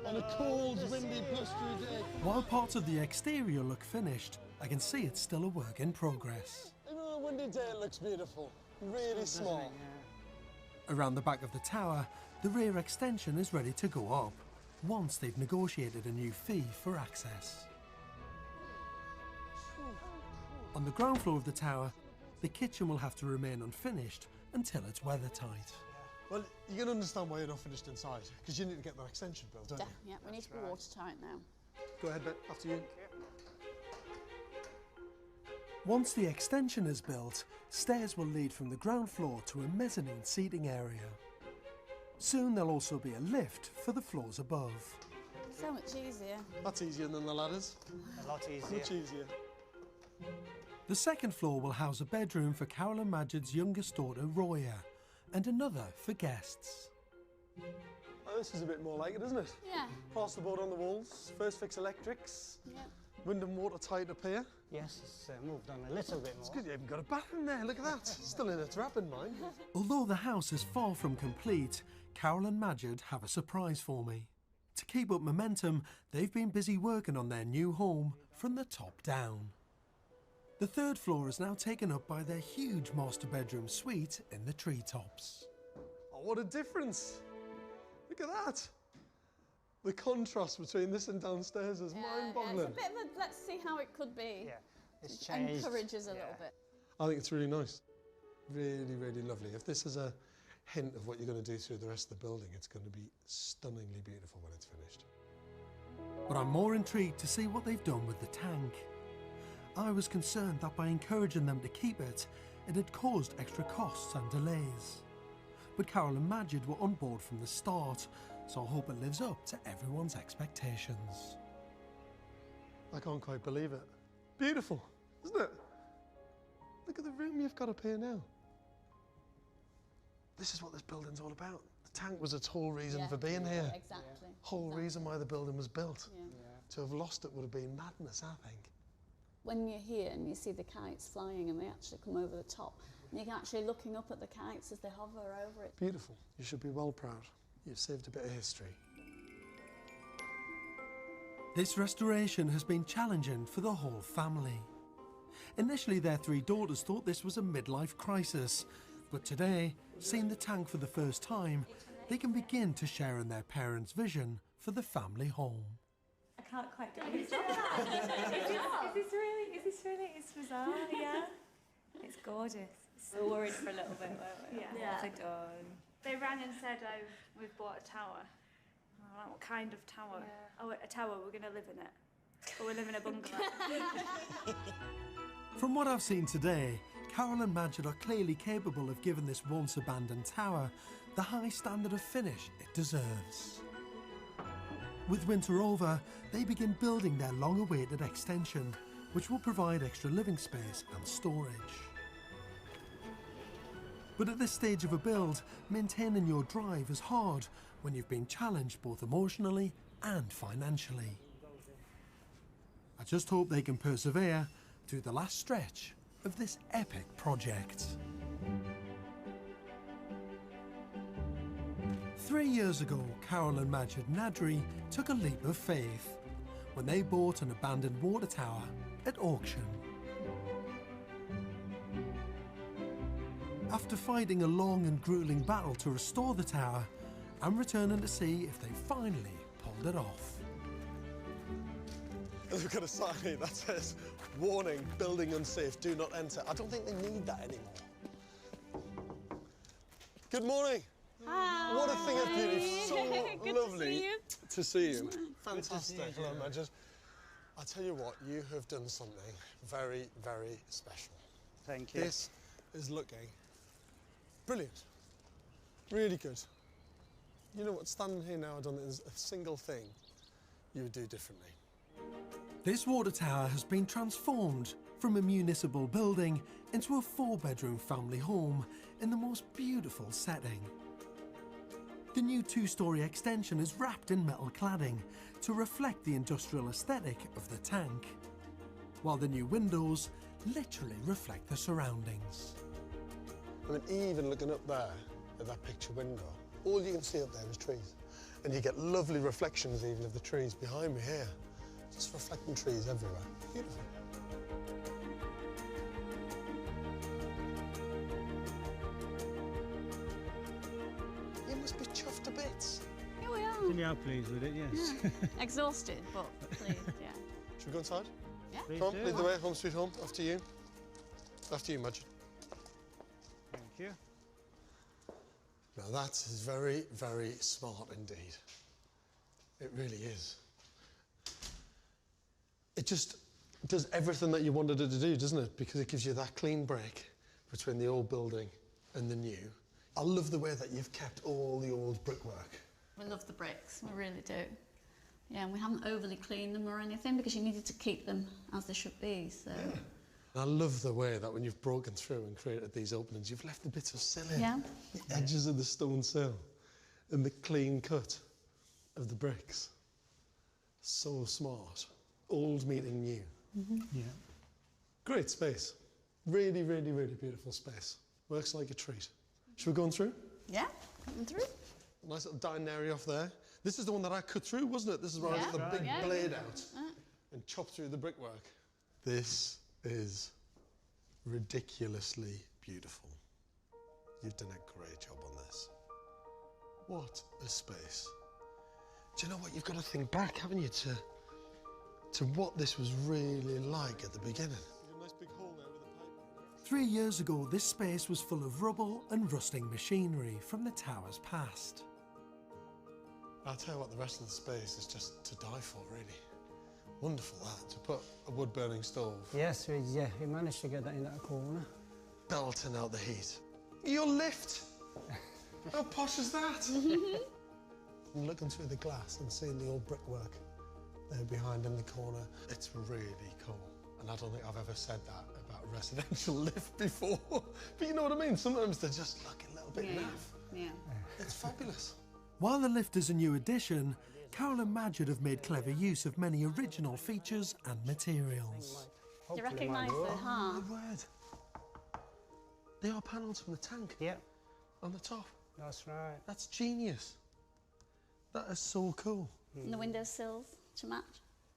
On a cold, windy, blustery day. While parts of the exterior look finished, I can see it's still a work in progress. Even on a windy day, it looks beautiful. Really small. Around the back of the tower, the rear extension is ready to go up, once they've negotiated a new fee for access. On the ground floor of the tower, the kitchen will have to remain unfinished until it's weather tight. Well, you can understand why you're not finished inside, because you need to get that extension built, don't you? Yeah, we need to be watertight now. Go ahead, Ben, after you. Once the extension is built, stairs will lead from the ground floor to a mezzanine seating area. Soon there'll also be a lift for the floors above. So much easier. That's easier than the ladders. A lot easier. Much easier. The second floor will house a bedroom for Carolyn Magid's youngest daughter, Roya, and another for guests. Oh, this is a bit more like it, isn't it? Yeah. Plasterboard on the walls, first fix electrics. Yeah. Wind and water tight up here. Yes, it's moved on a little bit more. It's good you haven't got a bathroom there, look at that. Still in its wrapping, mind. Although the house is far from complete, Carolyn Magid have a surprise for me. To keep up momentum, they've been busy working on their new home from the top down. The third floor is now taken up by their huge master bedroom suite in the treetops. Oh, what a difference. Look at that. The contrast between this and downstairs is mind-boggling. It's a bit of a, let's see how it could be. Yeah, it's changed. Encourages a little bit. I think it's really nice. Really, really lovely. If this is a hint of what you're going to do through the rest of the building, it's going to be stunningly beautiful when it's finished. But I'm more intrigued to see what they've done with the tank. I was concerned that by encouraging them to keep it, it had caused extra costs and delays. But Carol and Magid were on board from the start, so I hope it lives up to everyone's expectations. I can't quite believe it. Beautiful, isn't it? Look at the room you've got up here now. This is what this building's all about. The tank was its whole reason for being here. Exactly. Whole reason why the building was built. Yeah. To have lost it would have been madness, I think. When you're here and you see the kites flying and they actually come over the top, and you can actually looking up at the kites as they hover over it. Beautiful. You should be well proud. You've saved a bit of history. This restoration has been challenging for the whole family. Initially, their 3 daughters thought this was a midlife crisis, but today, seeing the tank for the first time, they can begin to share in their parents' vision for the family home. I can't quite believe it. Is this really, it's bizarre, yeah. It's gorgeous. We were worried for a little bit, weren't we? Yeah. What's it done? They rang and said, oh, we've bought a tower. I'm like, what kind of tower? Yeah. Oh, a tower, we're going to live in it. Or we live in a bungalow. From what I've seen today, Carol and Magid are clearly capable of giving this once abandoned tower the high standard of finish it deserves. With winter over, they begin building their long-awaited extension, which will provide extra living space and storage. But at this stage of a build, maintaining your drive is hard when you've been challenged both emotionally and financially. I just hope they can persevere through the last stretch of this epic project. 3 years ago, Carol and Magid Nadri took a leap of faith when they bought an abandoned water tower at auction. After fighting a long and grueling battle to restore the tower, I'm returning to see if they finally pulled it off. We've got a sign here that says, warning, building unsafe, do not enter. I don't think they need that anymore. Good morning. Hi. What a thing of beauty. So Good lovely to see you. Fantastic. Hello, Magid. I tell you what, you have done something very, very special. Thank you. This is looking brilliant. Really good. You know what, standing here now, I don't think there's a single thing you would do differently. This water tower has been transformed from a municipal building into a 4-bedroom family home in the most beautiful setting. The new 2-storey extension is wrapped in metal cladding to reflect the industrial aesthetic of the tank, while the new windows literally reflect the surroundings. I mean, even looking up there at that picture window, all you can see up there is trees. And you get lovely reflections even of the trees behind me here. Just reflecting trees everywhere. Beautiful. You must be chuffed to bits. Here we are. You are pleased with it, yes. Yeah. Exhausted, but pleased, yeah. Should we go inside? Yeah. Come on, lead the way, home sweet home. After you. After you, Majid. Thank you. Now that is very, very smart indeed. It really is. It just does everything that you wanted it to do, doesn't it? Because it gives you that clean break between the old building and the new. I love the way that you've kept all the old brickwork. We love the bricks, we really do. Yeah, and we haven't overly cleaned them or anything because you needed to keep them as they should be, so... Yeah. I love the way that when you've broken through and created these openings, you've left the bits of sill in. Yeah. The edges of the stone sill and the clean cut of the bricks. So smart. Old meeting new. Yeah. Great space. Really, really, really beautiful space. Works like a treat. Should we go on through? Yeah, coming through. Nice little dining area off there. This is the one that I cut through, wasn't it? This is where I got the big blade out and chopped through the brickwork. This is ridiculously beautiful. You've done a great job on this. What a space. Do you know what? You've got to think back, haven't you, to what this was really like at the beginning. Nice big hole there with a pipe. 3 years ago, this space was full of rubble and rusting machinery from the tower's past. I'll tell you what, the rest of the space is just to die for, really. Wonderful that, to put a wood-burning stove. Yes, we managed to get that in that corner. Belting out the heat. Your lift! How posh is that? And looking through the glass and seeing the old brickwork there behind in the corner, it's really cool. And I don't think I've ever said that about a residential lift before. But you know what I mean? Sometimes they just look a little bit naff. Yeah. It's fabulous. While the lift is a new addition, Carol and Majid have made clever use of many original features and materials. Do you recognise the heart? My word. They are panels from the tank. Yeah. On the top. That's right. That's genius. That is so cool. And the windowsills to match.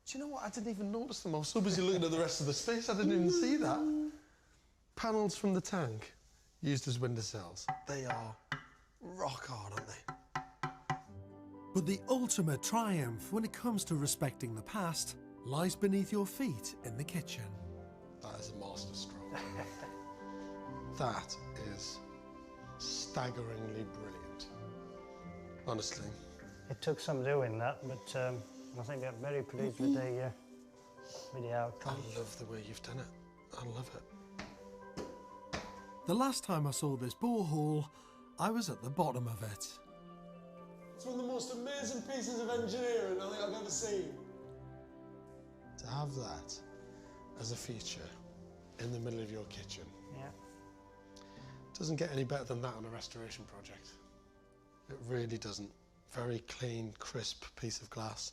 Do you know what? I didn't even notice them. I was so busy looking at the rest of the space, I didn't even see that. Panels from the tank used as windowsills. They are rock hard, aren't they? But the ultimate triumph when it comes to respecting the past lies beneath your feet in the kitchen. That is a masterstroke. That is staggeringly brilliant. Honestly. It took some doing that, but I think I'm very pleased with the outcome. I love the way you've done it. I love it. The last time I saw this borehole, I was at the bottom of it. It's one of the most amazing pieces of engineering I think I've ever seen. To have that as a feature in the middle of your kitchen. Yeah. Doesn't get any better than that on a restoration project. It really doesn't. Very clean, crisp piece of glass.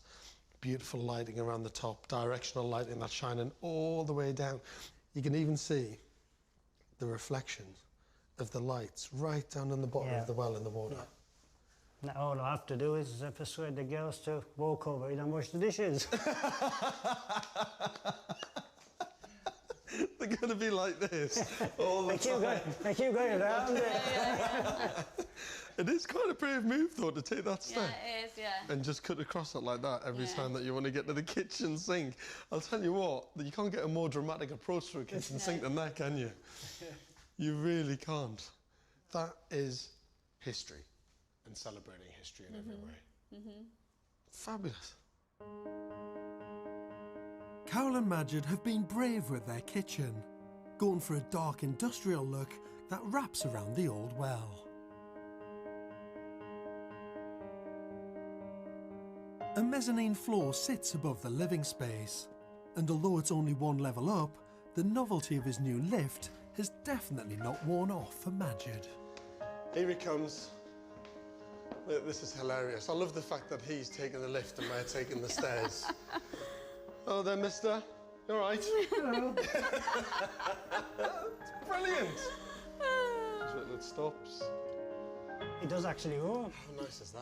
Beautiful lighting around the top, directional lighting that's shining all the way down. You can even see the reflection of the lights right down in the bottom of the well in the water. Yeah. Now all I have to do is persuade the girls to walk over it and wash the dishes. They're going to be like this all the time. They keep going around it. It is quite a brave move, though, to take that step. Yeah, it is, yeah. And just cut across it like that every time that you want to get to the kitchen sink. I'll tell you what, you can't get a more dramatic approach to a kitchen sink than that, can you? You really can't. That is history, and celebrating history in every way. Fabulous. Carol and Majid have been brave with their kitchen, going for a dark industrial look that wraps around the old well. A mezzanine floor sits above the living space, and although it's only one level up, the novelty of his new lift has definitely not worn off for Majid. Here he comes. This is hilarious. I love the fact that he's taking the lift and we're taking the stairs. Oh there, mister. You all right? Hello. It's brilliant. So it stops. It does actually work. How nice is that?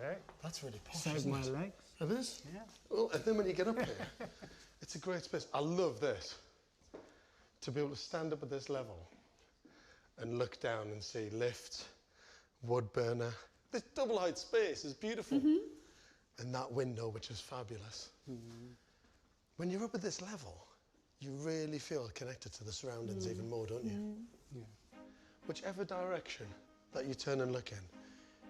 Right. That's really posh, Save isn't my it? legs. It is? Yeah. Well, and then when you get up here, it's a great space. I love this. To be able to stand up at this level and look down and see lift, wood burner. This double height space is beautiful. And that window, which is fabulous. When you're up at this level, you really feel connected to the surroundings even more, don't you? Yeah. Whichever direction that you turn and look in,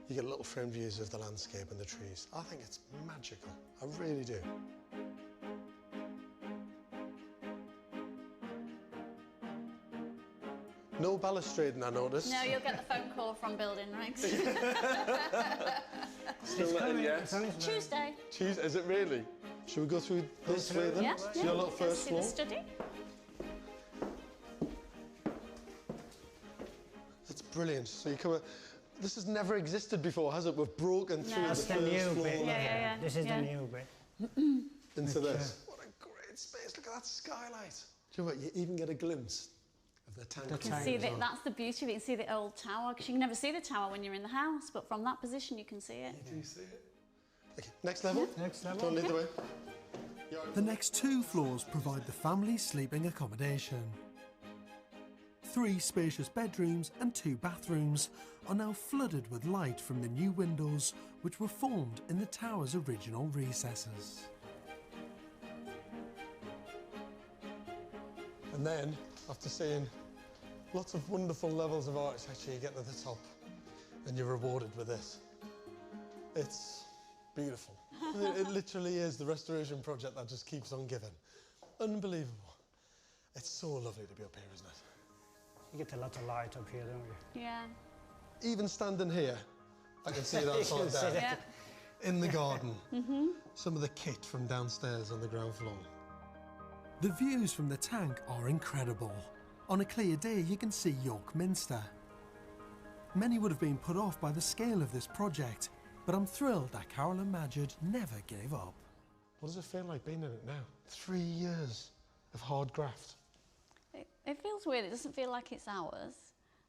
you get little frame views of the landscape and the trees. I think it's magical. I really do. No balustrading, I noticed. No, you'll get the phone call from building regs. Still not in yet. Tuesday. Tuesday, is it really? Should we go through this way then? Yeah. See your little first See floor? the study. That's brilliant. So you come in. This has never existed before, has it? We've broken through That's the the first new floor. bit. Yeah. This is Yeah. the new bit. Into this. What a great space. Look at that skylight. Do you know what? You even get a glimpse of the tank. You can see that. That's the beauty of it. You can see the old tower, because you can never see the tower when you're in the house, but from that position you can see it. You do see it. Okay, next level. Next level. Don't lead the way. The next 2 floors provide the family's sleeping accommodation. 3 spacious bedrooms and 2 bathrooms are now flooded with light from the new windows which were formed in the tower's original recesses. And then, after seeing lots of wonderful levels of architecture, you get to the top and you're rewarded with this. It's beautiful. It literally is the restoration project that just keeps on giving. Unbelievable. It's so lovely to be up here, isn't it? You get a lot of light up here, don't you? Yeah. Even standing here, I can see it outside can see there. that. In the garden. Some of the kit from downstairs on the ground floor. The views from the tank are incredible. On a clear day you can see York Minster. Many would have been put off by the scale of this project, but I'm thrilled that Carol and Majid never gave up. What does it feel like being in it now? 3 years of hard graft. It feels weird. It doesn't feel like it's ours,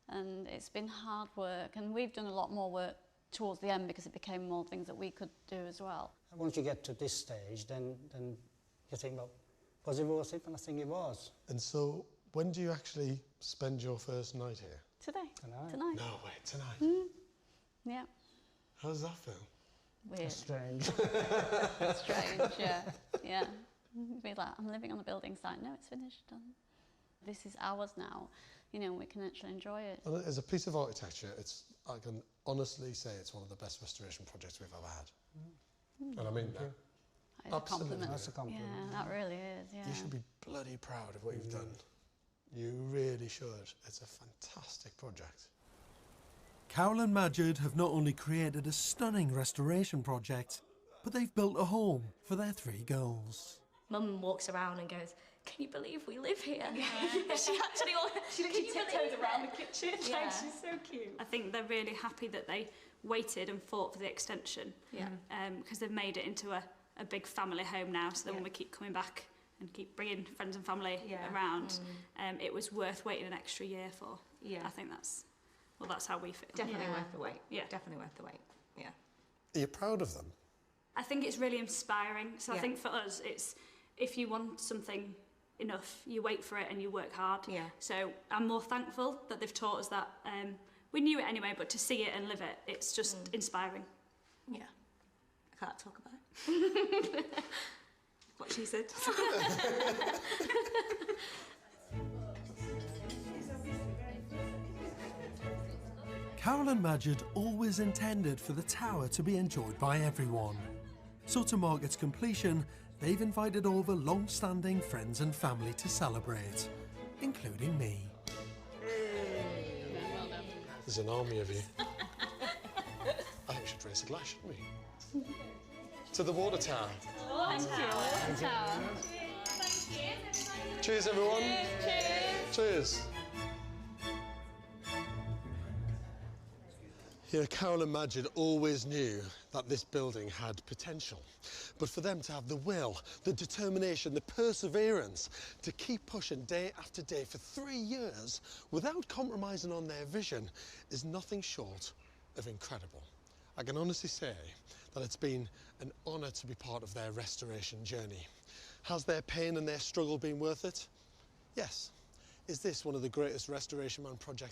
and it's been hard work, and we've done a lot more work towards the end because it became more things that we could do as well. Once you get to this stage, then you think, well, was it worth it? And I think it was. And so, when do you actually spend your first night here? Today. Tonight. No way, tonight. Yeah. How does that feel? Weird. That's strange. Strange, yeah. Yeah. Be like, I'm living on the building site. No, it's finished, done. This is ours now. You know, we can actually enjoy it. And as a piece of architecture, I can honestly say it's one of the best restoration projects we've ever had. And I mean that. That is a compliment. That's a compliment. Yeah, that really is, yeah. You should be bloody proud of what you've done. You really should. It's a fantastic project. Carol and Majid have not only created a stunning restoration project, but they've built a home for their 3 girls. Mum walks around and goes, "Can you believe we live here?" she actually tiptoes around the kitchen. Yeah. She's so cute. I think they're really happy that they waited and fought for the extension. Yeah. Because they've made it into a big family home now, so that when we keep coming back and keep bringing friends and family around, it was worth waiting an extra year for. Yeah. I think that's how we feel. Definitely worth the wait. Yeah. Definitely worth the wait. Yeah. Are you proud of them? I think it's really inspiring. So I Yeah. think for us, it's if you want something enough, you wait for it and you work hard. Yeah. So I'm more thankful that they've taught us that. We knew it anyway, but to see it and live it, it's just inspiring. Yeah. I can't talk about it. What she said. Carol and Majid always intended for the tower to be enjoyed by everyone. So to mark its completion, they've invited over long-standing friends and family to celebrate, including me. There's an army of you. I think we should raise a glass, shouldn't we? to the water tower. Thank you. Tower. Cheers, everyone. Cheers. Cheers. Yeah, Carol and Majid always knew that this building had potential. But for them to have the will, the determination, the perseverance to keep pushing day after day for 3 years without compromising on their vision is nothing short of incredible. I can honestly say that it's been an honour to be part of their restoration journey. Has their pain and their struggle been worth it? Yes. Is this one of the greatest Restoration Man projects